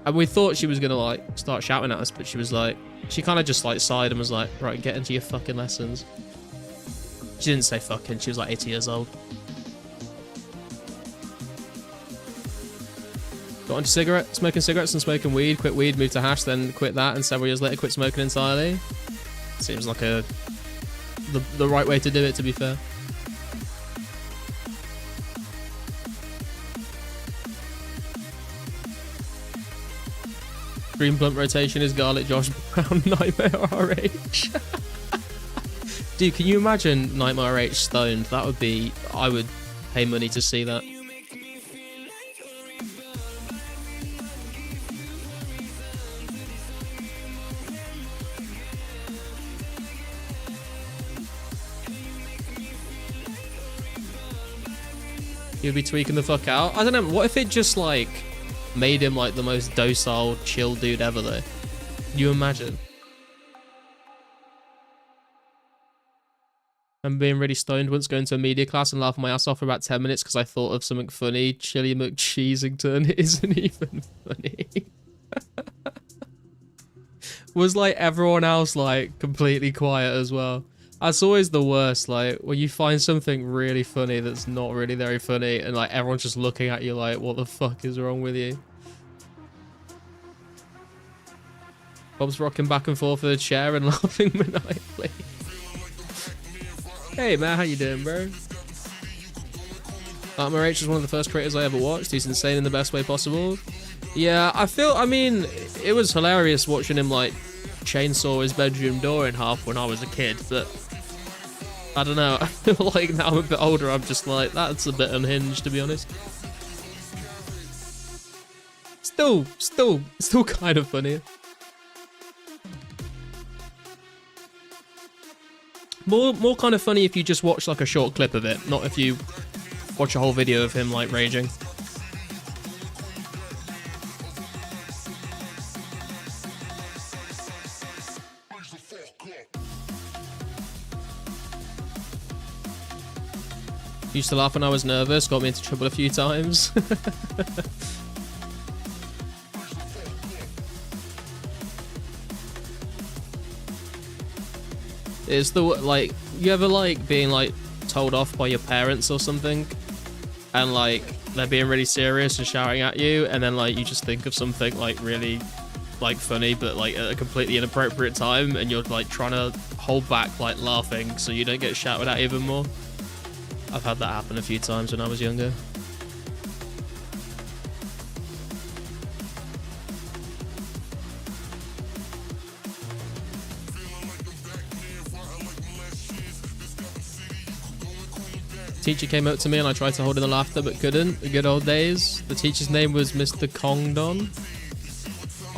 And we thought she was gonna like start shouting at us, but she was like, She kind of just like sighed and was like, right, get into your fucking lessons. She didn't say fucking, she was like 80 years old. Got into smoking cigarettes and smoking weed, quit weed, moved to hash, then quit that, and several years later quit smoking entirely. Seems like the right way to do it, to be fair. Green blunt rotation is garlic Josh Brown Nightmare RH. Dude, can you imagine Nightmare RH stoned? That would be... I would pay money to see that. He'd be tweaking the fuck out. I don't know, what if it just like made him like the most docile, chill dude ever though? Can you imagine? I'm being really stoned once going to a media class and laughing my ass off for about 10 minutes because I thought of something funny. Chili McCheesington isn't even funny. Was like everyone else like completely quiet as well. That's always the worst, like when you find something really funny that's not really very funny and like everyone's just looking at you like, what the fuck is wrong with you? Bob's rocking back and forth in the chair and laughing maniacally. Hey man, how you doing, bro? Nightmare H is one of the first creators I ever watched. He's insane in the best way possible. Yeah, I mean, it was hilarious watching him like chainsaw his bedroom door in half when I was a kid, but I don't know, I feel like now I'm a bit older, I'm just like, that's a bit unhinged, to be honest. Still kind of funny. More kind of funny if you just watch like a short clip of it, not if you watch a whole video of him like raging. Used to laugh when I was nervous, got me into trouble a few times. It's the, like, you ever like being like told off by your parents or something and like they're being really serious and shouting at you and then like you just think of something like really like funny but like at a completely inappropriate time and you're like trying to hold back like laughing so you don't get shouted at even more? I've had that happen a few times when I was younger. Teacher came up to me and I tried to hold in the laughter but couldn't. The good old days. The teacher's name was Mr. Kongdon.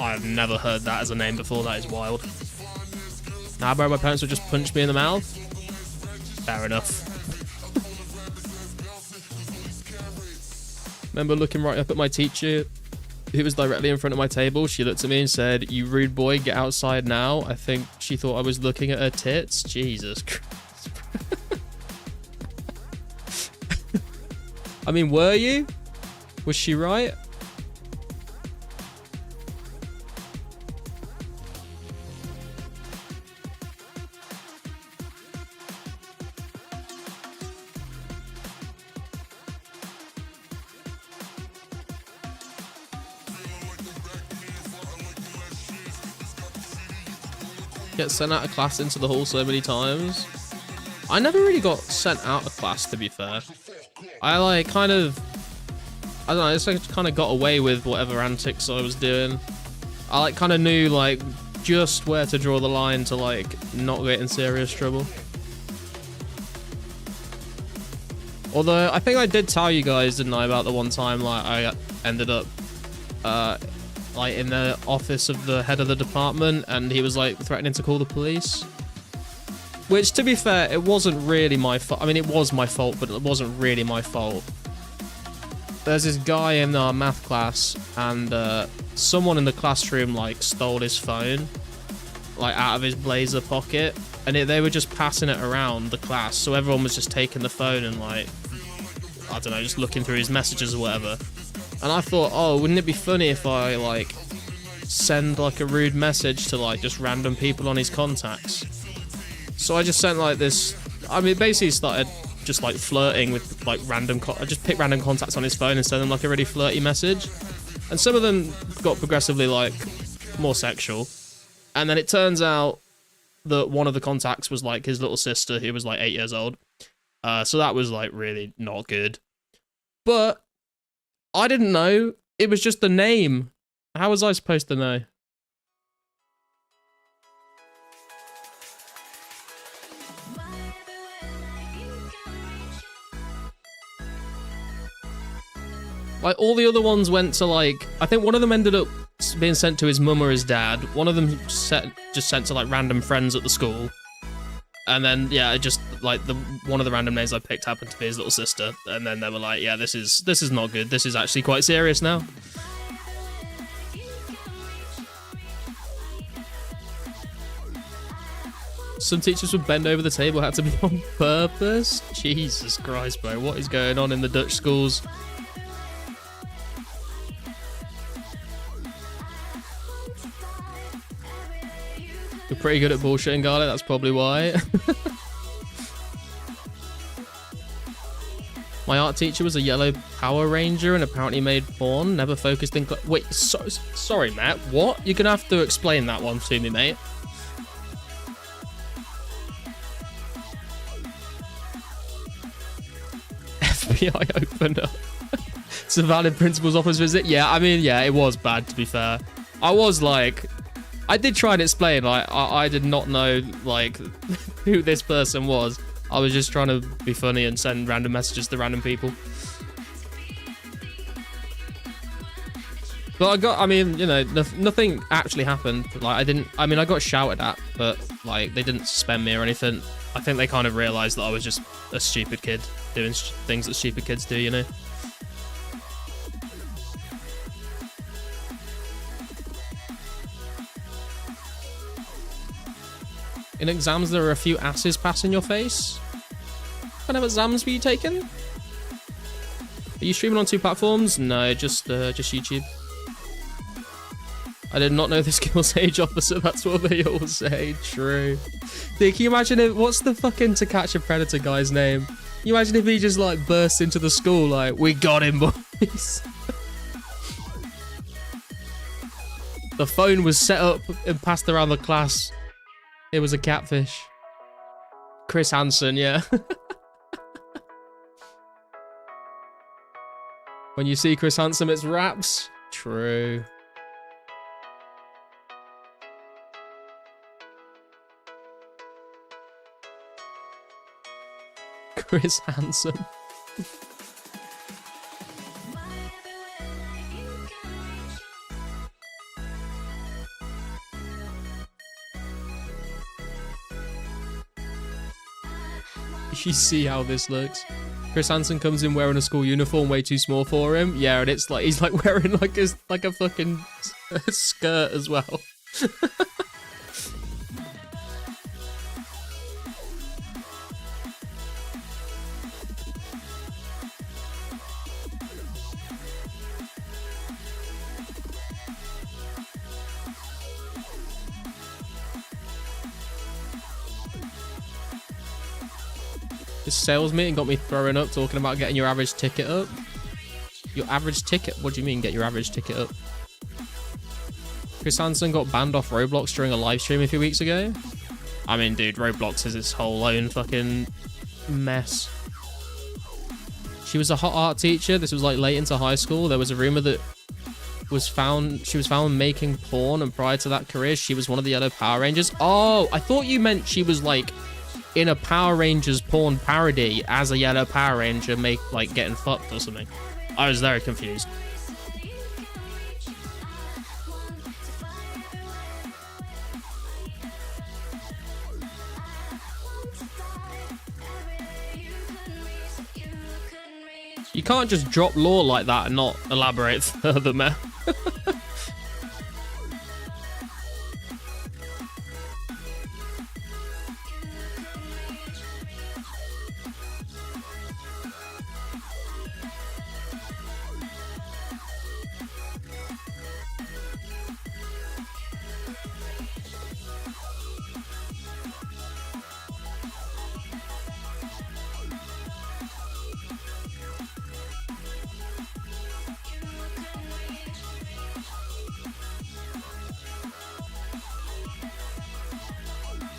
I've never heard that as a name before. That is wild. Nah, bro, my parents would just punch me in the mouth. Fair enough. Remember looking right up at my teacher who was directly in front of my table. She looked at me and said, "You rude boy, get outside now." I think she thought I was looking at her tits. Jesus Christ. I mean, were you? Was she right? Get sent out of class into the hall so many times. I never really got sent out of class, to be fair. I like kind of, I don't know, I just like kind of got away with whatever antics I was doing. I like kind of knew like just where to draw the line to like not get in serious trouble. Although I think I did tell you guys, didn't I, about the one time like I ended up like in the office of the head of the department and he was like threatening to call the police. Which, to be fair, it wasn't really my fault. I mean, it was my fault, but it wasn't really my fault. There's this guy in our math class, and someone in the classroom, like, stole his phone, like, out of his blazer pocket, and they were just passing it around the class, so everyone was just taking the phone and, like, I don't know, just looking through his messages or whatever. And I thought, oh, wouldn't it be funny if I, like, send like a rude message to like just random people on his contacts. So I just sent like this. I mean, basically started just like flirting with like random. I just picked random contacts on his phone and sent them like a really flirty message. And some of them got progressively like more sexual. And then it turns out that one of the contacts was like his little sister, who was like 8 years old. So that was like really not good. But I didn't know. It was just the name. How was I supposed to know? Like, all the other ones went to, like... I think one of them ended up being sent to his mum or his dad. One of them just sent to, like, random friends at the school. And then, yeah, it just, like, one of the random names I picked happened to be his little sister. And then they were like, yeah, this is not good. This is actually quite serious now. Some teachers would bend over the table, had to be on purpose. Jesus Christ, bro. What is going on in the Dutch schools? You're pretty good at bullshitting, Garlic. That's probably why. My art teacher was a yellow Power Ranger and apparently made porn. Never focused in... Wait, sorry, Matt. What? You're going to have to explain that one to me, mate. FBI opened up. It's a valid principal's office visit. Yeah, I mean, yeah, it was bad, to be fair. I was like... I did try and explain, like, I did not know, like, who this person was. I was just trying to be funny and send random messages to random people. But I mean, you know, nothing actually happened. Like, I got shouted at, but, like, they didn't suspend me or anything. I think they kind of realised that I was just a stupid kid doing things that stupid kids do, you know? In exams, there are a few asses passing your face. What kind of exams were you taking? Are you streaming on 2 platforms? No, just YouTube. I did not know the skills age officer. That's what they all say. True. Dude, can you imagine if... What's the fucking To Catch a Predator guy's name? Can you imagine if he just, like, burst into the school like, we got him, boys? The phone was set up and passed around the class. It was a catfish. Chris Hansen, yeah. When you see Chris Hansen, it's raps. True. Chris Hansen. You see how this looks. Chris Hansen comes in wearing a school uniform way too small for him. Yeah, and it's like he's like wearing like a fucking skirt as well. This sales meeting got me throwing up talking about getting your average ticket up. Your average ticket? What do you mean get your average ticket up? Chris Hansen got banned off Roblox during a live stream a few weeks ago. I mean, dude, Roblox is its whole own fucking mess. She was a hot art teacher. This was like late into high school. There was a rumor that she was found making porn, and prior to that career, she was one of the Yellow Power Rangers. Oh, I thought you meant she was like in a Power Rangers porn parody as a Yellow Power Ranger, like getting fucked or something. I was very confused. You can't just drop lore like that and not elaborate further, man.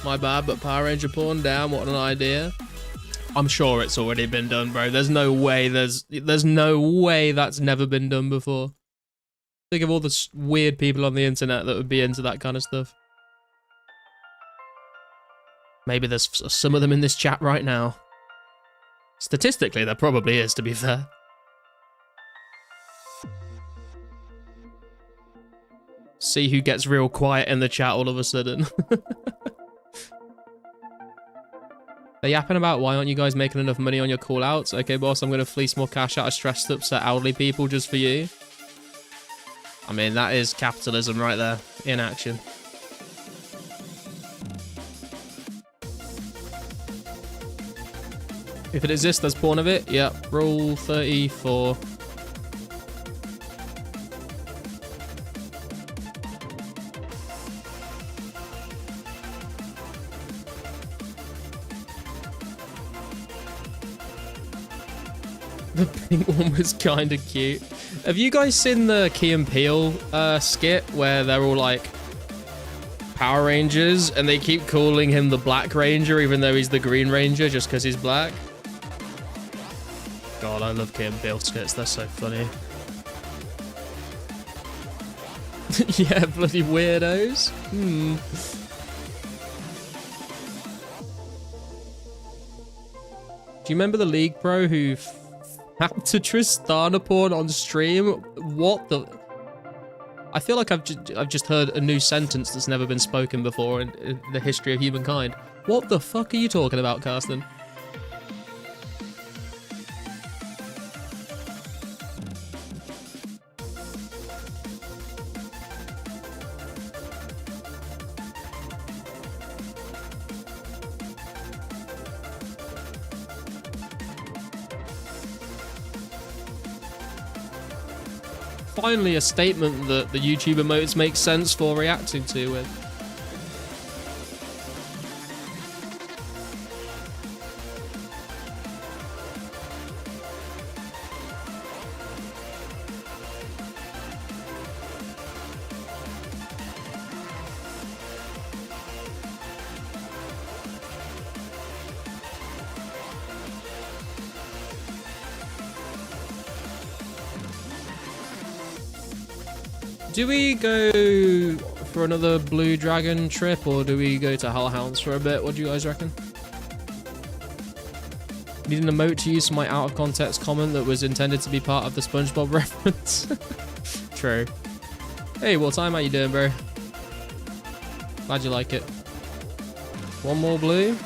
My bad, but Power Ranger porn, damn, what an idea. I'm sure it's already been done, bro. There's no way that's never been done before. Think of all the weird people on the internet that would be into that kind of stuff. Maybe there's some of them in this chat right now. Statistically, there probably is, to be fair. See who gets real quiet in the chat all of a sudden. They're yapping about why aren't you guys making enough money on your call-outs? Okay, boss, I'm going to fleece more cash out of stressed, upset elderly people just for you. I mean, that is capitalism right there, in action. If it exists, there's porn of it. Yep, rule 34. The pink one was kind of cute. Have you guys seen the Key and Peele skit where they're all like Power Rangers and they keep calling him the Black Ranger even though he's the Green Ranger just because he's black? God, I love Key and Peele skits. They're so funny. Yeah, bloody weirdos. Do you remember the League Pro who hacked to Tristana porn on stream? What the? I feel like I've just heard a new sentence that's never been spoken before in the history of humankind. What the fuck are you talking about, Carsten? Finally a statement that the YouTube emotes make sense for reacting to with. Do we go for another Blue Dragon trip or do we go to Hellhounds for a bit? What do you guys reckon? Need an emote to use for my out of context comment that was intended to be part of the SpongeBob reference. True. Hey, what time are you doing, bro? Glad you like it. One more blue.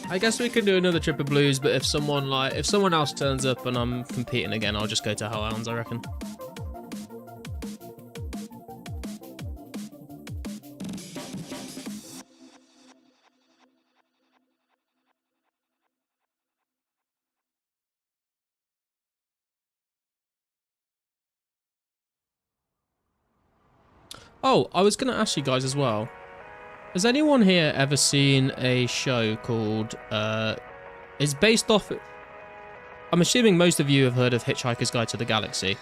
I guess we could do another trip of blues, but if someone else turns up and I'm competing again, I'll just go to Hellhounds, I reckon. Oh, I was going to ask you guys as well. Has anyone here ever seen a show called, it's based off, I'm assuming most of you have heard of Hitchhiker's Guide to the Galaxy,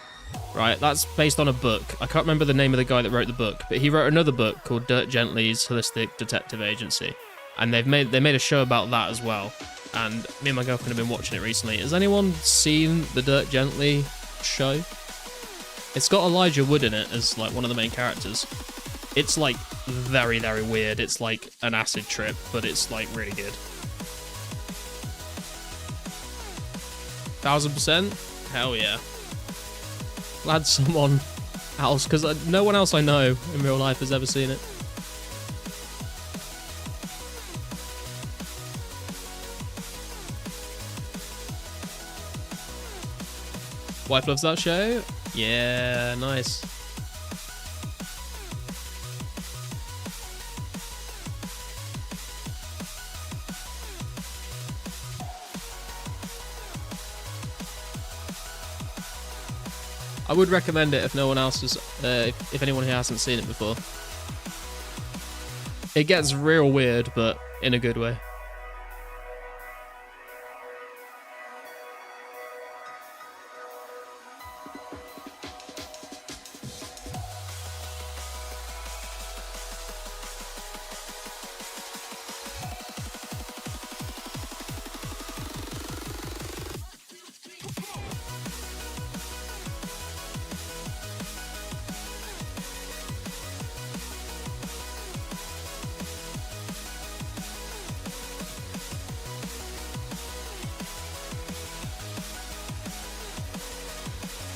right? That's based on a book. I can't remember the name of the guy that wrote the book, but he wrote another book called Dirk Gently's Holistic Detective Agency. And they made a show about that as well. And me and my girlfriend have been watching it recently. Has anyone seen the Dirk Gently show? It's got Elijah Wood in it as like one of the main characters. It's like very, very weird. It's like an acid trip, but it's like really good. 1000%? Hell yeah. Glad someone else, because no one else I know in real life has ever seen it. Wife loves that show? Yeah, nice. I would recommend it if no one else has, if anyone here hasn't seen it before. It gets real weird, but in a good way.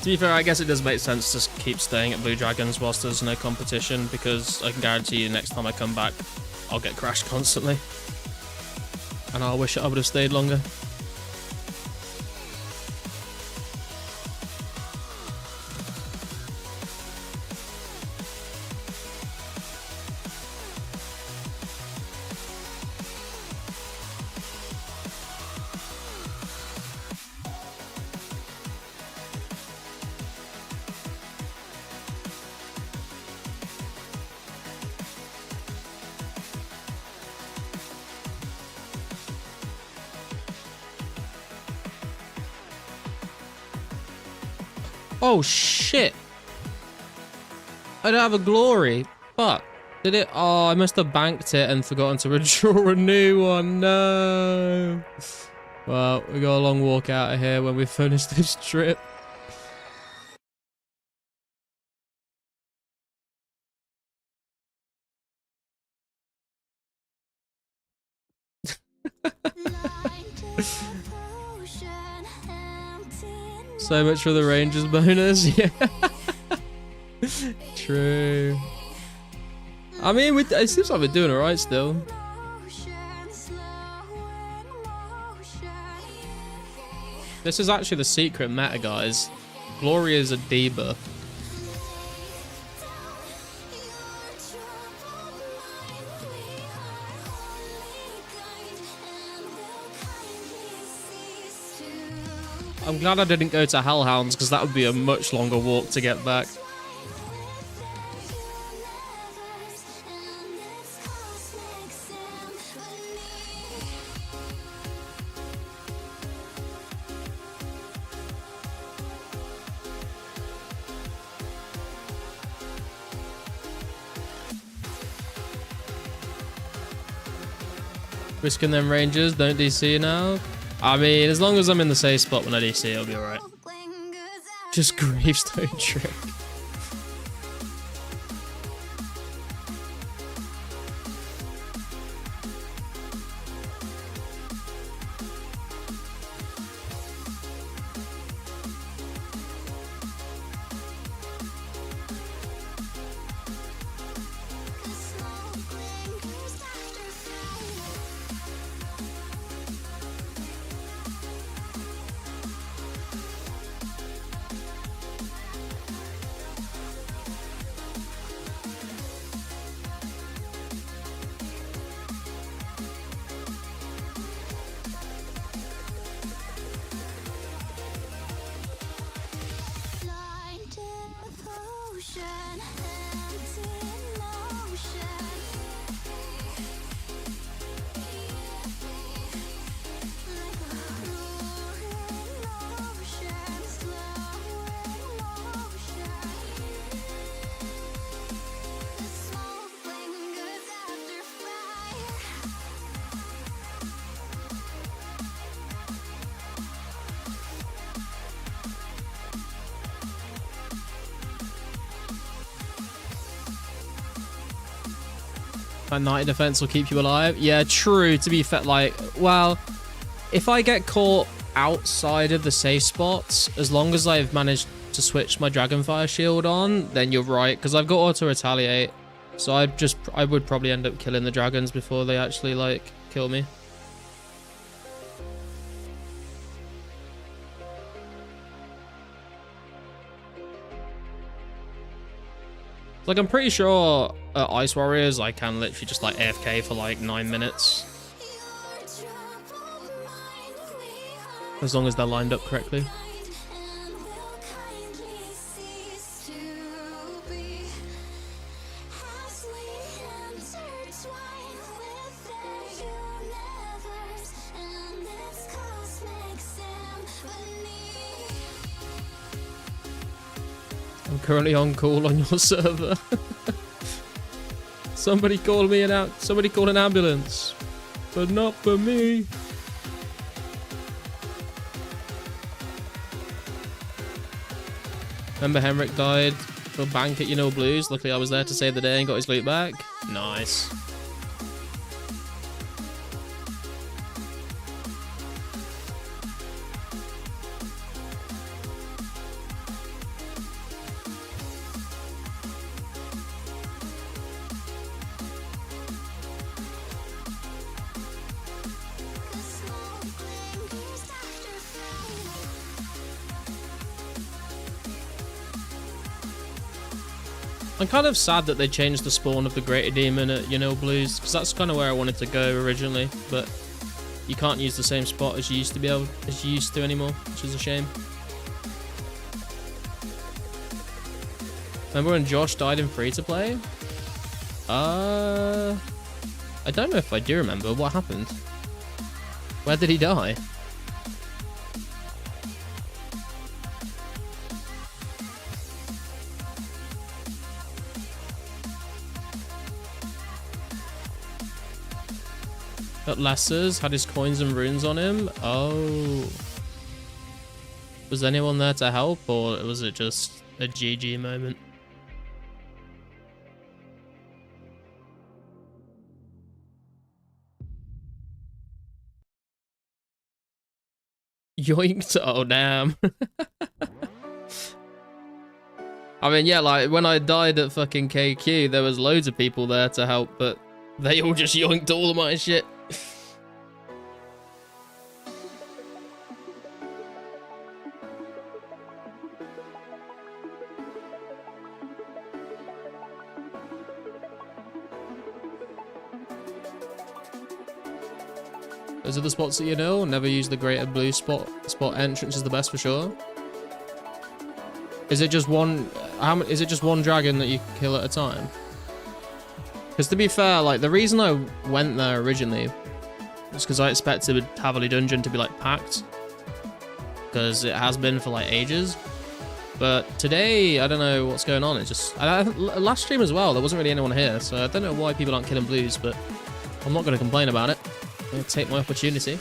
To be fair, I guess it does make sense to keep staying at Blue Dragons whilst there's no competition, because I can guarantee you next time I come back, I'll get crashed constantly. And I'll wish I would have stayed longer. Oh shit! I don't have a glory. Fuck. Did it? Oh, I must have banked it and forgotten to draw a new one. No. Well, we got a long walk out of here when we finish this trip. So much for the Rangers bonus, yeah. True. I mean, it seems like we're doing alright still. This is actually the secret meta, guys. Glory is a debuff. I'm glad I didn't go to Hellhounds, because that would be a much longer walk to get back. Risking them Rangers, don't DC now. I mean, as long as I'm in the safe spot when I DC, it'll be alright. Just gravestone trick. That 90 defense will keep you alive. Yeah, true. To be fair, like, well, if I get caught outside of the safe spots, as long as I've managed to switch my Dragonfire shield on, then you're right, because I've got auto retaliate. So I would probably end up killing the dragons before they actually, like, kill me. Like, I'm pretty sure at Ice Warriors I can literally just like AFK for like 9 minutes. As long as they're lined up correctly. I'm currently on call on your server. Somebody call me somebody call an ambulance. But not for me. Remember Henrik died for bank at Blues? Luckily I was there to save the day and got his loot back. Nice. I'm kind of sad that they changed the spawn of the Greater Demon at Blues, because that's kind of where I wanted to go originally, but you can't use the same spot as you used to anymore, which is a shame. Remember when Josh died in free-to-play? I don't know if I do remember. What happened? Where did he die? At Lesser's, had his coins and runes on him. Oh. Was anyone there to help, or was it just a GG moment? Yoinked. Oh, damn. I mean, yeah, like, when I died at fucking KQ, there was loads of people there to help, but they all just yoinked all of my shit. Those are the spots that you know. Never use the Greater Blue spot. Spot entrance is the best for sure. Is it just one? Is it just one dragon that you kill at a time? Because to be fair, like the reason I went there originally was because I expected Haveli Dungeon to be like packed, because it has been for like ages. But today, I don't know what's going on. It's just last stream as well. There wasn't really anyone here, so I don't know why people aren't killing blues. But I'm not going to complain about it. I'll take my opportunity.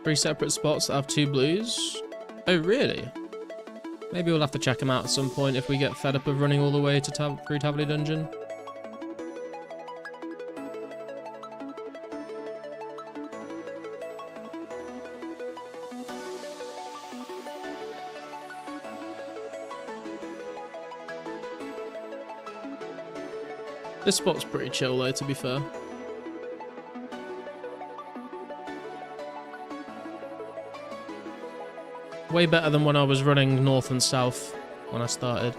Three separate spots that have two blues. Oh, really? Maybe we'll have to check them out at some point if we get fed up of running all the way to through Haveli Dungeon. This spot's pretty chill though, to be fair. Way better than when I was running north and south when I started.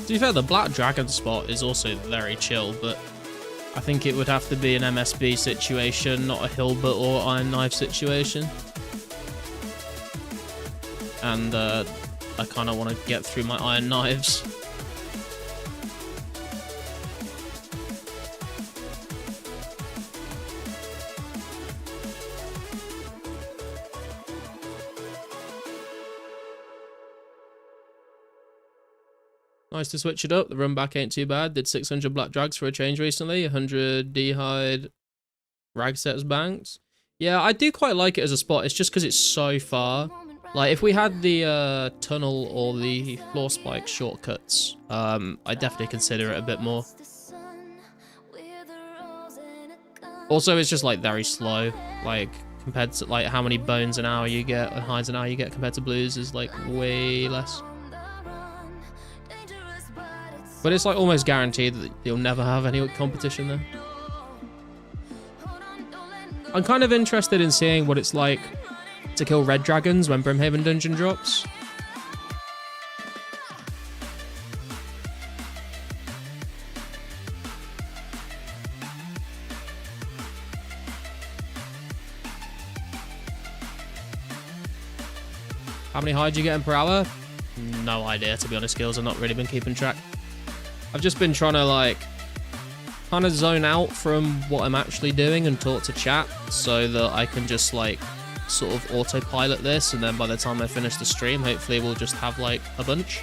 To be fair, the Black Dragon spot is also very chill, but I think it would have to be an MSB situation, not a Hilbert or Iron Knife situation. And I kind of want to get through my Iron Knives. Nice to switch it up. The run back ain't too bad. Did 600 black drags for a change recently. 100 D-hide rag sets banked. Yeah, I do quite like it as a spot. It's just because it's so far. Like, if we had the tunnel or the floor spike shortcuts, I'd definitely consider it a bit more. Also, it's just, like, very slow. Like, compared to, like, how many bones an hour you get and hides an hour you get compared to blues is, like, way less. But it's, like, almost guaranteed that you'll never have any competition there. I'm kind of interested in seeing what it's like to kill red dragons when Brimhaven Dungeon drops. How many hides you getting per hour? No idea, to be honest, Skills. I've not really been keeping track. I've just been trying to, like, kind of zone out from what I'm actually doing and talk to chat so that I can just, like, sort of autopilot this, and then by the time I finish the stream, hopefully we'll just have, like, a bunch.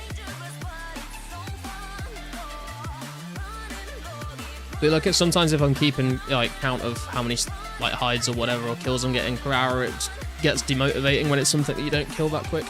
But look, at sometimes if I'm keeping, like, count of how many, like, hides or whatever or kills I'm getting per hour, it gets demotivating when it's something that you don't kill that quick.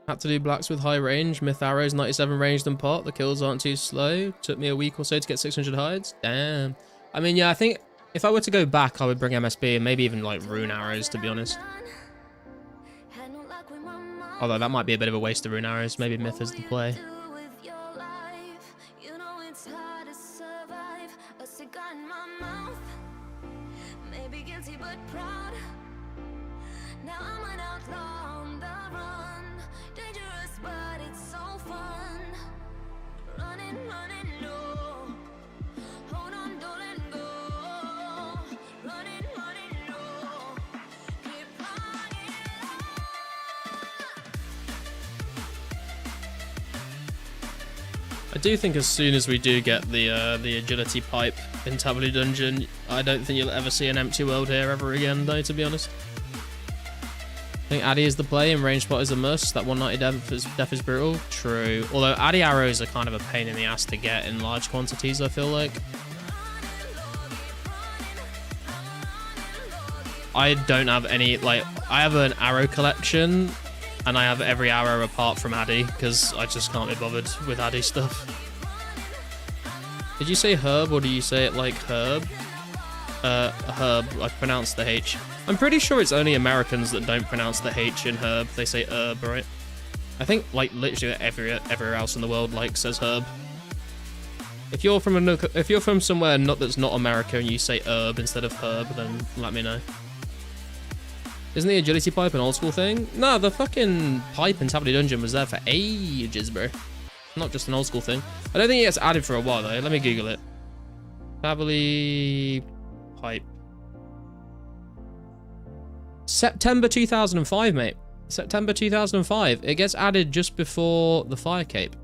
Had to do blacks with high range. Myth arrows, 97 ranged and pot. The kills aren't too slow. Took me a week or so to get 600 hides. Damn. I mean, yeah, I think if I were to go back, I would bring MSB and maybe even like rune arrows, to be honest. Although that might be a bit of a waste of rune arrows. Maybe myth is the play. I do think as soon as we do get the agility pipe in Tableau Dungeon, I don't think you'll ever see an empty world here ever again, though, to be honest. I think Addy is the play and range spot is a must. That 190 death is brutal. True. Although Addy arrows are kind of a pain in the ass to get in large quantities, I feel like. I don't have any, like, I have an arrow collection and I have every arrow apart from Addy because I just can't be bothered with Addy stuff. Did you say herb or do you say it like herb? Herb, I pronounced the H. I'm pretty sure it's only Americans that don't pronounce the H in herb. They say herb, right? I think, like, literally everywhere else in the world, like, says herb. If you're from somewhere that's not America and you say herb instead of herb, then let me know. Isn't the agility pipe an old school thing? No, the fucking pipe in Tableau Dungeon was there for ages, bro. Not just an old school thing. I don't think it gets added for a while, though. Let me Google it. Tableau pipe. September 2005, mate. September 2005. It gets added just before the fire cape.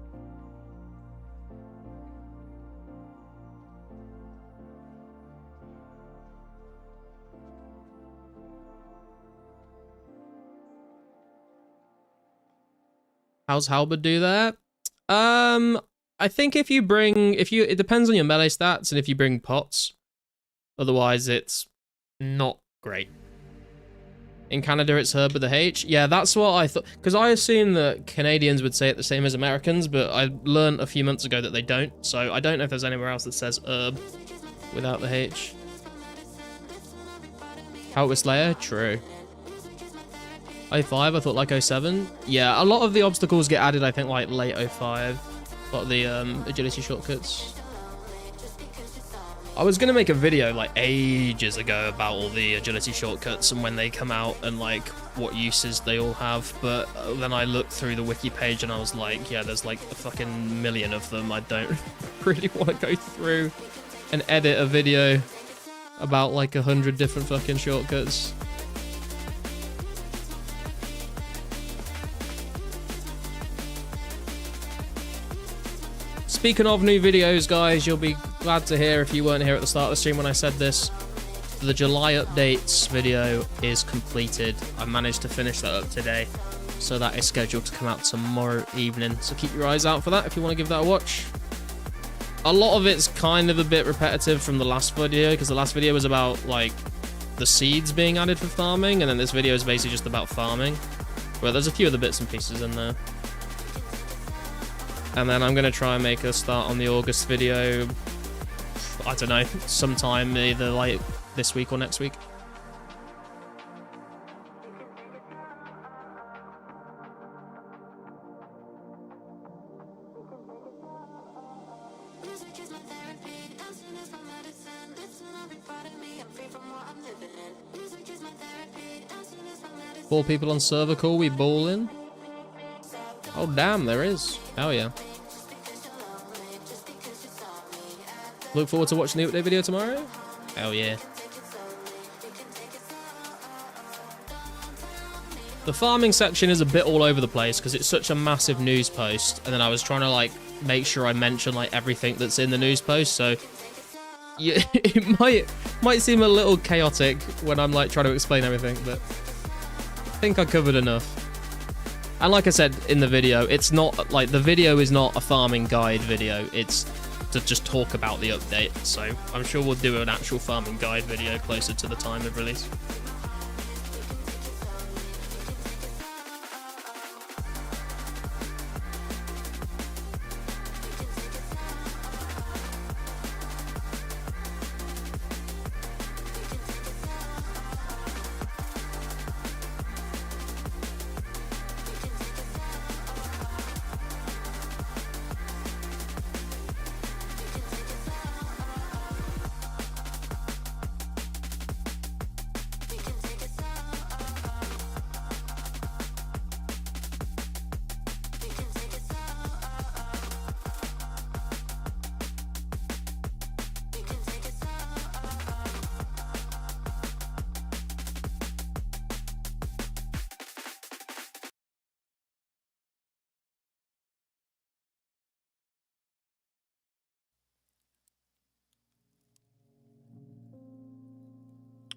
How's Halberd do that? I think it depends on your melee stats and if you bring pots. Otherwise, it's not great. In Canada, it's herb with a H. Yeah, that's what I thought. Because I assume that Canadians would say it the same as Americans, but I learned a few months ago that they don't. So I don't know if there's anywhere else that says herb without the H. How it was Slayer? True. 05, I thought like 07. Yeah, a lot of the obstacles get added, I think, like late 05. A lot of the agility shortcuts. I was gonna make a video like ages ago about all the agility shortcuts and when they come out and like what uses they all have, but then I looked through the wiki page and I was like, yeah, there's like a fucking million of them. I don't really want to go through and edit a video about like 100 different fucking shortcuts. Speaking of new videos, guys, you'll be glad to hear if you weren't here at the start of the stream when I said this. The July updates video is completed. I managed to finish that up today, so that is scheduled to come out tomorrow evening. So keep your eyes out for that if you want to give that a watch. A lot of it's kind of a bit repetitive from the last video, because the last video was about like the seeds being added for farming, and then this video is basically just about farming. Well, there's a few other bits and pieces in there. And then I'm going to try and make a start on the August video, I don't know, sometime either like this week or next week. Music is my therapy, dancing is my medicine. Listen every part of me, I'm free from what I'm living in. Music is my therapy, dancing is my medicine. 4 people on server call, we ballin'. Oh damn, there is. Hell yeah. Look forward to watching the update video tomorrow. Hell yeah. The farming section is a bit all over the place because it's such a massive news post, and then I was trying to like make sure I mention like everything that's in the news post, so yeah, it might seem a little chaotic when I'm like trying to explain everything, but I think I covered enough. And like I said in the video, it's not like the video is not a farming guide video, it's to just talk about the update, so I'm sure we'll do an actual farming guide video closer to the time of release.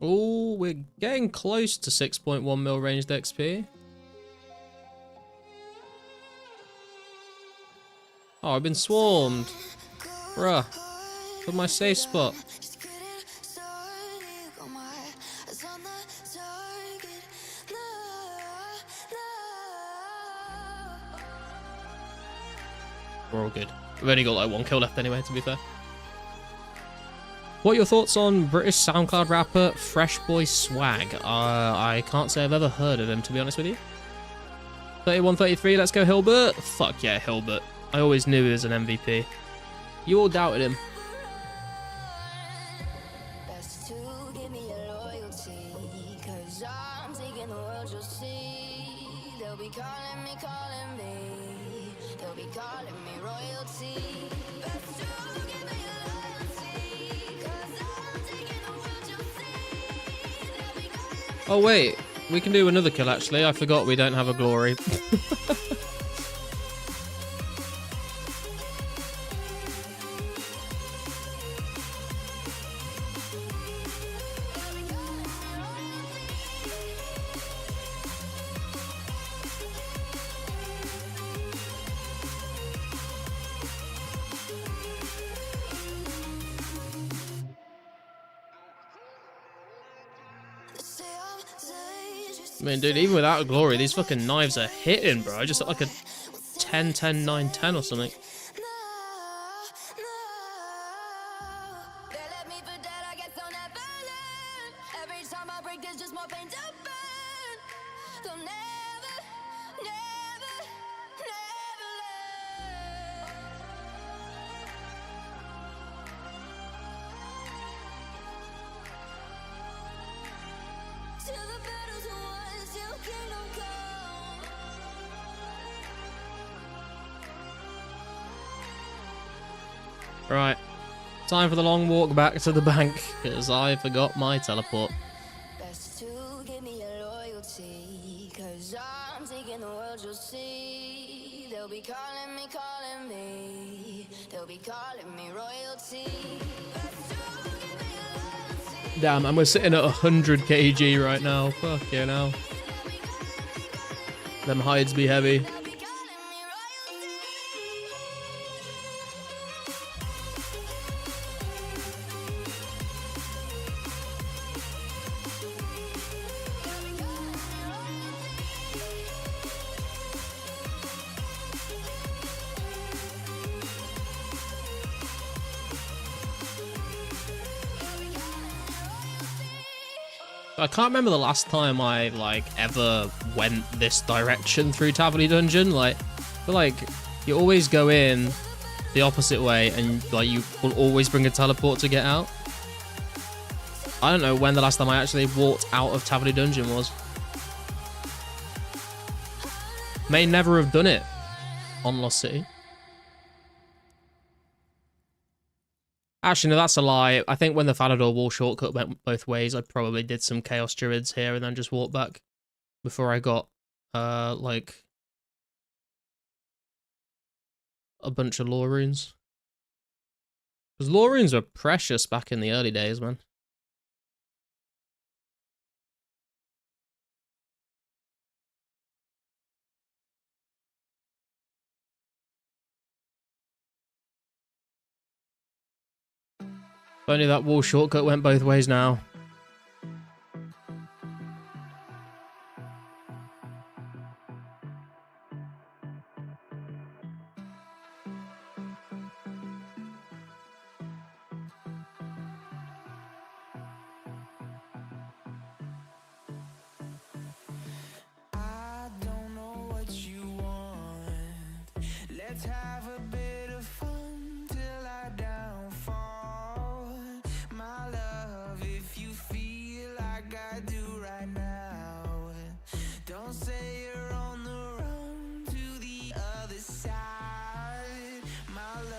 Oh, we're getting close to 6.1 mil ranged XP. Oh, I've been swarmed. Bruh. For my safe spot. We're all good. We've only got like 1 kill left anyway, to be fair. What are your thoughts on British SoundCloud rapper Fresh Boy Swag? I can't say I've ever heard of him, to be honest with you. 31-33, let's go Hilbert. Fuck yeah, Hilbert. I always knew he was an MVP. You all doubted him. Best to give me your loyalty, 'cause I'm taking the world, you'll see. They'll be calling me. They'll be calling me royalty. Best to give me your loyalty, 'cause I'm taking the world, you'll see. They'll be calling me. Oh wait, we can do another kill actually. I forgot we don't have a glory. I mean, dude, even without a glory, these fucking knives are hitting, bro. I just got like a 10, 10, 9, 10 or something. They left me for dead, I guess I'll never learn. Every time I break, there's just more pain to burn. They'll never, never, never learn. Right. Time for the long walk back to the bank, because I forgot my teleport. Best to give me your loyalty, 'cause I'm taking the world, you'll see. They'll be calling me, calling me. They'll be calling me royalty. Best to give me your loyalty. Damn, and we're sitting at 100 kg right now. Fucking hell. Them hides be heavy. They'll be calling me royalty. I can't remember the last time I, like, ever went this direction through Taverny Dungeon. Like, I feel like you always go in the opposite way and, like, you will always bring a teleport to get out. I don't know when the last time I actually walked out of Taverny Dungeon was. May never have done it on Lost City. Actually, no, that's a lie. I think when the Falador wall shortcut went both ways, I probably did some Chaos Druids here and then just walked back before I got, like, a bunch of lore runes. Because lore runes were precious back in the early days, man. If only that wall shortcut went both ways now. I don't know what you want. Let's have a bit of fun till I downfall. My love, if you feel like I do right now, don't say you're on the run to the other side. My love.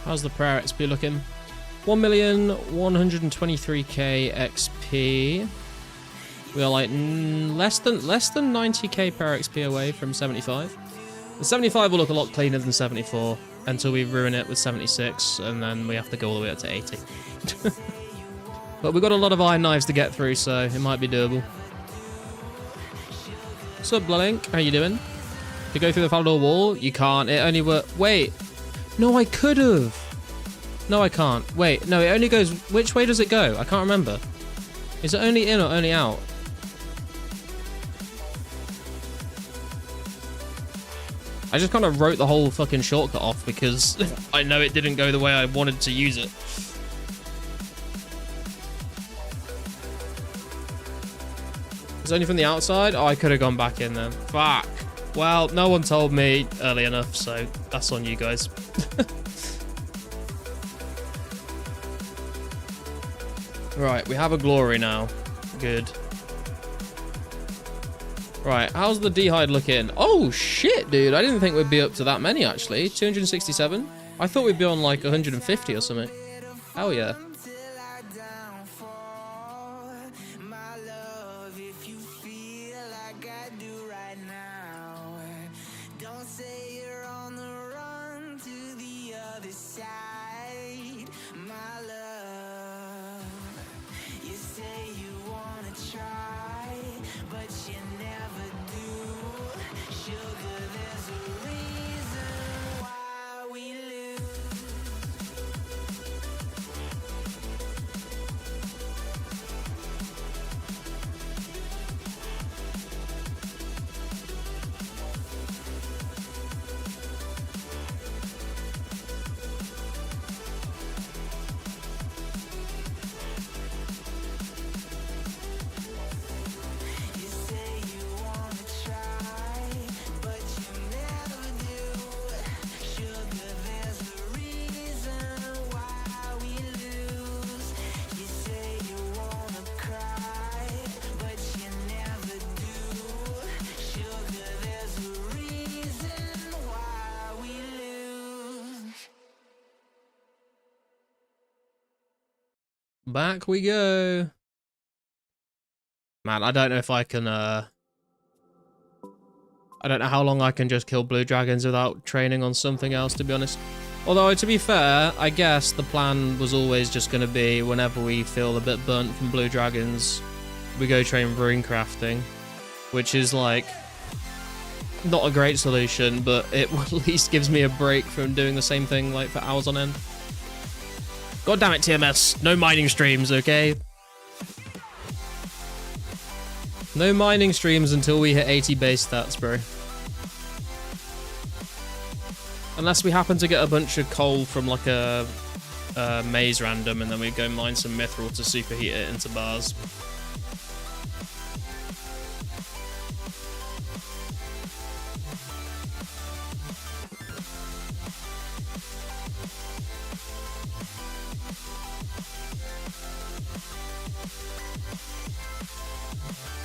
How's the prayer XP looking? 1,123k XP. We are like less than 90k prayer XP away from 75. The 75 will look a lot cleaner than 74 until we ruin it with 76, and then we have to go all the way up to 80. But we've got a lot of iron knives to get through, so it might be doable. What's up, Blink? How you doing? To go through the Falador wall, you can't. It only works. Wait. No, I could have. No, I can't. Wait, no, it only goes... Which way does it go? I can't remember. Is it only in or only out? I just kind of wrote the whole fucking shortcut off because I know it didn't go the way I wanted to use it. It's only from the outside? Oh, I could have gone back in then. Fuck. Well, no one told me early enough, so that's on you guys. Right, we have a glory now. Good. Right, how's the D-hide looking? Oh, shit, dude. I didn't think we'd be up to that many, actually. 267? I thought we'd be on, like, 150 or something. Hell yeah. Till I downfall. My love, if you feel like I do right now, don't say you're on the run to the other side. My love, you say you wanna try, but you never do. Sugar, there's a reason why we lose. Back we go. Man, I don't know if I can, I don't know how long I can just kill blue dragons without training on something else, to be honest. Although, to be fair, I guess the plan was always just going to be whenever we feel a bit burnt from blue dragons, we go train rune crafting, which is, like, not a great solution, but it at least gives me a break from doing the same thing, like, for hours on end. God damn it, TMS. No mining streams, okay? No mining streams until we hit 80 base stats, bro. Unless we happen to get a bunch of coal from, like, a maze random, and then we go mine some mithril to superheat it into bars.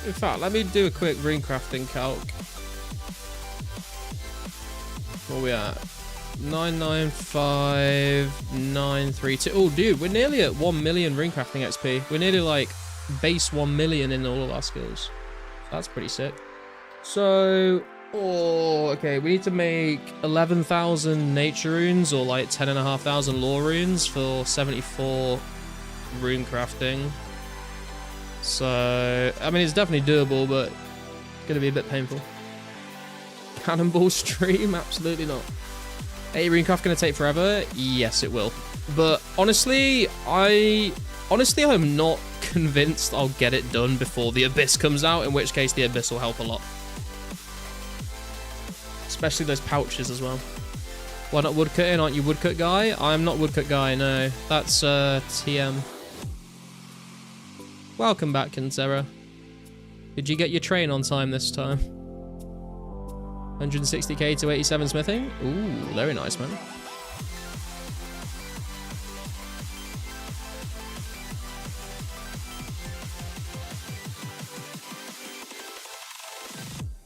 In fact, let me do a quick rune crafting calc. Where are we at? 995932. Oh, dude, we're nearly at 1 million rune crafting XP. We're nearly like base 1 million in all of our skills. That's pretty sick. So, okay, we need to make 11,000 nature runes or like 10,500 lore runes for 74 rune crafting. So, I mean, it's definitely doable, but it's going to be a bit painful. Cannonball stream? Absolutely not. Hey, Runecraft going to take forever? Yes, it will. But honestly, I'm not convinced I'll get it done before the Abyss comes out, in which case the Abyss will help a lot. Especially those pouches as well. Why not woodcutting? Aren't you woodcut guy? I'm not woodcut guy, no. That's TM. Welcome back, Kinsera. Did you get your train on time this time? 160k to 87 smithing? Ooh, very nice, man.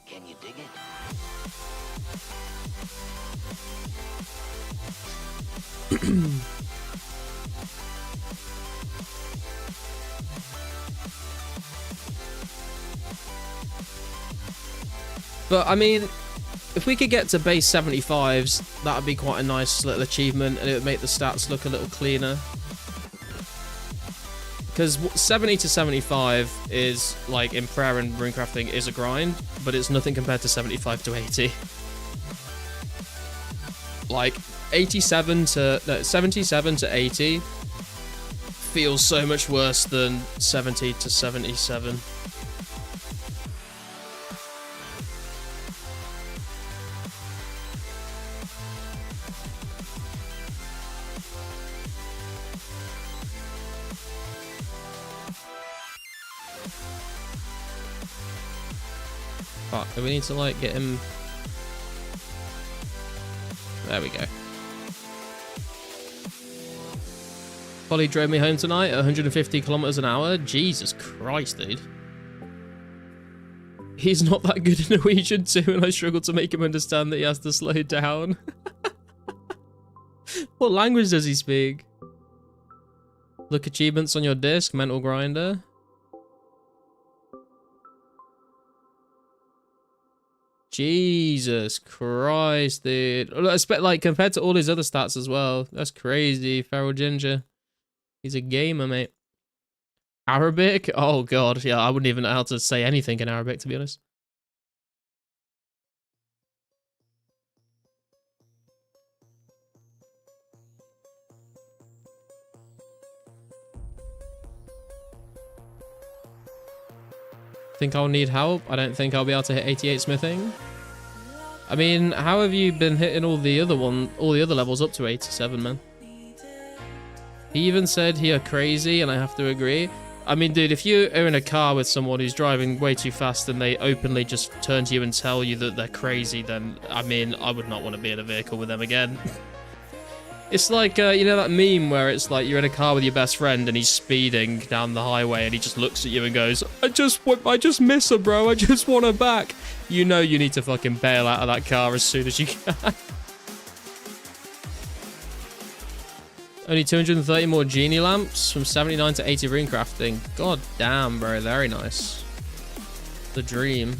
Can you dig it? But, I mean, if we could get to base 75s, that would be quite a nice little achievement, and it would make the stats look a little cleaner. Because 70 to 75 is, like, in prayer and runecrafting, is a grind, but it's nothing compared to 75 to 80. Like, 77 to 80 feels so much worse than 70 to 77. Fuck, do we need to, like, get him... There we go. Polly drove me home tonight at 150 kilometers an hour. Jesus Christ, dude. He's not that good in Norwegian too, and I struggle to make him understand that he has to slow down. What language does he speak? Look achievements on your disc, mental grinder. Jesus Christ, dude. I expect, like, compared to all his other stats as well. That's crazy. Feral Ginger. He's a gamer, mate. Arabic? Oh, God. Yeah, I wouldn't even know how to say anything in Arabic, to be honest. Think I'll need help? I don't think I'll be able to hit 88 smithing. I mean, how have you been hitting all the other levels up to 87, man? He even said you're crazy, and I have to agree. I mean, dude, if you are in a car with someone who's driving way too fast and they openly just turn to you and tell you that they're crazy, then, I mean, I would not want to be in a vehicle with them again. It's like, you know that meme where it's like you're in a car with your best friend and he's speeding down the highway and he just looks at you and goes, I just miss her, bro. I just want her back. You know you need to fucking bail out of that car as soon as you can. Only 230 more genie lamps from 79 to 80 rune crafting. God damn, bro. Very nice. The dream.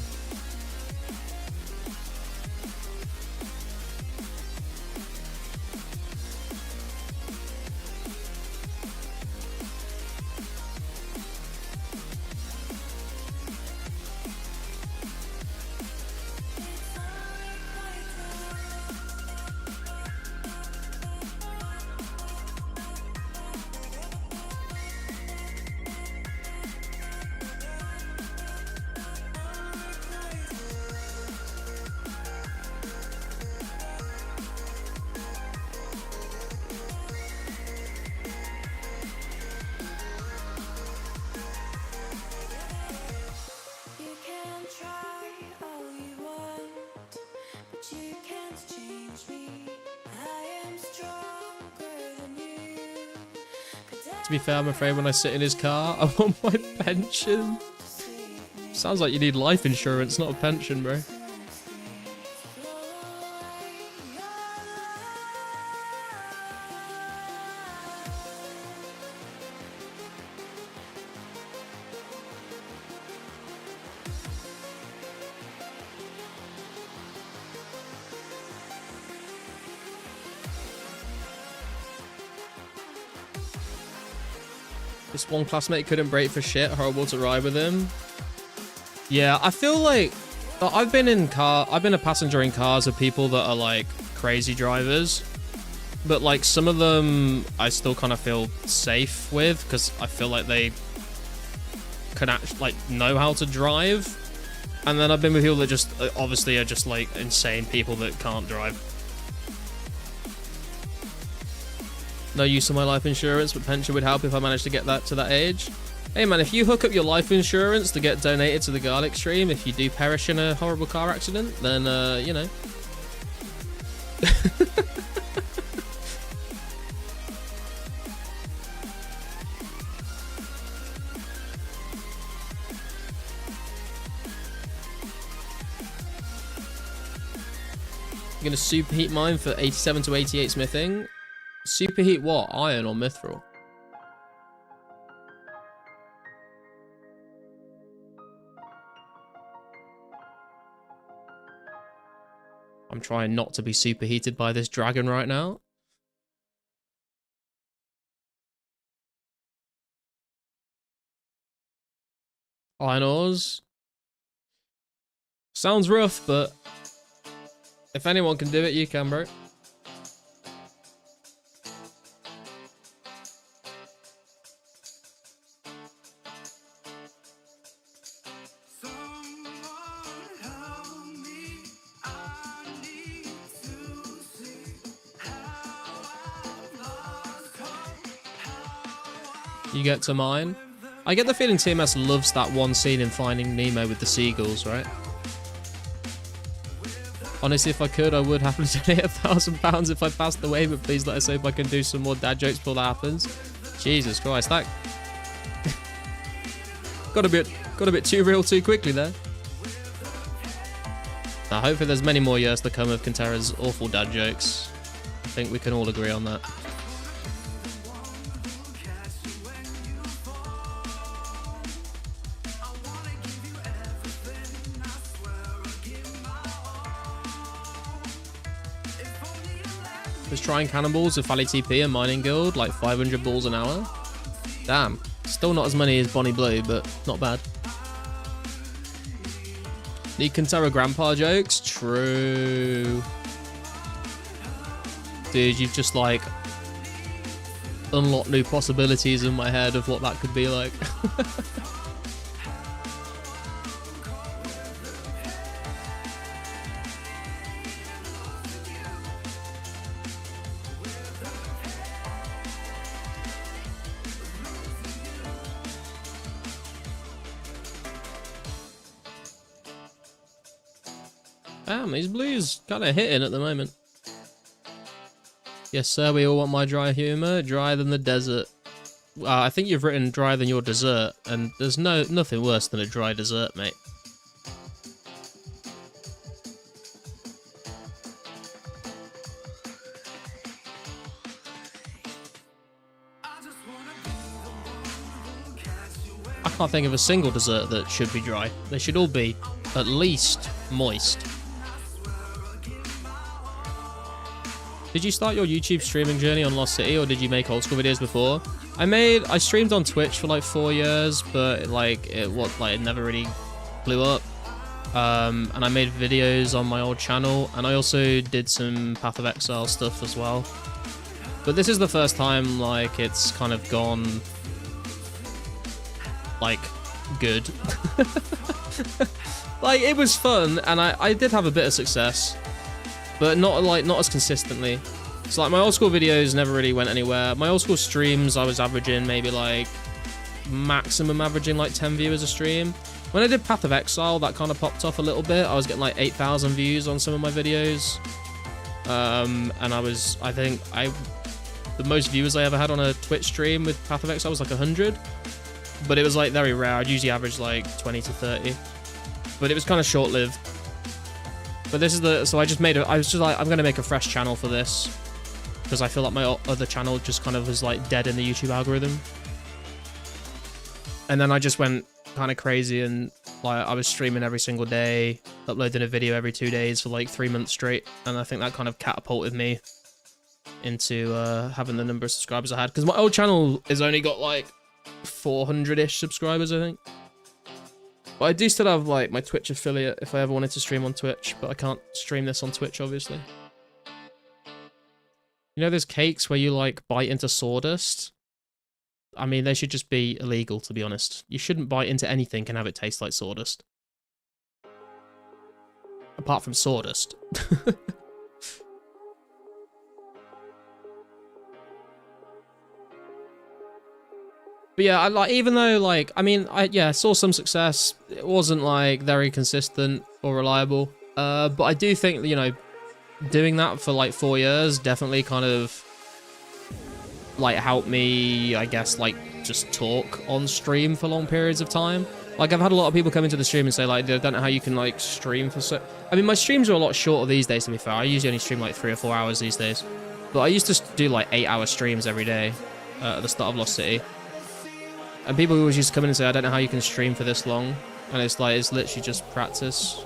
You can try all you want, but you can't change me. I am stronger than you. To be fair, I'm afraid when I sit in his car, I want my pension. Sounds like you need life insurance, not a pension, bro. This one classmate couldn't brake for shit. Horrible to ride with him. Yeah, I feel like I've been a passenger in cars of people that are like crazy drivers, but like some of them I still kind of feel safe with because I feel like they can actually like know how to drive. And then I've been with people that just obviously are just like insane people that can't drive. No use of my life insurance, but pension would help if I managed to get that to that age. Hey man, if you hook up your life insurance to get donated to the garlic stream, if you do perish in a horrible car accident, then, you know. I'm gonna superheat mine for 87 to 88 smithing. Superheat what? Iron or mithril? I'm trying not to be superheated by this dragon right now. Iron ores. Sounds rough, but if anyone can do it, you can, bro. You get to mine. I get the feeling TMS loves that one scene in Finding Nemo with the seagulls, right? Honestly, if I could, I would happily donate £1,000 if I passed away, but please let us hope I can do some more dad jokes before that happens. Jesus Christ, that got a bit too real too quickly there. Now, hopefully there's many more years to come of Kintera's awful dad jokes. I think we can all agree on that. Was trying cannonballs with Valley TP and Mining Guild, like 500 balls an hour. Damn. Still not as many as Bonnie Blue, but not bad. Need Kintera grandpa jokes? True. Dude, you've just like unlocked new possibilities in my head of what that could be like. Damn, these blues kind of hitting at the moment. Yes, sir, we all want my dry humour. Drier than the desert. I think you've written drier than your dessert, and there's nothing worse than a dry dessert, mate. can't think of a single dessert that should be dry. They should all be at least moist. Did you start your YouTube streaming journey on Lost City, or did you make old school videos before? I streamed on Twitch for like 4 years, but like it never really blew up. And I made videos on my old channel, and I also did some Path of Exile stuff as well. But this is the first time like it's kind of gone like good. Like it was fun, and I did have a bit of success, but not as consistently. So like my old school videos never really went anywhere. My old school streams, I was averaging maybe like maximum averaging like 10 viewers a stream. When I did Path of Exile, that kind of popped off a little bit. I was getting like 8,000 views on some of my videos. And I think the most viewers I ever had on a Twitch stream with Path of Exile was like 100. But it was like very rare. I'd usually average like 20 to 30. But it was kind of short-lived. But this is so I was just like, I'm going to make a fresh channel for this. Because I feel like my other channel just kind of was like dead in the YouTube algorithm. And then I just went kind of crazy, and like I was streaming every single day, uploading a video every 2 days for like 3 months straight. And I think that kind of catapulted me into having the number of subscribers I had. Because my old channel has only got like 400-ish subscribers, I think. But I do still have like my Twitch affiliate if I ever wanted to stream on Twitch, but I can't stream this on Twitch, obviously. You know those cakes where you like bite into sawdust? I mean, they should just be illegal, to be honest. You shouldn't bite into anything and have it taste like sawdust. Apart from sawdust. But yeah, even though like, I mean, I saw some success. It wasn't like very consistent or reliable. But I do think, you know, doing that for like 4 years definitely kind of like helped me, I guess, like just talk on stream for long periods of time. Like I've had a lot of people come into the stream and say like, they don't know how you can like stream for so. I mean, my streams are a lot shorter these days, to be fair. I usually only stream like 3 or 4 hours these days. But I used to do like 8-hour streams every day at the start of Lost City. And people always used to come in and say, I don't know how you can stream for this long. And it's like, it's literally just practice.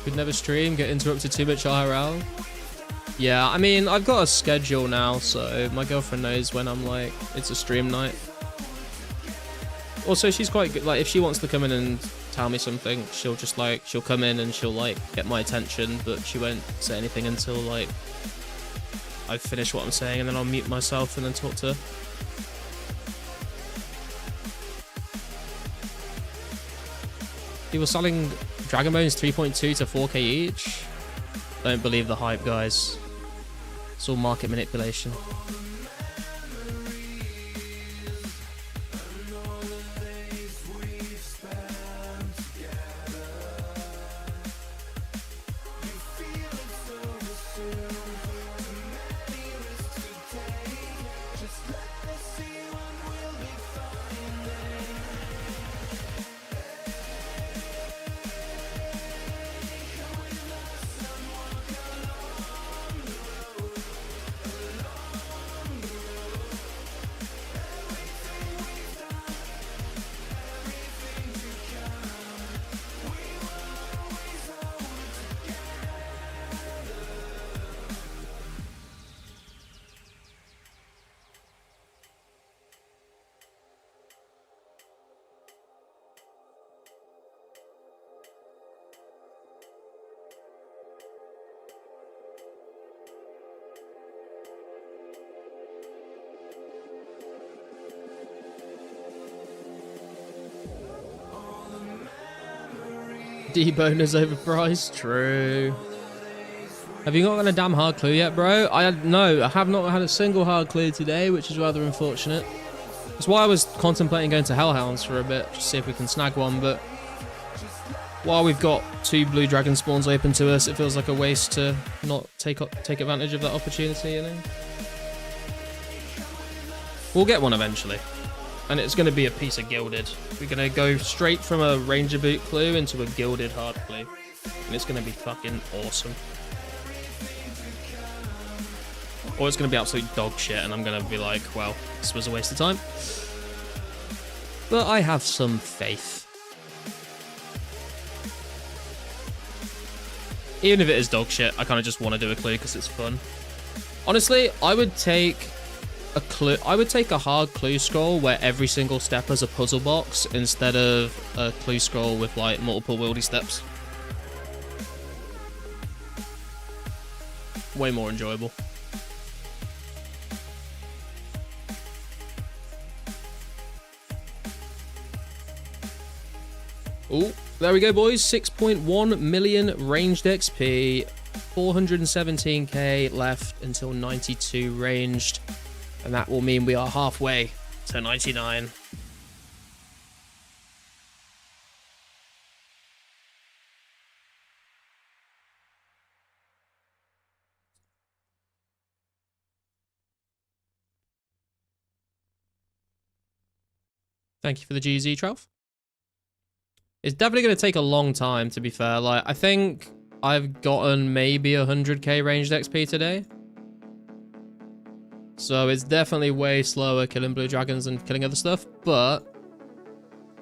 Could never stream, get interrupted too much IRL. Yeah, I mean, I've got a schedule now, so my girlfriend knows when I'm like, it's a stream night. Also, she's quite good. Like, if she wants to come in and tell me something, she'll just like, she'll come in and she'll like get my attention, but she won't say anything until like I've finished what I'm saying, and then I'll mute myself and then talk to her. People selling Dragon Bones 3.2 to 4K each. Don't believe the hype, guys. It's all market manipulation. D-boners overpriced. True. Have you not got a damn hard clue yet, bro? No, I have not had a single hard clue today, which is rather unfortunate. That's why I was contemplating going to Hellhounds for a bit, just see if we can snag one, but while we've got 2 blue dragon spawns open to us, it feels like a waste to not take advantage of that opportunity, you know? We'll get one eventually. And it's going to be a piece of gilded. We're going to go straight from a Ranger Boot clue into a gilded hard clue. And it's going to be fucking awesome. Or it's going to be absolute dog shit and I'm going to be like, well, this was a waste of time. But I have some faith. Even if it is dog shit, I kind of just want to do a clue because it's fun. Honestly, I would take a clue. I would take a hard clue scroll where every single step is a puzzle box instead of a clue scroll with like multiple wieldy steps. Way more enjoyable. Oh, there we go, boys. 6.1 million ranged XP, 417k left until 92 ranged, and that will mean we are halfway to 99. Thank you for the GZ, Trough. It's definitely going to take a long time, to be fair. Like, I think I've gotten maybe 100k ranged XP today. So it's definitely way slower killing blue dragons and killing other stuff. But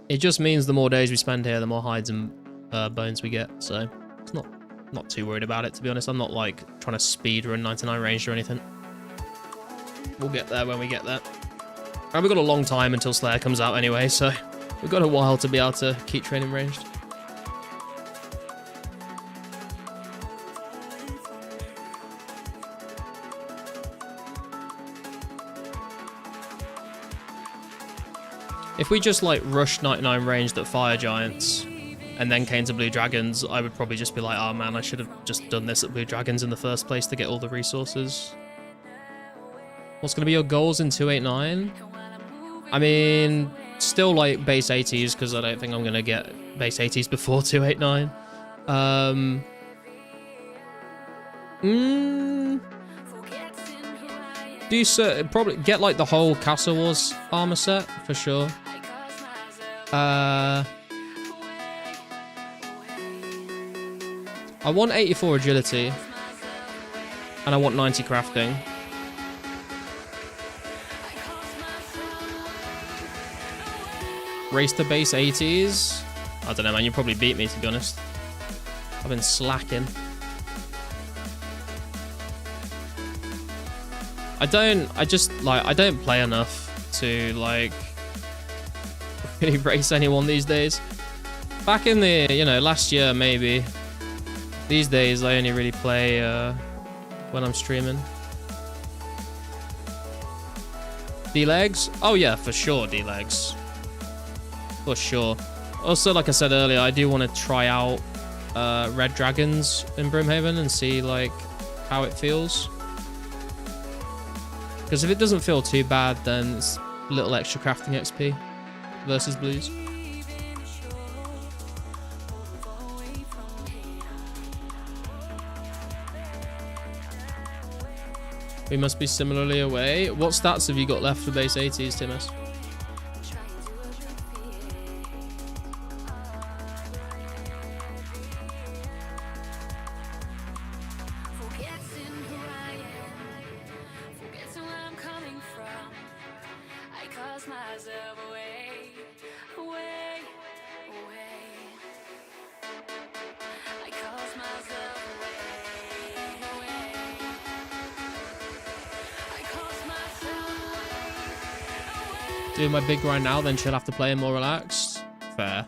it just means the more days we spend here, the more hides and bones we get. So it's not too worried about it, to be honest. I'm not, like, trying to speed run 99 ranged or anything. We'll get there when we get there. And we've got a long time until Slayer comes out anyway, so we've got a while to be able to keep training ranged. If we just like rushed 99 ranged at fire giants and then came to blue dragons, I would probably just be like, oh man, I should have just done this at blue dragons in the first place to get all the resources. What's going to be your goals in 289? I mean, still like base 80s, because I don't think I'm going to get base 80s before 289. Do you probably get like the whole Castle Wars armor set for sure. I want 84 agility and I want 90 crafting. Race to base 80s. I don't know, man. You probably beat me, to be honest. I've been slacking. I don't play enough to, like, really race anyone these days. Back in the, last year, maybe. These days, I only really play when I'm streaming. D-legs? Oh, yeah, for sure, D-legs. For sure. Also, like I said earlier, I do want to try out Red Dragons in Brimhaven and see, like, how it feels. Because if it doesn't feel too bad, then it's a little extra crafting XP versus blues. We must be similarly away. What stats have you got left for base 80s, Timus? Do my big grind now, then chill after playing more relaxed. Fair.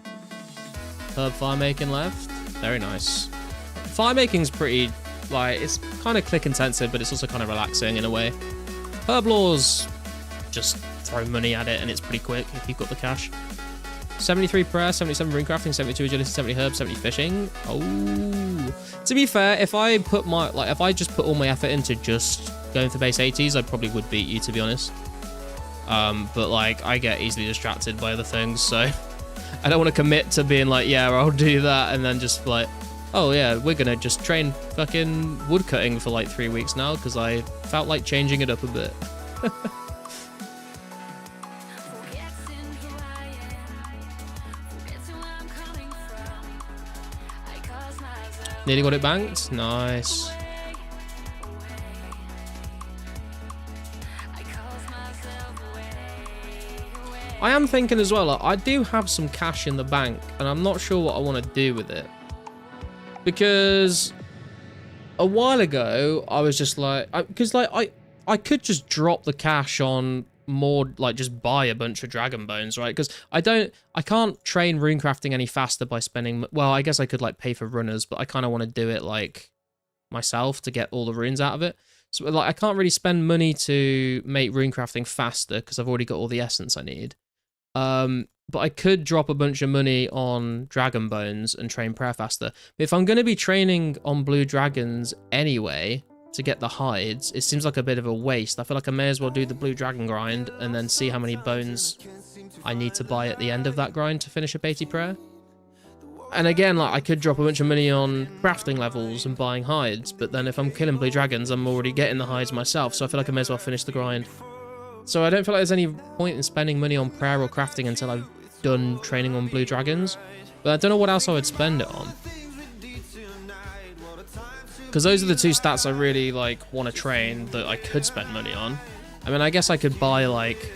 Herb fire making left. Very nice. Fire making's pretty, like, it's kind of click intensive, but it's also kind of relaxing in a way. Herb laws, just throw money at it and it's pretty quick if you've got the cash. 73 prayer, 77 rune crafting, 72 agility, 70 herb, 70 fishing. Oh. To be fair, if I just put all my effort into just going for base 80s, I probably would beat you, to be honest. But like I get easily distracted by other things, so I don't want to commit to being like, yeah, I'll do that, and then just like, oh yeah, we're gonna just train fucking woodcutting for like 3 weeks now because I felt like changing it up a bit. Nearly got it banked. Nice. I am thinking as well, like, I do have some cash in the bank, and I'm not sure what I want to do with it. Because a while ago, I was just like, I could just drop the cash on more, like just buy a bunch of dragon bones, right? Because I can't train runecrafting any faster by spending, well, I guess I could like pay for runners, but I kind of want to do it like myself to get all the runes out of it. So like I can't really spend money to make runecrafting faster because I've already got all the essence I need. But I could drop a bunch of money on dragon bones and train prayer faster. But if I'm going to be training on blue dragons anyway to get the hides, it seems like a bit of a waste. I feel like I may as well do the blue dragon grind and then see how many bones I need to buy at the end of that grind to finish a 80 prayer. And again, like I could drop a bunch of money on crafting levels and buying hides, but then if I'm killing blue dragons, I'm already getting the hides myself, so I feel like I may as well finish the grind. So I don't feel like there's any point in spending money on prayer or crafting until I've done training on blue dragons. But I don't know what else I would spend it on. Because those are the two stats I really like want to train that I could spend money on. I mean, I guess I could buy like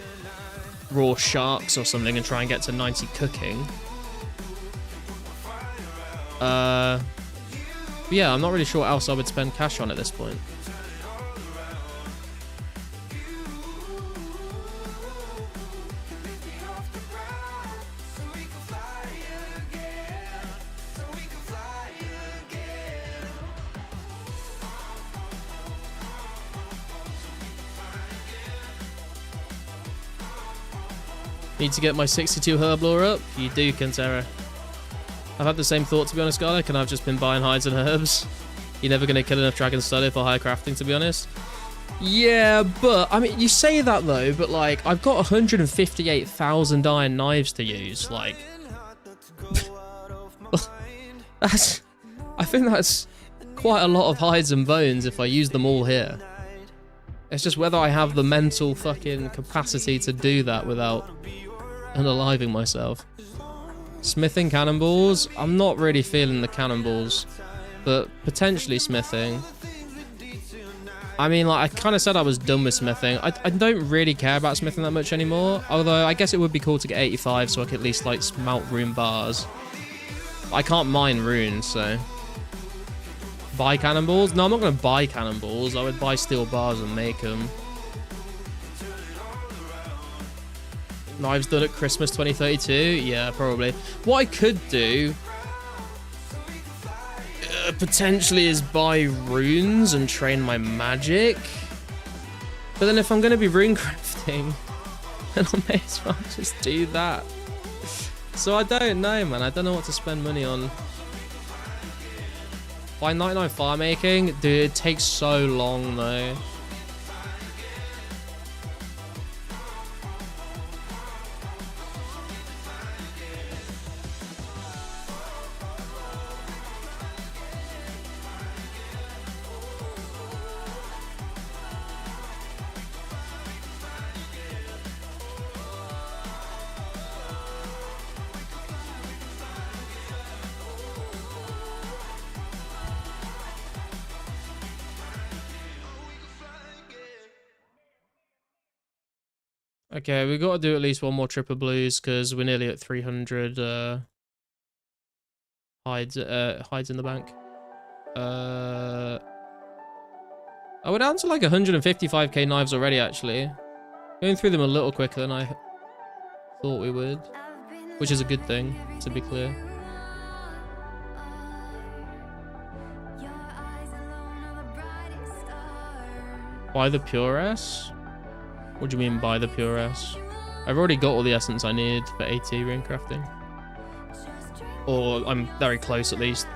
raw sharks or something and try and get to 90 cooking. But yeah, I'm not really sure what else I would spend cash on at this point. Need to get my 62 herb lore up? You do, Kintera. I've had the same thought, to be honest, Garlic, and I've just been buying hides and herbs. You're never going to kill enough dragon study for high crafting, to be honest. Yeah, but, I mean, you say that, though, but, like, I've got 158,000 iron knives to use, like... I think that's quite a lot of hides and bones if I use them all here. It's just whether I have the mental fucking capacity to do that without unaliving myself. Smithing cannonballs? I'm not really feeling the cannonballs, but potentially smithing. I mean, like, I kind of said I was done with smithing. I don't really care about smithing that much anymore, although I guess it would be cool to get 85 so I could at least, like, smelt rune bars. I can't mine runes, so... Buy cannonballs? No, I'm not going to buy cannonballs. I would buy steel bars and make them. Knives done at Christmas 2032? Yeah, probably. What I could do... potentially is buy runes and train my magic. But then if I'm going to be rune crafting, then I may as well just do that. So I don't know, man. I don't know what to spend money on. By 99 fire making? Dude, it takes so long though. Okay, we've got to do at least one more trip of blues because we're nearly at 300 hides in the bank. Oh, we're down to like 155k knives already, actually. Going through them a little quicker than I thought we would, which is a good thing, to be clear. Buy the Pure S? What do you mean by the Pure S? I've already got all the essence I need for 80 rune crafting. Or I'm very close at least.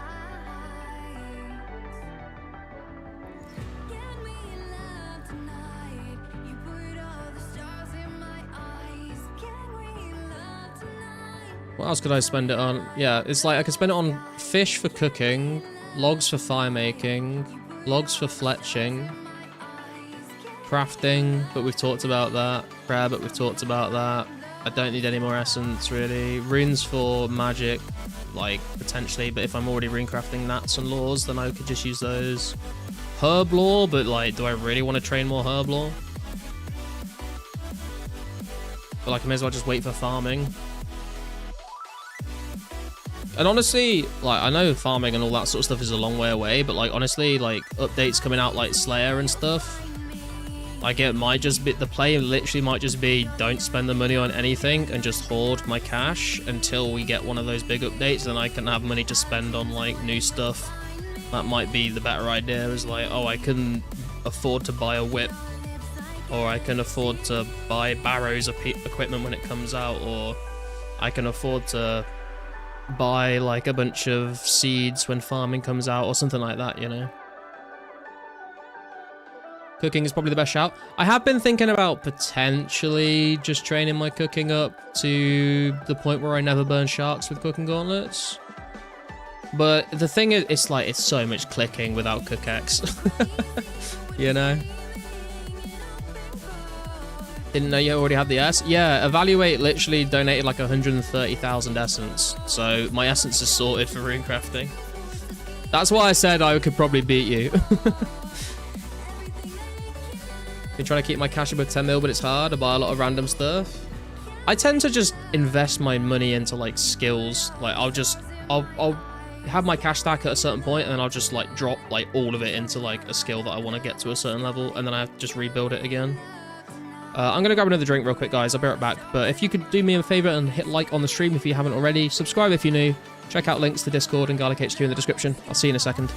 What else could I spend it on? Yeah, it's like I could spend it on fish for cooking, logs for fire making, logs for fletching, crafting, but we've talked about that. Prayer, but we've talked about that. I don't need any more essence, really. Runes for magic. like, potentially, but if I'm already runecrafting gnats and laws, then I could just use those. Herb lore, but, like, do I really want to train more herb lore? But, like, I may as well just wait for farming. And honestly, like, I know farming and all that sort of stuff is a long way away, but, like, honestly, like, updates coming out, like, Slayer and stuff, like, it might just be, the play literally might just be, don't spend the money on anything and just hoard my cash until we get one of those big updates, then I can have money to spend on, like, new stuff. That might be the better idea, is like, oh, I can afford to buy a whip, or I can afford to buy Barrow's equipment when it comes out, or I can afford to buy, like, a bunch of seeds when farming comes out, or something like that, you know? Cooking is probably the best shout. I have been thinking about potentially just training my cooking up to the point where I never burn sharks with cooking gauntlets. But the thing is, it's like, it's so much clicking without cookaxe. You know? Didn't know you already had the S? Yeah, Evaluate literally donated like 130,000 essence. So my essence is sorted for runecrafting. That's why I said I could probably beat you. Been trying to keep my cash above 10 mil, but it's hard. I buy a lot of random stuff. I tend to just invest my money into like skills. Like I'll have my cash stack at a certain point, and then I'll just like drop like all of it into like a skill that I want to get to a certain level, and then I have to just rebuild it again. I'm gonna grab another drink real quick, guys. I'll be right back. But if you could do me a favor and hit like on the stream if you haven't already, subscribe if you're new, check out links to Discord and Garlic HQ in the description. I'll see you in a second.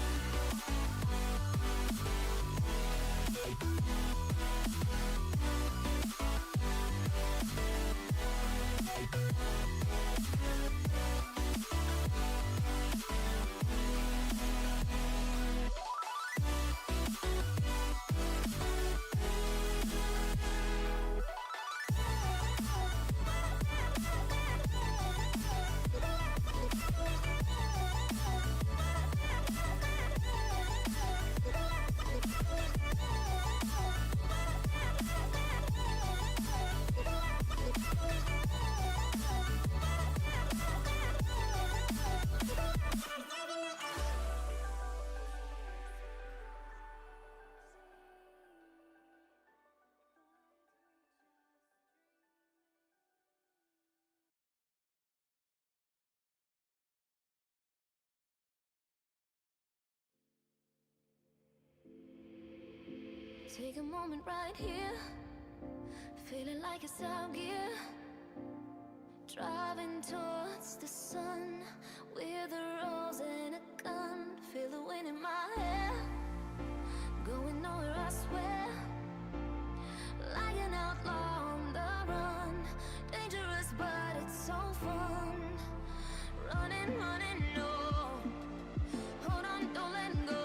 Take a moment right here, feeling like it's out gear. Driving towards the sun with a rose and a gun. Feel the wind in my hair, going nowhere I swear. Like an outlaw on the run, dangerous but it's so fun. Running, running, no. Hold on, don't let go.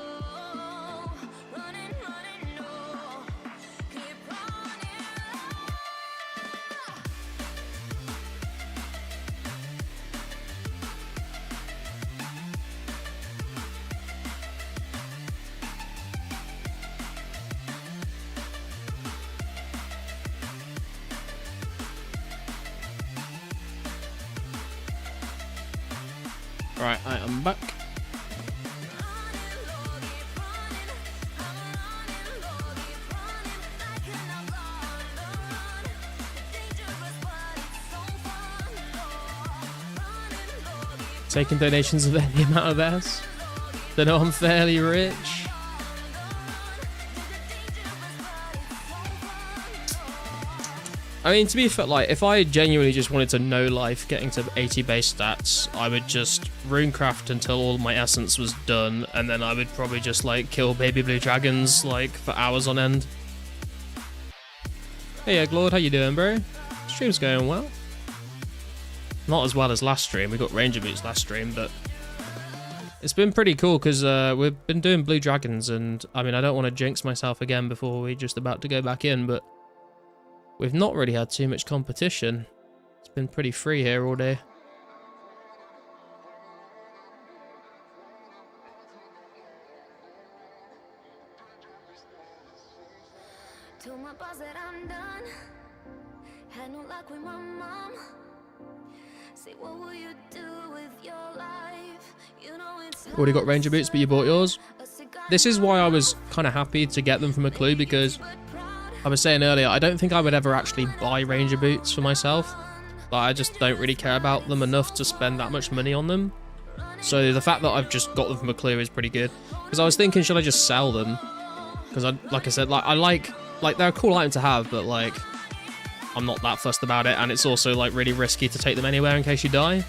Running, running, no. Keep running. Right, I am back. Taking donations of any amount of S. Don't know, I'm fairly rich. I mean, to be fair, like, if I genuinely just wanted to know life getting to 80 base stats, I would just runecraft until all my essence was done, and then I would probably just, like, kill baby blue dragons, like, for hours on end. Hey, Egglord, how you doing, bro? Stream's going well. Not as well as last stream. We got Ranger Boots last stream, but it's been pretty cool because we've been doing blue dragons, and, I mean, I don't want to jinx myself again before we're just about to go back in, but we've not really had too much competition. It's been pretty free here all day. Told my boss that I'm done. Had no luck with my mom. Say, what will you do with your life? You know it's Already got Ranger boots, but you bought yours. a cigar This is why I was kind of happy to get them from a clue, because but proud. I was saying earlier, I don't think I would ever actually buy Ranger boots for myself. But I just don't really care about them enough to spend that much money on them. So the fact that I've just got them from a clue is pretty good. Because I was thinking, should I just sell them? Because like I said, I like they're a cool item to have, but like I'm not that fussed about it, and it's also like really risky to take them anywhere in case you die.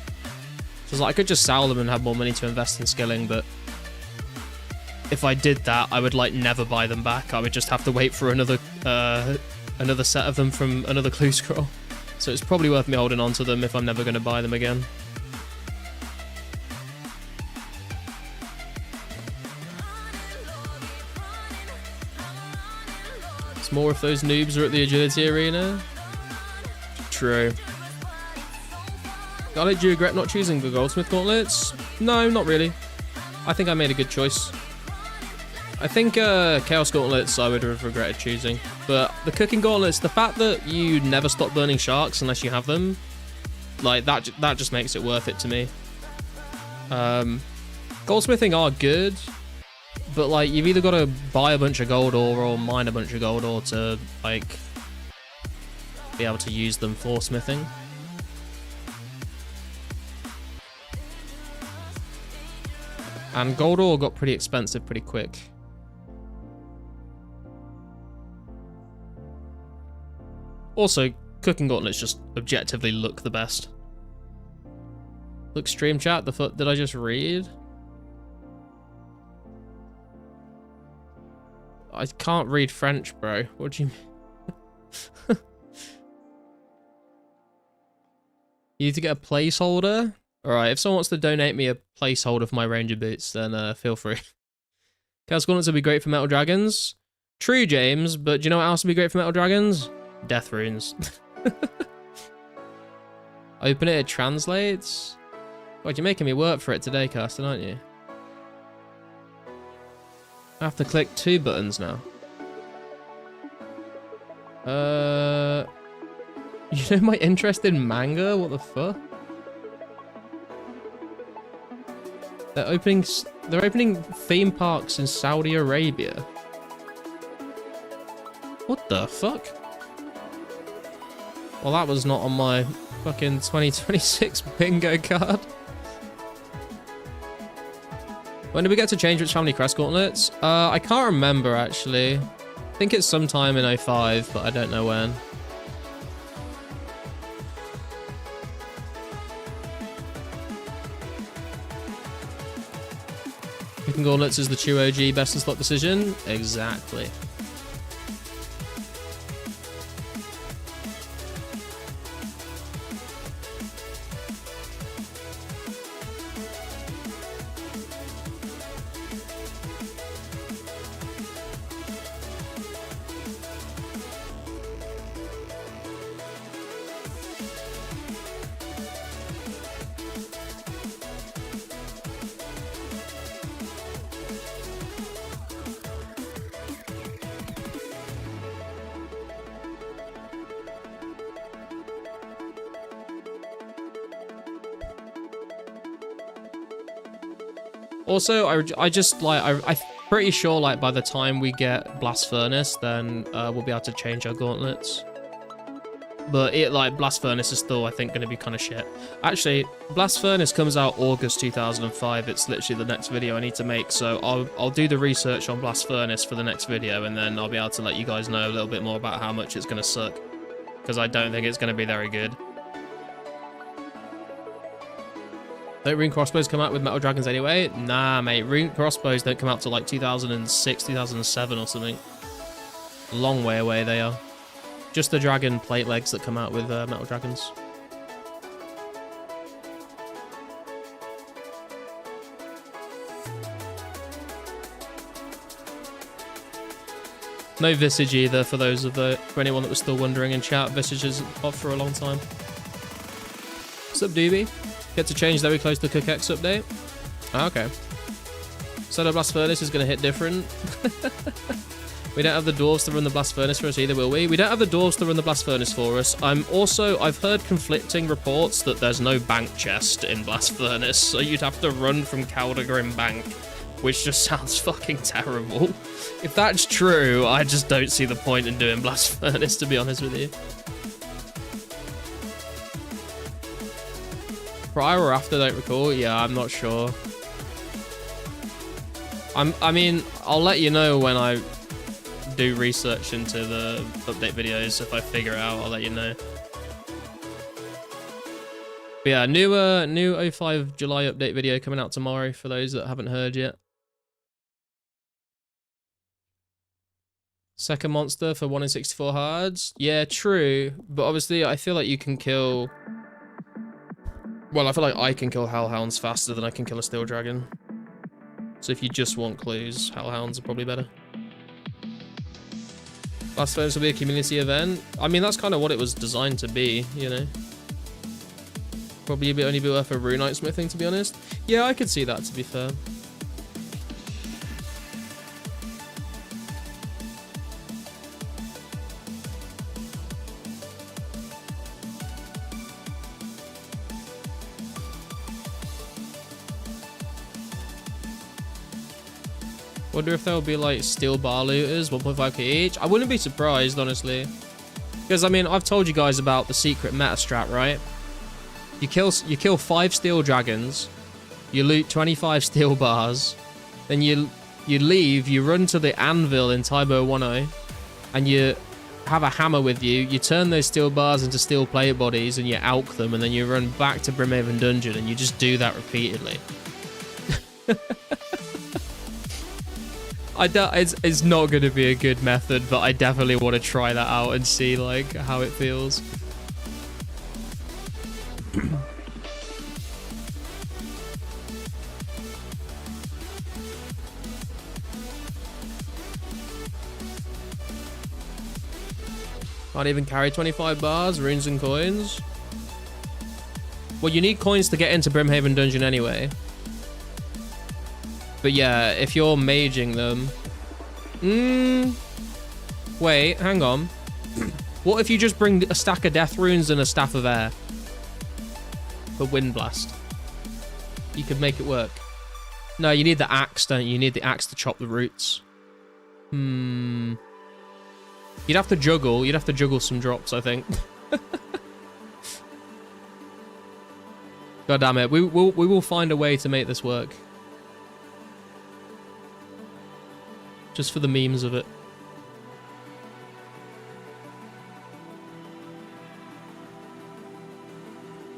So like I could just sell them and have more money to invest in skilling, but if I did that, I would like never buy them back. I would just have to wait for another set of them from another clue scroll. So it's probably worth me holding on to them if I'm never going to buy them again. It's more if those noobs are at the agility arena. True. Got it, do you regret not choosing the Goldsmith Gauntlets? No, not really. I think I made a good choice. I think Chaos Gauntlets I would have regretted choosing. But the Cooking Gauntlets, the fact that you never stop burning sharks unless you have them, like that just makes it worth it to me. Goldsmithing are good, but like you've either got to buy a bunch of gold ore or mine a bunch of gold ore to like be able to use them for smithing. And gold ore got pretty expensive pretty quick. Also, Cooking Gauntlets just objectively look the best. Look, stream chat, the foot did I just read? I can't read French, bro. What do you mean? You need to get a placeholder? Alright, if someone wants to donate me a placeholder for my Ranger boots, then feel free. Chaos Gauntlets would be great for Metal Dragons. True, James, but do you know what else would be great for Metal Dragons? Death runes. Open it, it translates. God, you're making me work for it today, Carsten, aren't you? I have to click 2 buttons now. You know my interest in manga? What the fuck? They're opening theme parks in Saudi Arabia. What the fuck? Well, that was not on my fucking 2026 bingo card. When did we get to change which family crest gauntlets? I can't remember, actually. I think it's sometime in 05, but I don't know when. Picking gauntlets is the true OG best in slot decision? Exactly. Also, I just like I'm pretty sure like by the time we get Blast Furnace, then we'll be able to change our gauntlets. But it like Blast Furnace is still I think going to be kind of shit. Actually, Blast Furnace comes out August 2005. It's literally the next video I need to make. So I'll do the research on Blast Furnace for the next video, and then I'll be able to let you guys know a little bit more about how much it's going to suck, because I don't think it's going to be very good. Don't rune crossbows come out with Metal Dragons anyway? Nah, mate. Rune crossbows don't come out till like 2006, 2007 or something. Long way away they are. Just the dragon plate legs that come out with Metal Dragons. No Visage either for anyone that was still wondering in chat. Visage is off for a long time. What's up, Doobie? Get to change very close to Cook X update. Oh, okay. Solar Blast Furnace is going to hit different. We don't have the dwarves to run the blast furnace for us either, will we? We don't have the dwarves to run the blast furnace for us. I've heard conflicting reports that there's no bank chest in blast furnace, so you'd have to run from Caldegrim Bank, which just sounds fucking terrible. If that's true, I just don't see the point in doing blast furnace, to be honest with you. Prior or after, don't recall. Yeah, I'm not sure. I mean, I'll let you know when I do research into the update videos. If I figure it out, I'll let you know. But yeah, new 05 July update video coming out tomorrow for those that haven't heard yet. Second monster for 1 in 64 hards. Yeah, true. But obviously, I feel like you can kill... Well, I feel like I can kill hellhounds faster than I can kill a steel dragon. So if you just want clues, hellhounds are probably better. Blast furnace will be a community event. I mean, that's kind of what it was designed to be, you know. Probably only be worth a runite smithing, to be honest. Yeah, I could see that, to be fair. Wonder if there'll be like steel bar looters, 1.5k each. I wouldn't be surprised, honestly. Because I mean, I've told you guys about the secret meta strat, right? You kill 5 steel dragons, you loot 25 steel bars, then you leave, you run to the anvil in Tybo 1.0, and you have a hammer with you. You turn those steel bars into steel plate bodies, and you alch them, and then you run back to Brimhaven Dungeon, and you just do that repeatedly. It's not going to be a good method, but I definitely want to try that out and see like how it feels. Can't even carry 25 bars, runes and coins. Well, you need coins to get into Brimhaven Dungeon anyway. But yeah, if you're maging them... Wait, hang on. What if you just bring a stack of death runes and a staff of air? For wind blast. You could make it work. No, you need the axe, don't you? You need the axe to chop the roots. You'd have to juggle. You'd have to juggle some drops, I think. God damn it. We will find a way to make this work. Just for the memes of it.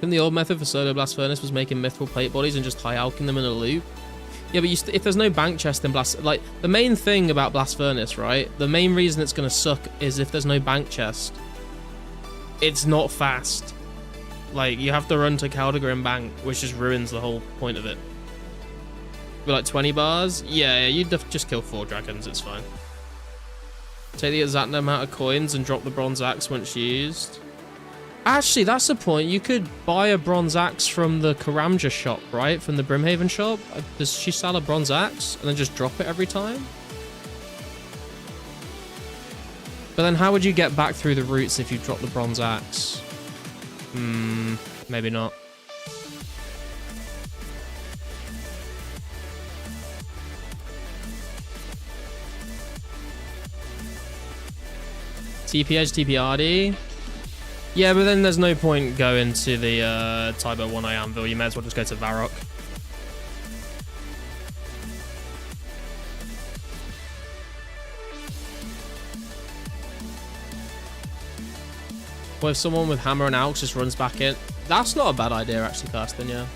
And the old method for Solo Blast Furnace was making mithril plate bodies and just high alching them in a loop. Yeah, but if there's no bank chest in Blast... Like, the main thing about Blast Furnace, right? The main reason it's going to suck is if there's no bank chest. It's not fast. Like, you have to run to Caldegrim Bank, which just ruins the whole point of it. But like 20 bars? Yeah, you'd just kill 4 dragons, it's fine. Take the exact amount of coins and drop the bronze axe once used. Actually, that's the point. You could buy a bronze axe from the Karamja shop, right? From the Brimhaven shop. Does she sell a bronze axe and then just drop it every time? But then how would you get back through the roots if you drop the bronze axe? Maybe not. TPH, TPRD. Yeah, but then there's no point going to the Tybo 1 Anvil. You may as well just go to Varrock. What if someone with hammer and axe just runs back in? That's not a bad idea, actually, Carsten, yeah.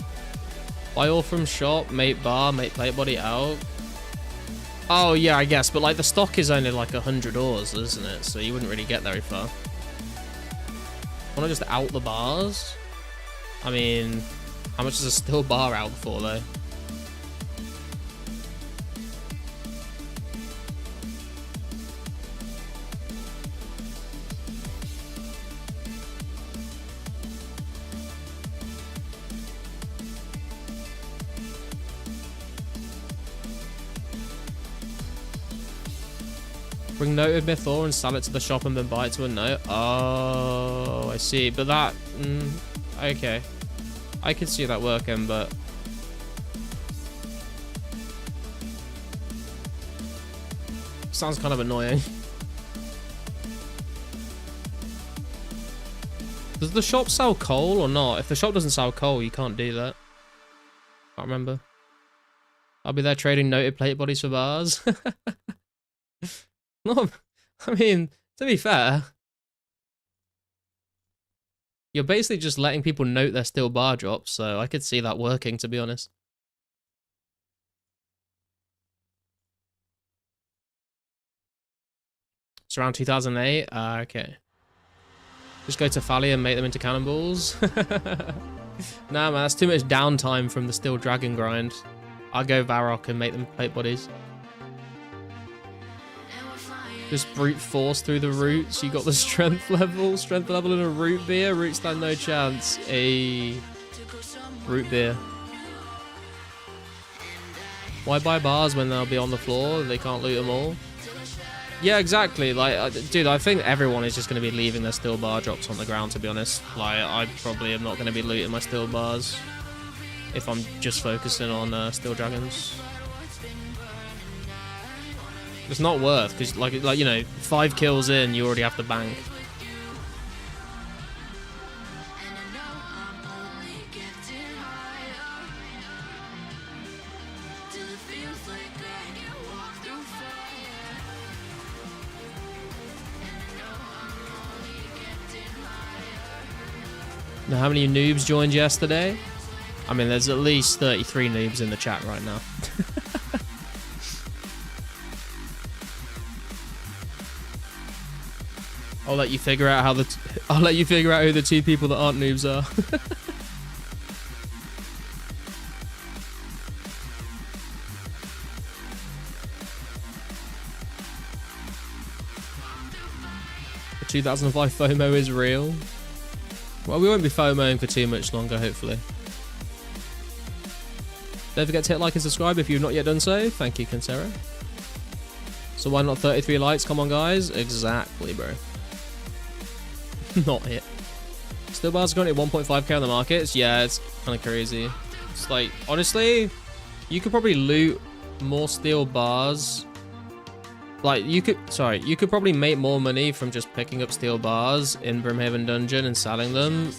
Buy all from shop, mate bar, mate plate body out. Oh, yeah, I guess, but like the stock is only like 100 ores, isn't it? So you wouldn't really get very far. Want to just out the bars? I mean, how much is a steel bar out for, though? Bring noted myth ore and sell it to the shop and then buy it to a note. Oh, I see. But that... okay. I could see that working, but... sounds kind of annoying. Does the shop sell coal or not? If the shop doesn't sell coal, you can't do that. Can't remember. I'll be there trading noted plate bodies for bars. No, I mean, to be fair, you're basically just letting people note their steel bar drops, so I could see that working, to be honest. It's around 2008. Okay. Just go to Fally and make them into cannonballs. Nah, man, that's too much downtime from the steel dragon grind. I'll go Varrock and make them plate bodies. Just brute force through the roots. You got the strength level. Strength level in a root beer. Root stand no chance. A root beer. Why buy bars when they'll be on the floor? They can't loot them all. Yeah, exactly. Like, dude, I think everyone is just going to be leaving their steel bar drops on the ground, to be honest. Like, I probably am not going to be looting my steel bars if I'm just focusing on steel dragons. It's not worth, because, like you know, 5 kills in, you already have to bank. Now, how many noobs joined yesterday? I mean, there's at least 33 noobs in the chat right now. I'll let you figure out who the 2 people that aren't noobs are. The 2005 FOMO is real. Well, we won't be FOMOing for too much longer, hopefully. Don't forget to hit like and subscribe if you've not yet done so. Thank you, Kinsera. So why not 33 likes? Come on, guys. Exactly, bro. Not it. Steel bars are currently 1.5k on the markets. Yeah, it's kind of crazy. It's like, honestly, you could probably loot more steel bars. Like, you could probably make more money from just picking up steel bars in Brimhaven Dungeon and selling them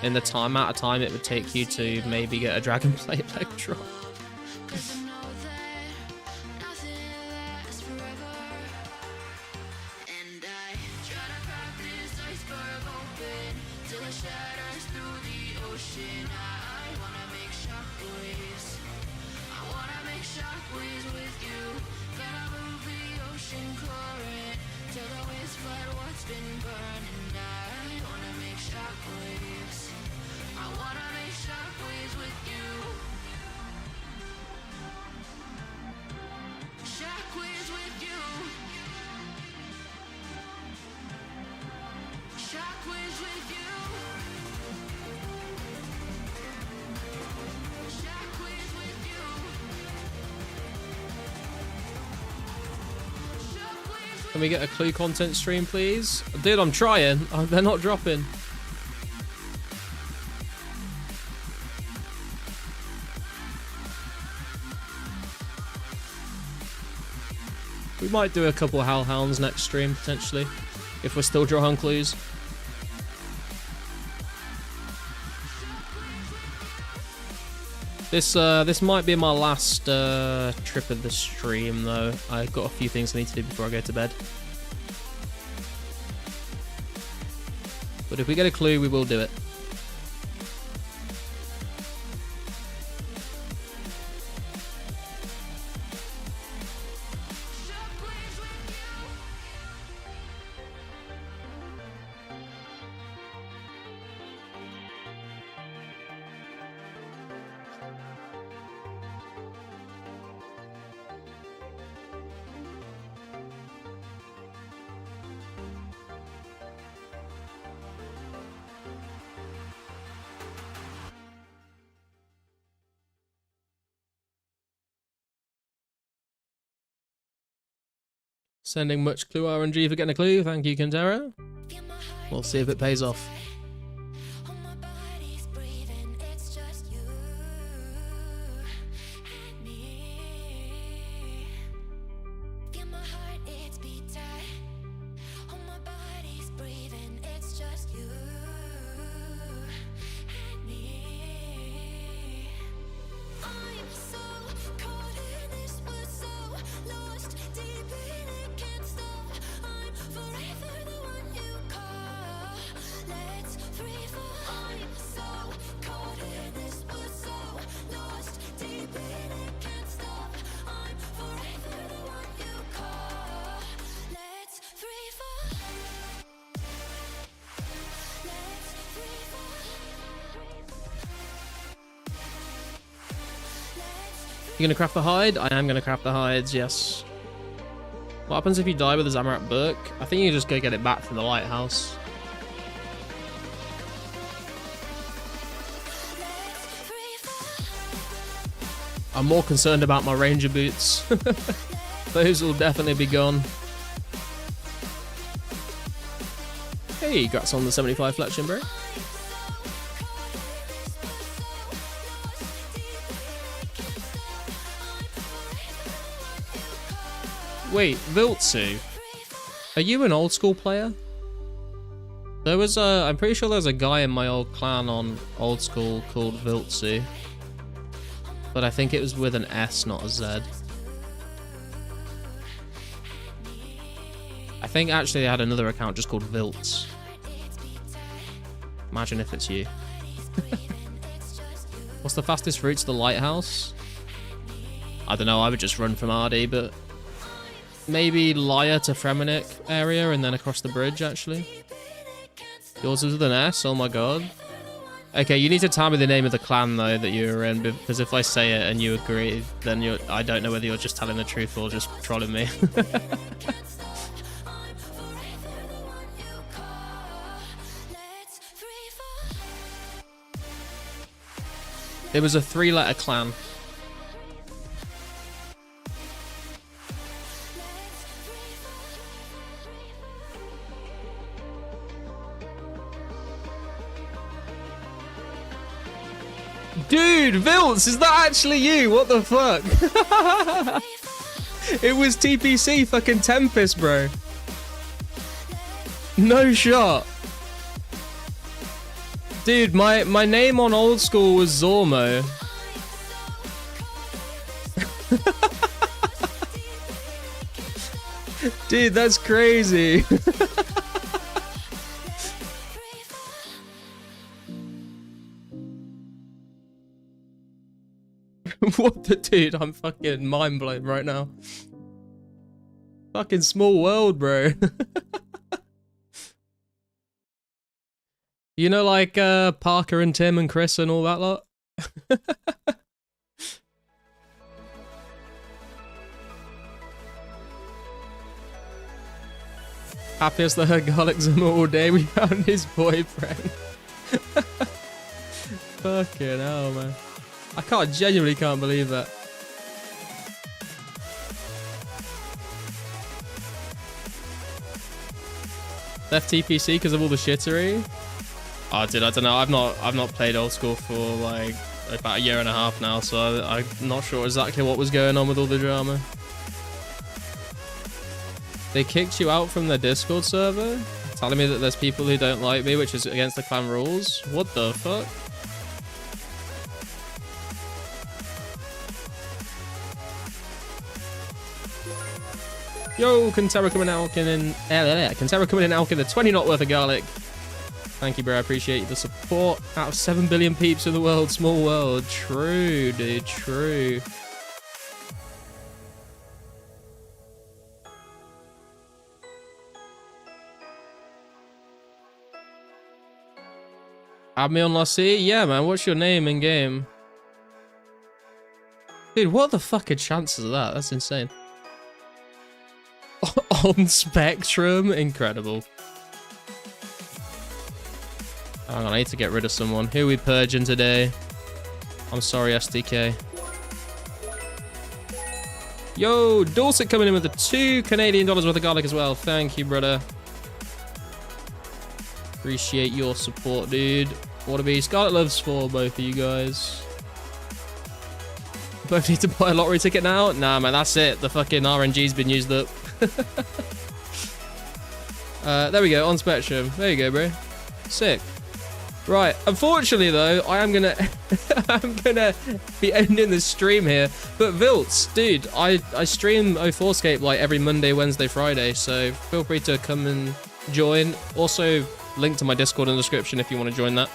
in the amount of time it would take you to maybe get a Dragon Plate leg drop. Can we get a clue content stream, please? Dude, I'm trying. Oh, they're not dropping. We might do a couple Hellhounds next stream, potentially, if we're still drawing clues. This might be my last trip of the stream, though. I've got a few things I need to do before I go to bed. But if we get a clue, we will do it. Sending much clue RNG for getting a clue. Thank you, Kintera. We'll see if it pays off. You gonna craft the hide? I am gonna craft the hides, yes. What happens if you die with a Zamorak book? I think you just go get it back from the lighthouse. I'm more concerned about my ranger boots. Those will definitely be gone. Hey, congrats on the 75 fletching, bro. Wait, Viltsu, are you an old school player? There was a, I'm pretty sure there was a guy in my old clan on old school called Viltsu. But I think it was with an S, not a Z. I think actually they had another account just called Vilts. Imagine if it's you. What's the fastest route to the lighthouse? I don't know, I would just run from RD, but maybe Lyre to Fremennik area and then across the bridge, actually. Yours is with an S? Oh my god. Okay, you need to tell me the name of the clan, though, that you were in, because if I say it and you agree, then I don't know whether you're just telling the truth or just trolling me. It was a 3-letter clan. Dude, Vilts, is that actually you? What the fuck? It was TPC fucking Tempest, bro. No shot. Dude, my name on old school was Zormo. Dude, that's crazy. What the dude? I'm fucking mind blown right now. Fucking small world, bro. You know, like Parker and Tim and Chris and all that lot. Happiest the garlic Zimmer all day. We found his boyfriend. Fucking hell, man. I genuinely can't believe that. Left TPC because of all the shittery. Oh, dude, I don't know. I've not played old school for like about a year and a half now, so I'm not sure exactly what was going on with all the drama. They kicked you out from their Discord server, telling me that there's people who don't like me, which is against the clan rules. What the fuck? Yo, Kintera coming out in Kintera coming in Alkin, the 20 not worth of garlic. Thank you, bro. I appreciate the support. Out of 7 billion peeps in the world, small world. True, dude. True. Add me on Lassie? Yeah, man. What's your name in game? Dude, what the fuck are chances of that? That's insane. On Spectrum? Incredible. Hang on, I need to get rid of someone. Who are we purging today? I'm sorry, SDK. Yo, Dorset coming in with the $2 Canadian worth of garlic as well. Thank you, brother. Appreciate your support, dude. Waterby, Scarlet loves for both of you guys. Both need to buy a lottery ticket now? Nah, man, that's it. The fucking RNG's been used up. There we go, on Spectrum. There you go, bro. Sick. Right, unfortunately though, I am gonna I'm gonna be ending the stream here. But Vilts, dude, I stream 2004scape like every Monday, Wednesday, Friday, so feel free to come and join. Also, link to my Discord in the description if you want to join that.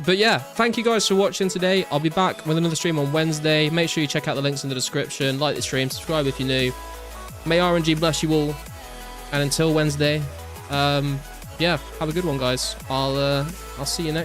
But yeah, thank you guys for watching today. I'll be back with another stream on Wednesday. Make sure you check out the links in the description, like the stream, subscribe if you're new. May RNG bless you all. And until Wednesday, yeah, have a good one, guys. I'll see you next.